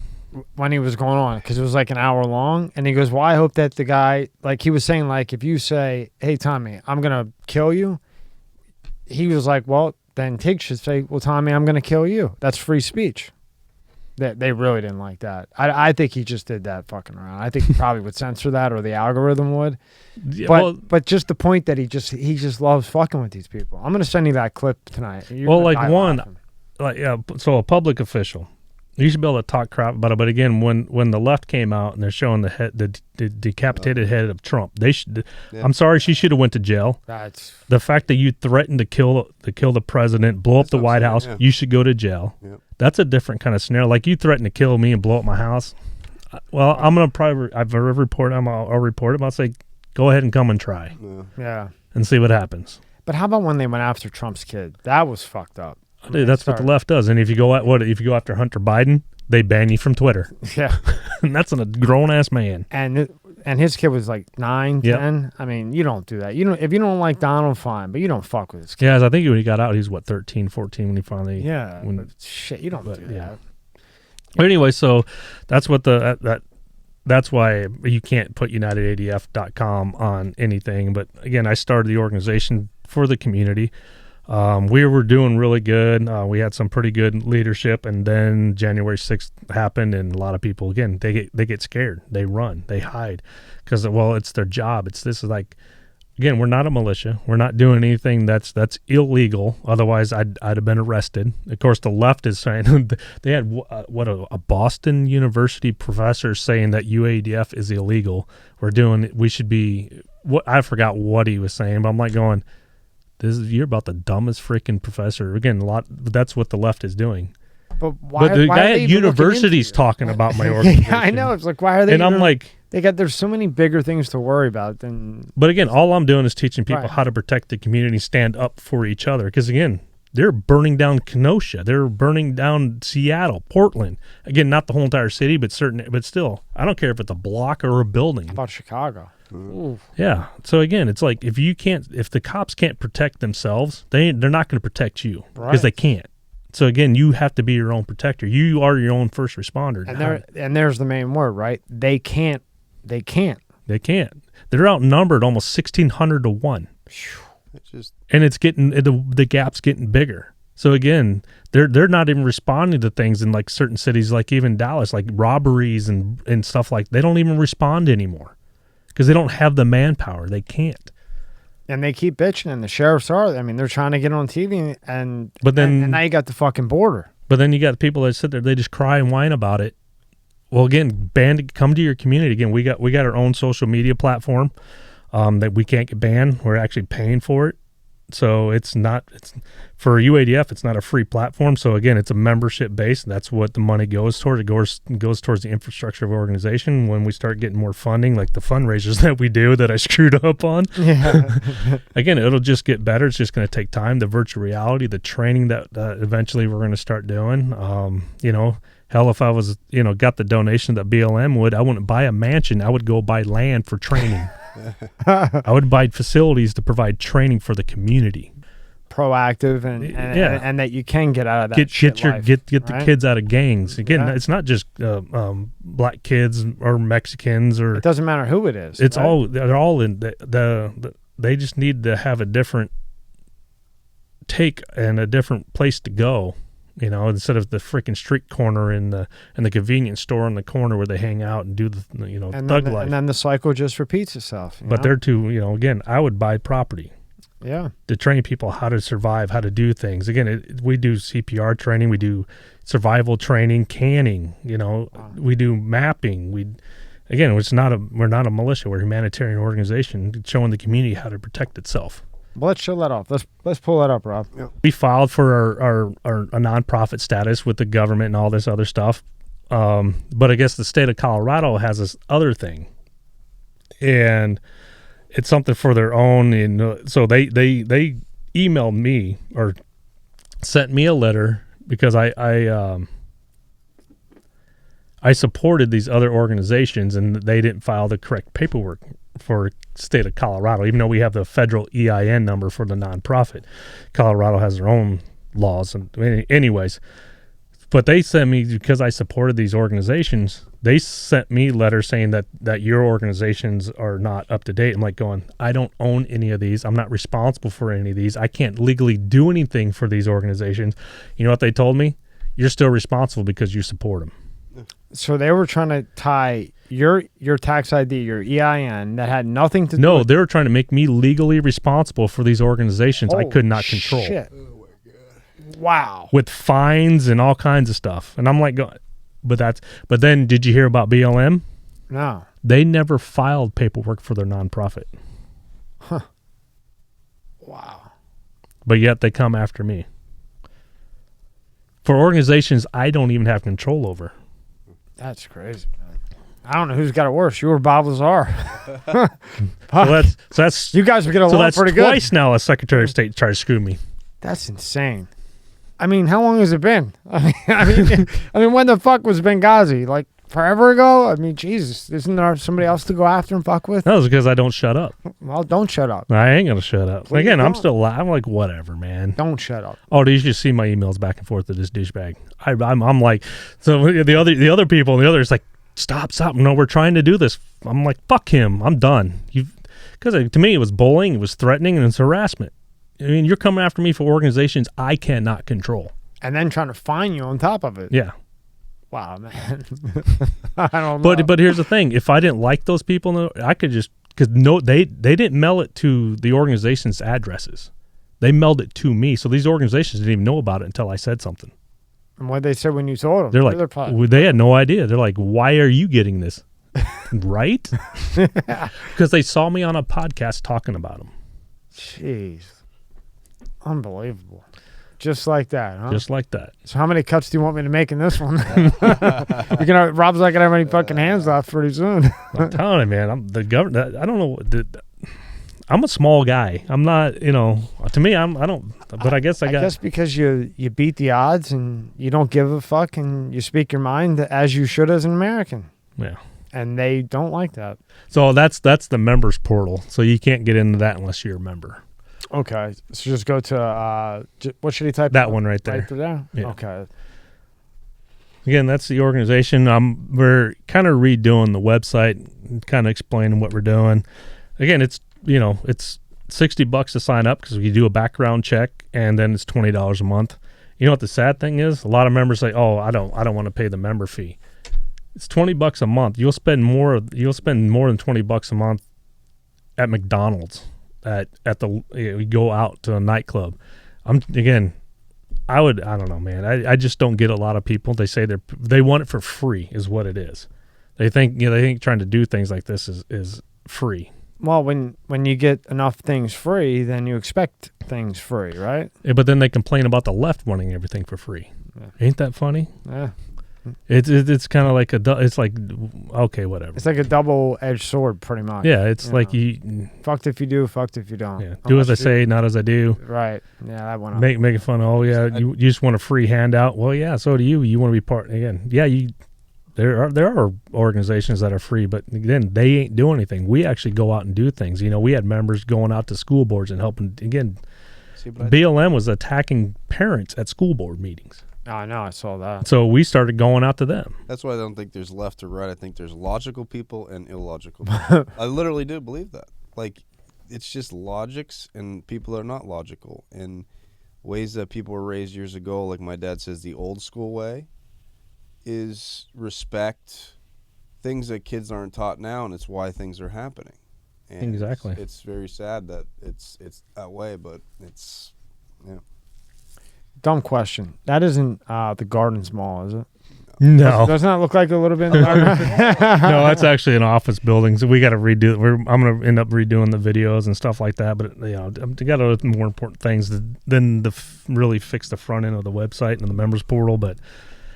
Speaker 1: when he was going on, because it was like an hour long, and he goes, well, I hope that the guy, like he was saying, like, if you say, hey, Tommy, I'm going to kill you, he was like, well, then Tig should say, well, Tommy, I'm going to kill you. That's free speech. They really didn't like that. I think he just did that fucking around. I think he probably would censor that, or the algorithm would.
Speaker 2: Yeah,
Speaker 1: but just the point that he just loves fucking with these people. I'm going to send you that clip tonight.
Speaker 2: So a public official, you should be able to talk crap about it. But again, when the left came out and they're showing the decapitated head of Trump, they should. Yeah. I'm sorry, she should have went to jail.
Speaker 1: That's
Speaker 2: the fact that you threatened to kill the president, blow up the White House. Yeah. You should go to jail. Yeah. That's a different kind of scenario. Like, you threatened to kill me and blow up my house. Well, I'm gonna probably I'll report him. I'll say, go ahead and come and try.
Speaker 1: Yeah.
Speaker 2: And see what happens.
Speaker 1: But how about when they went after Trump's kid? That was fucked up.
Speaker 2: Dude, that's what the left does. And if you go after Hunter Biden, they ban you from Twitter.
Speaker 1: Yeah.
Speaker 2: And that's a grown ass man.
Speaker 1: And his kid was like 9, 10. I mean, you don't do that. If you don't like Donald, fine, but you don't fuck with his kid.
Speaker 2: Yeah, I think when he got out, he was 13, 14 when he finally.
Speaker 1: Yeah. But shit, you don't do that.
Speaker 2: But anyway, so that's what that's why you can't put UnitedADF.com on anything. But again, I started the organization for the community. We were doing really good. We had some pretty good leadership, and then January 6th happened, and a lot of people, again, they get scared. They run. They hide because, well, it's their job. This is like, again, we're not a militia. We're not doing anything that's illegal. Otherwise, I'd have been arrested. Of course, the left is saying they had a Boston University professor saying that UADF is illegal. We should be. I forgot what he was saying, but I'm like going, you're about the dumbest freaking professor. Again, that's what the left is doing.
Speaker 1: But why?
Speaker 2: But the guy at universities talking about my organization.
Speaker 1: Yeah, I know. It's like, why are they?
Speaker 2: And I'm like,
Speaker 1: there's so many bigger things to worry about than.
Speaker 2: But again, all I'm doing is teaching people how to protect the community, stand up for each other. Because again, they're burning down Kenosha, they're burning down Seattle, Portland. Again, not the whole entire city, but still, I don't care if it's a block or a building.
Speaker 1: How about Chicago? Ooh.
Speaker 2: Yeah. So again, it's like if the cops can't protect themselves, they're not going to protect you because they can't. So again, you have to be your own protector. You are your own first responder.
Speaker 1: And there's the main word, right? They can't.
Speaker 2: They're outnumbered almost 1,600 to 1. And it's getting the gap's getting bigger. So again, they're not even responding to things in like certain cities, like even Dallas, like robberies and stuff like. They don't even respond anymore. Because they don't have the manpower. They can't.
Speaker 1: And they keep bitching, and the sheriffs are. I mean, they're trying to get on TV, and now you got the fucking border.
Speaker 2: But then you got the people that sit there, they just cry and whine about it. Well, again, come to your community. Again, we got our own social media platform that we can't get banned. We're actually paying for it. So it's for UADF, it's not a free platform. So again, it's a membership base. That's what the money goes towards. It goes towards the infrastructure of the organization. When we start getting more funding, like the fundraisers that we do that I screwed up on, again, it'll just get better. It's just going to take time. The virtual reality, the training that eventually we're going to start doing. Hell, if I was, got the donation that BLM would, I wouldn't buy a mansion. I would go buy land for training. I would buy facilities to provide training for the community.
Speaker 1: Proactive and that you can get out of that.
Speaker 2: Get the kids out of gangs. Again,
Speaker 1: Yeah.
Speaker 2: it's not just black kids or Mexicans or
Speaker 1: It doesn't matter who it is.
Speaker 2: it's
Speaker 1: right?
Speaker 2: all they're all in the they just need to have a different take and a different place to go. You know, instead of the freaking street corner in the convenience store in the corner where they hang out and do the thug life.
Speaker 1: And then the cycle just repeats itself.
Speaker 2: But they're too, again, I would buy property
Speaker 1: yeah.
Speaker 2: to train people how to survive, how to do things. Again, we do CPR training, we do survival training, canning. We do mapping. We're not a militia. We're a humanitarian organization showing the community how to protect itself.
Speaker 1: Well, let's show that off. Let's pull that up, Rob.
Speaker 3: Yeah.
Speaker 2: We filed for our a nonprofit status with the government and all this other stuff. But I guess the state of Colorado has this other thing, and it's something for their own. And so they emailed me or sent me a letter because I supported these other organizations and they didn't file the correct paperwork for state of Colorado, even though we have the federal EIN number for the nonprofit. Colorado has their own laws. And anyways, but they sent me, because I supported these organizations, they sent me letters saying that your organizations are not up to date. I'm like going, I don't own any of these. I'm not responsible for any of these. I can't legally do anything for these organizations. You know what they told me? You're still responsible because you support them.
Speaker 1: So they were trying to tie your tax ID, your EIN, that had nothing to do
Speaker 2: No,
Speaker 1: with
Speaker 2: they were trying to make me legally responsible for these organizations I could not control.
Speaker 1: Shit. Oh my God. Wow.
Speaker 2: With fines and all kinds of stuff. And I'm like, but then did you hear about BLM?
Speaker 1: No.
Speaker 2: They never filed paperwork for their nonprofit.
Speaker 1: Huh. Wow.
Speaker 2: But yet they come after me. For organizations I don't even have control over.
Speaker 1: That's crazy, man. I don't know who's got it worse. You or Bob Lazar.
Speaker 2: So that's
Speaker 1: you guys would get along
Speaker 2: so that's
Speaker 1: pretty good.
Speaker 2: twice now a Secretary of State tried to screw me.
Speaker 1: That's insane. I mean, how long has it been? I mean, when the fuck was Benghazi? Like forever ago? I mean, Jesus, isn't there somebody else to go after and fuck with?
Speaker 2: That was because I don't shut up.
Speaker 1: Well, don't shut up.
Speaker 2: I ain't gonna shut up.
Speaker 1: Well,
Speaker 2: Again,
Speaker 1: you
Speaker 2: I'm
Speaker 1: don't.
Speaker 2: still I'm like, whatever, man.
Speaker 1: Don't shut up.
Speaker 2: Oh, you should see my emails back and forth to this douchebag. I'm like, so the other people and the others like, stop. No, we're trying to do this. I'm like, fuck him. I'm done. Because to me it was bullying, it was threatening, and it's harassment. I mean, you're coming after me for organizations I cannot control.
Speaker 1: And then trying to fine you on top of it.
Speaker 2: Yeah.
Speaker 1: Wow, man. I don't know.
Speaker 2: But here's the thing: if I didn't like those people, I could just they didn't mail it to the organization's addresses. They mailed it to me, so these organizations didn't even know about it until I said something.
Speaker 1: And what they said when you told them?
Speaker 2: They're like, they had no idea. They're like, why are you getting this? Right? Because they saw me on a podcast talking about them.
Speaker 1: Jeez. Unbelievable. Just like that, huh?
Speaker 2: Just like that.
Speaker 1: So how many cuts do you want me to make in this one? Rob's not gonna have any fucking hands left pretty soon.
Speaker 2: I'm telling you, man. I'm the government. I don't know. I'm a small guy. I'm not. To me, I don't. But I guess I
Speaker 1: guess because you beat the odds and you don't give a fuck and you speak your mind as you should as an American.
Speaker 2: Yeah.
Speaker 1: And they don't like that.
Speaker 2: So that's the members portal. So you can't get into that unless you're a member.
Speaker 1: Okay, so just go to what should he type?
Speaker 2: That one right there.
Speaker 1: Right there.
Speaker 2: Yeah.
Speaker 1: Okay.
Speaker 2: Again, that's the organization. We're kind of redoing the website, kind of explaining what we're doing. Again, it's $60 to sign up because we do a background check, and then it's $20 a month. You know what the sad thing is? A lot of members say, "Oh, I don't want to pay the member fee." It's $20 a month. You'll spend more than $20 a month at McDonald's. We go out to a nightclub. I don't know, man. I just don't get a lot of people. They say they want it for free is what it is. They think trying to do things like this is free.
Speaker 1: Well, when you get enough things free, then you expect things free, right?
Speaker 2: Yeah, but then they complain about the left wanting everything for free.
Speaker 1: Yeah.
Speaker 2: Ain't that funny?
Speaker 1: Yeah.
Speaker 2: It's kind of like it's like, okay, whatever.
Speaker 1: It's like a double-edged sword, pretty much.
Speaker 2: Yeah, it's like you
Speaker 1: fucked if you do, fucked if you don't.
Speaker 2: Yeah, do as I say, not as I do.
Speaker 1: Right. Yeah, that one.
Speaker 2: Making fun of, you just want a free handout. Well, yeah, so do you. You want to be part again. Yeah, There are organizations that are free, but again, they ain't doing anything. We actually go out and do things. You know, we had members going out to school boards and helping. Again, BLM was attacking parents at school board meetings.
Speaker 1: Oh, I know, I saw that.
Speaker 2: So we started going out to them.
Speaker 4: That's why I don't think there's left or right. I think there's logical people and illogical people. I literally do believe that. Like, it's just logics, and people are not logical. And ways that people were raised years ago, like my dad says, the old school way is respect things that kids aren't taught now, and it's why things are happening. And
Speaker 2: Exactly.
Speaker 4: It's very sad that it's that way, but it's, yeah.
Speaker 1: Dumb question. That isn't the Gardens Mall, is it?
Speaker 2: No.
Speaker 1: Doesn't that look like a little bit? In the
Speaker 2: No, that's actually an office building. So we got to redo. I'm going to end up redoing the videos and stuff like that. But you know, they got other more important things than really fix the front end of the website and the members portal. But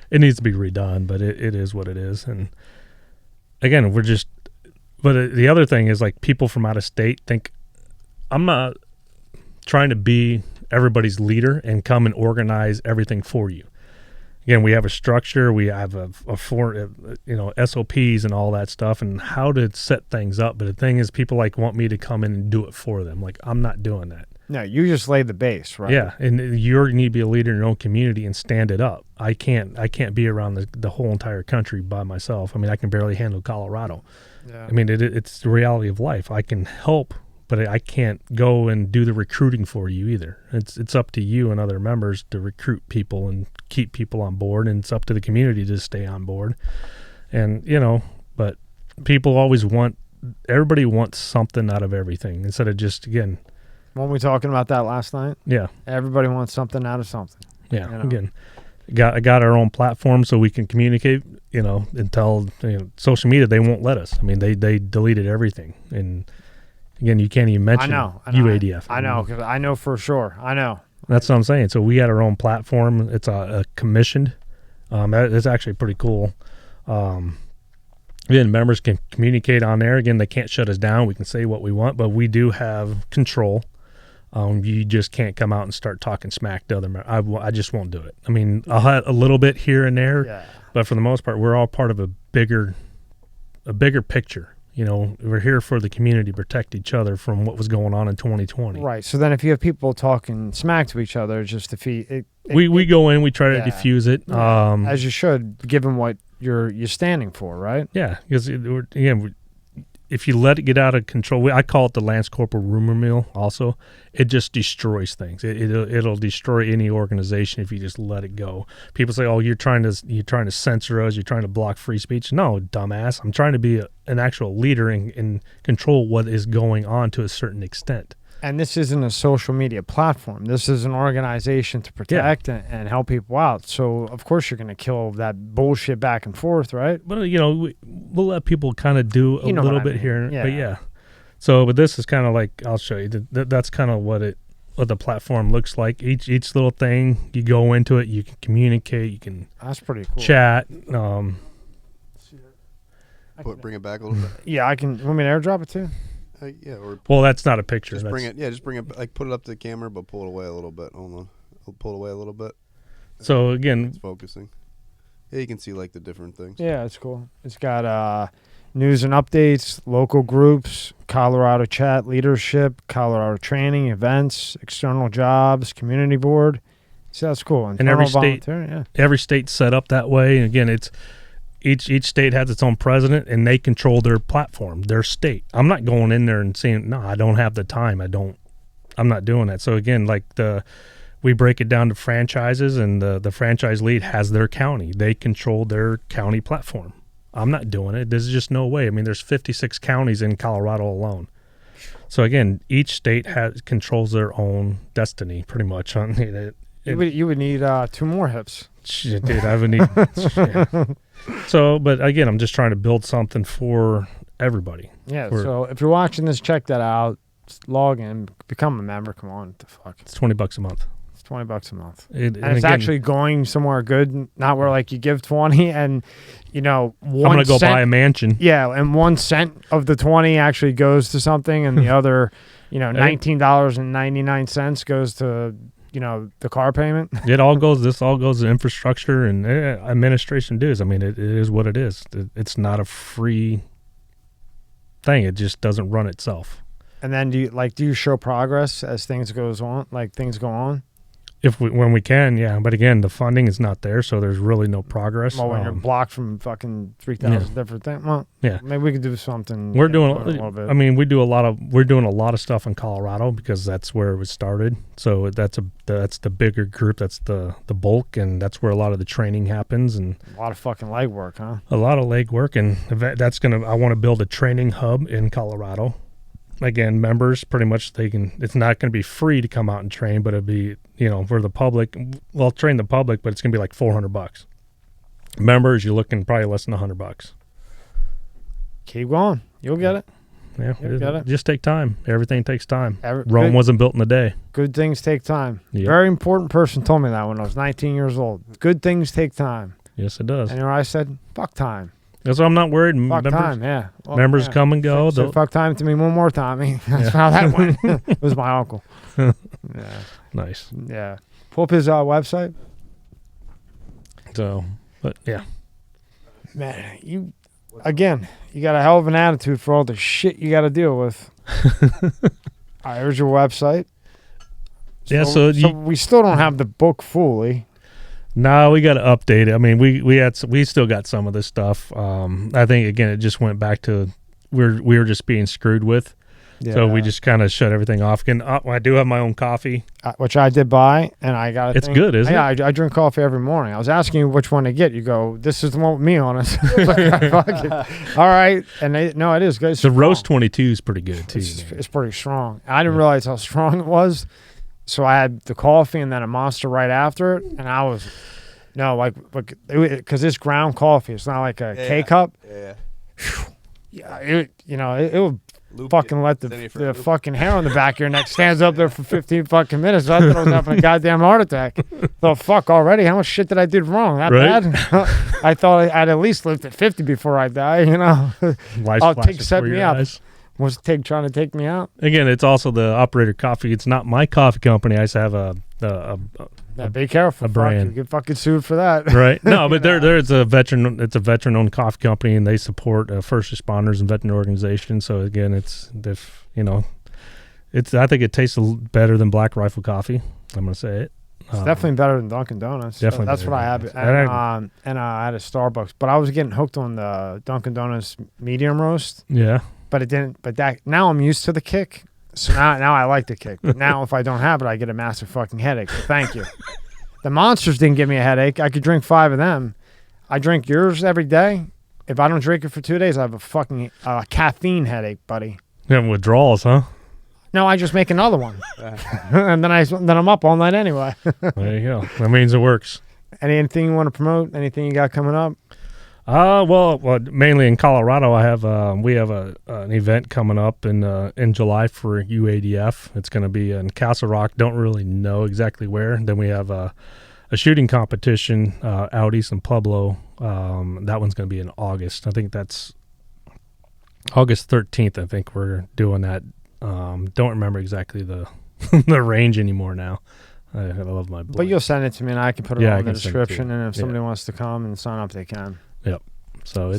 Speaker 2: it needs to be redone. But it is what it is. And again, we're just. But the other thing is, like, people from out of state think I'm not trying to be everybody's leader and come and organize everything for you. Again, we have a structure, we have a SOPs and all that stuff, and how to set things up. But the thing is, people want me to come in and do it for them. Like, I'm not doing that.
Speaker 1: No, you just laid the base, right?
Speaker 2: Yeah, and you need to be a leader in your own community and stand it up. I can't be around the whole entire country by myself. I mean, I can barely handle Colorado.
Speaker 1: Yeah.
Speaker 2: I mean, it's the reality of life. I can help, but I can't go and do the recruiting for you either. It's up to you and other members to recruit people and keep people on board, and it's up to the community to stay on board. And, but people always everybody wants something out of everything instead of just, again.
Speaker 1: Weren't we talking about that last night?
Speaker 2: Yeah.
Speaker 1: Everybody wants something out of something.
Speaker 2: Yeah, again. Got our own platform so we can communicate, and tell, social media, they won't let us. I mean, they deleted everything. And again, you can't even mention UADF.
Speaker 1: I know, because I know for sure. I know.
Speaker 2: That's what I'm saying. So we had our own platform. It's a commissioned. It's actually pretty cool. Again, members can communicate on there. Again, they can't shut us down. We can say what we want, but we do have control. You just can't come out and start talking smack to other members. I just won't do it. I mean, I'll have a little bit here and there, but for the most part, we're all part of a bigger picture. We're here for the community, protect each other from what was going on in 2020.
Speaker 1: Right. So then if you have people talking smack to each other, just defeat it.
Speaker 2: We go in, we try to diffuse it.
Speaker 1: As you should, given what you're standing for, right?
Speaker 2: Yeah. Because, again, if you let it get out of control, I call it the Lance Corporal rumor mill also. It just destroys things. It'll destroy any organization if you just let it go. People say, "Oh, you're trying to censor us. You're trying to block free speech." No, dumbass. I'm trying to be an actual leader and control what is going on to a certain extent.
Speaker 1: And this isn't a social media platform. This is an organization to protect and help people out. So, of course, you're going to kill that bullshit back and forth, right?
Speaker 2: But, we'll let people kind of do a little bit here.
Speaker 1: Yeah.
Speaker 2: But, yeah. So, but this is kind of like, I'll show you. That's kind of what the platform looks like. Each little thing, you go into it, you can communicate, you can
Speaker 1: That's pretty cool.
Speaker 2: chat.
Speaker 4: Bring it back a little bit.
Speaker 1: Yeah, I can. Want me to airdrop it too?
Speaker 2: Well, that's not a picture.
Speaker 4: Just bring it. Yeah, just bring it. Like, put it up to the camera, but pull it away a little bit. Hold on. Pull it away a little bit.
Speaker 2: So again,
Speaker 4: it's focusing. Yeah, you can see like the different things.
Speaker 1: Yeah, it's cool. It's got news and updates, local groups, Colorado chat leadership, Colorado training, events, external jobs, community board. So that's cool.
Speaker 2: And every state's set up that way. And again, it's. Each state has its own president, and they control their platform, their state. I'm not going in there and saying, no, I don't have the time. I'm not doing that. So again, we break it down to franchises, and the franchise lead has their county. They control their county platform. I'm not doing it. There's just no way. I mean, there's 56 counties in Colorado alone. So again, each state controls their own destiny, pretty much.
Speaker 1: You would need 2 more hips.
Speaker 2: Shit, dude, I would need. Shit. So, but again, I'm just trying to build something for everybody.
Speaker 1: Yeah. So if you're watching this, check that out. Just log in, become a member. Come on, what the fuck?
Speaker 2: It's $20 a month.
Speaker 1: It's $20 a month,
Speaker 2: and
Speaker 1: it's again, actually going somewhere good. Not where you give 20 and I'm
Speaker 2: gonna go buy a mansion.
Speaker 1: Yeah, and 1 cent of the 20 actually goes to something, and the other, $19.99 goes to the car payment.
Speaker 2: This all goes to infrastructure and administration dues. I mean, it is what it is. It's not a free thing. It just doesn't run itself.
Speaker 1: And then do you show progress as things go on?
Speaker 2: When we can, yeah. But again, the funding is not there, so there's really no progress.
Speaker 1: Well, when you're blocked from fucking 3,000 different things, well,
Speaker 2: yeah,
Speaker 1: maybe we could do something.
Speaker 2: We're doing
Speaker 1: a little bit.
Speaker 2: I mean, we're doing a lot of stuff in Colorado because that's where it was started. So that's the bigger group. That's the bulk, and that's where a lot of the training happens. And
Speaker 1: a lot of fucking legwork, huh?
Speaker 2: A lot of legwork, and I want to build a training hub in Colorado. Again, members pretty much it's not going to be free to come out and train, but it'll be, for the public, well, train the public, but it's going to be like $400. Members, you're looking probably less than $100.
Speaker 1: Keep going. You'll get it.
Speaker 2: Yeah.
Speaker 1: You'll get it.
Speaker 2: Just take time. Everything takes time. Rome wasn't built in a day.
Speaker 1: Good things take time.
Speaker 2: Yep.
Speaker 1: Very important person told me that when I was 19 years old. Good things take time.
Speaker 2: Yes, it does.
Speaker 1: And I said, fuck time.
Speaker 2: That's why I'm not worried.
Speaker 1: Fuck time, yeah. Well,
Speaker 2: members come and go.
Speaker 1: Say fuck time to me one more time. That's how that went. It was my uncle. Yeah.
Speaker 2: Nice.
Speaker 1: Yeah. Pull up his website.
Speaker 2: So, but yeah.
Speaker 1: Man, you got a hell of an attitude for all the shit you got to deal with. All right, here's your website. So we still don't have the book fully.
Speaker 2: No, we got to update it. I mean, we still got some of this stuff. I think again, it just went back to we were just being screwed with. Yeah. So we just kind of shut everything off. Again, I do have my own coffee,
Speaker 1: which I did buy, and I got.
Speaker 2: It's good, isn't it?
Speaker 1: Yeah, I drink coffee every morning. I was asking you which one to get. You go, this is the one with me on it. All right, and it is good. It's
Speaker 2: the
Speaker 1: strong.
Speaker 2: Roast 22 is pretty good too.
Speaker 1: It's pretty strong. I didn't realize how strong it was. So I had the coffee and then a Monster right after it, and I was, because it's ground coffee. It's not like a K cup.
Speaker 3: Yeah.
Speaker 1: Yeah, it would fucking let the fucking hair on the back of your neck stands up there for 15 fucking minutes. So I thought I was having a goddamn heart attack. The fuck already? How much shit did I do wrong? That bad? I thought I'd at least lived at 50 before I die. Tig set me up. Was Tig trying to take me out?
Speaker 2: Again, it's also the operator coffee. It's not my coffee company. I just have a
Speaker 1: be careful.
Speaker 2: A brand.
Speaker 1: You get fucking sued for that.
Speaker 2: Right. No, but there's a veteran. It's a veteran-owned coffee company, and they support first responders and veteran organizations. So again, I think it tastes better than Black Rifle coffee. I'm gonna say it.
Speaker 1: It's definitely better than Dunkin' Donuts.
Speaker 2: Definitely,
Speaker 1: that's what I had. And I had a Starbucks, but I was getting hooked on the Dunkin' Donuts medium roast.
Speaker 2: Yeah.
Speaker 1: But it didn't. But now I'm used to the kick. So now I like the kick. But now if I don't have it, I get a massive fucking headache. So thank you. The Monsters didn't give me a headache. I could drink 5 of them. I drink yours every day. If I don't drink it for 2 days, I have a fucking caffeine headache, buddy.
Speaker 2: You have withdrawals, huh?
Speaker 1: No, I just make another one, and then I'm up all night anyway.
Speaker 2: There you go. That means it works.
Speaker 1: Anything you want to promote? Anything you got coming up?
Speaker 2: Well, mainly in Colorado, we have an event coming up in July for UADF. It's going to be in Castle Rock. Don't really know exactly where. Then we have a shooting competition out east in Pueblo. That one's going to be in August. I think that's August 13th. I think we're doing that. Don't remember exactly the the range anymore now. I love my blank.
Speaker 1: But you'll send it to me, and I can put it in the description. And if somebody wants to come and sign up, they can.
Speaker 2: Yep. So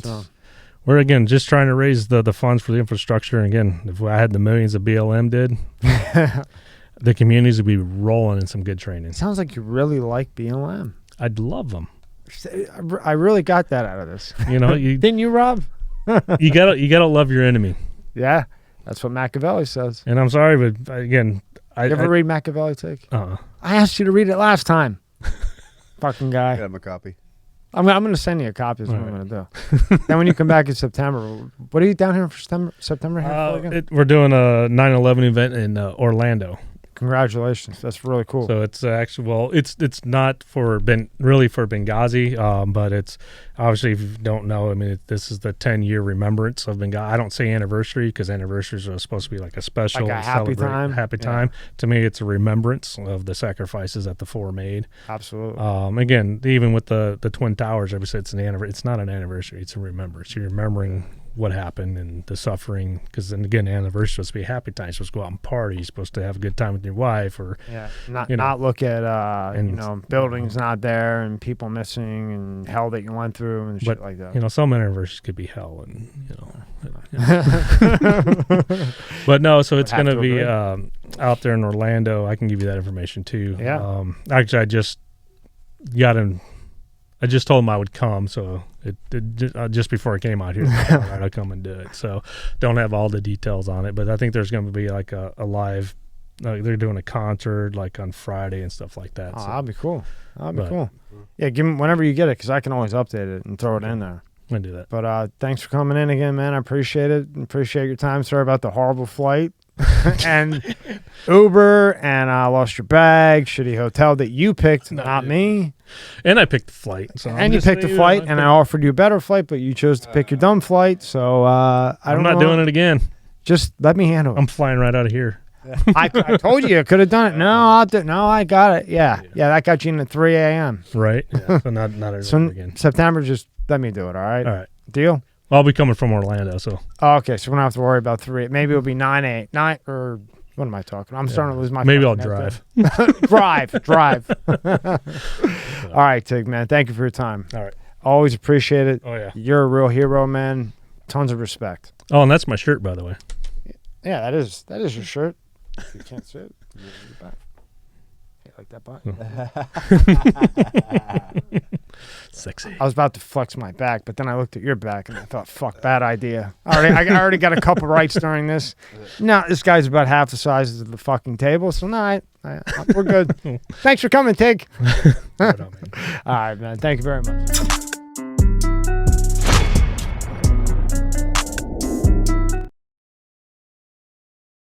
Speaker 2: we're again just trying to raise the funds for the infrastructure. And again, if I had the millions that BLM did, the communities would be rolling in some good training.
Speaker 1: Sounds like you really like BLM.
Speaker 2: I'd love them.
Speaker 1: I really got that out of this.
Speaker 2: Didn't
Speaker 1: you, Rob?
Speaker 2: you gotta love your enemy.
Speaker 1: Yeah, that's what Machiavelli says.
Speaker 2: And I'm sorry, but again,
Speaker 1: you ever read Machiavelli? Take?
Speaker 2: I
Speaker 1: asked you to read it last time. Fucking guy.
Speaker 3: I got him a copy.
Speaker 1: I'm going to send you a copy. Is what I'm going to do. Then when you come back in September, what are you down here for September?
Speaker 2: We're doing a 9/11 event in Orlando.
Speaker 1: Congratulations. That's really cool.
Speaker 2: So it's actually, it's not for Benghazi, but it's obviously, if you don't know, I mean, this is the 10-year remembrance of Benghazi. I don't say anniversary because anniversaries are supposed to be like a special,
Speaker 1: like a happy time.
Speaker 2: To me, it's a remembrance of the sacrifices that the 4 made.
Speaker 1: Absolutely.
Speaker 2: Again, even with the Twin Towers, everybody said it's an anniversary. It's not an anniversary. It's a remembrance. You're remembering what happened and the suffering. Because then again, the anniversary is supposed to be a happy time. You're supposed to go out and party. You're supposed to have a good time with your wife, or
Speaker 1: not look at buildings not there and people missing and hell that you went through and shit like that.
Speaker 2: Some anniversaries could be hell, and but no. So it's going to be out there in Orlando. I can give you that information too.
Speaker 1: Yeah.
Speaker 2: Actually, I just got him. I just told him I would come, so just before I came out here, all right, I'll come and do it. So don't have all the details on it, but I think there's going to be like a live. They're doing a concert like on Friday and stuff like that.
Speaker 1: Oh,
Speaker 2: so.
Speaker 1: that'd be cool. That'd be cool. Yeah, give me whenever you get it, because I can always update it and throw it in there.
Speaker 2: I'm gonna do that.
Speaker 1: But thanks for coming in again, man. I appreciate it. Appreciate your time. Sorry about the horrible flight and Uber, and I lost your bag. Shitty hotel that you picked, not me.
Speaker 2: And I picked the flight. So
Speaker 1: and you picked the flight, and I offered you a better flight, but you chose to pick your dumb flight. So I'm
Speaker 2: not doing it again.
Speaker 1: Just let me handle it.
Speaker 2: I'm flying right out of here.
Speaker 1: I told you I could have done it. No, I got it. Yeah, that got you in at 3 a.m.
Speaker 2: Right. Yeah. So not again.
Speaker 1: September, just let me do it. All right.
Speaker 2: All right.
Speaker 1: Deal.
Speaker 2: Well, I'll be coming from Orlando, so.
Speaker 1: Oh, okay, so we don't have to worry about 3. Maybe it'll be 9 or what am I talking? I'm starting to lose my.
Speaker 2: Maybe I'll drive.
Speaker 1: drive. All right, Tig, man. Thank you for your time.
Speaker 2: All right.
Speaker 1: Always appreciate it.
Speaker 2: Oh yeah.
Speaker 1: You're a real hero, man. Tons of respect.
Speaker 2: Oh, and that's my shirt, by the way.
Speaker 1: Yeah, that is your shirt. You can't see it. You back. You like that button?
Speaker 2: Sexy.
Speaker 1: I was about to flex my back, but then I looked at your back and I thought, "Fuck, bad idea." I already got a couple rights during this. No, this guy's about half the size of the fucking table, so no, we're good. Thanks for coming, Tig. All right, man. Thank you very much.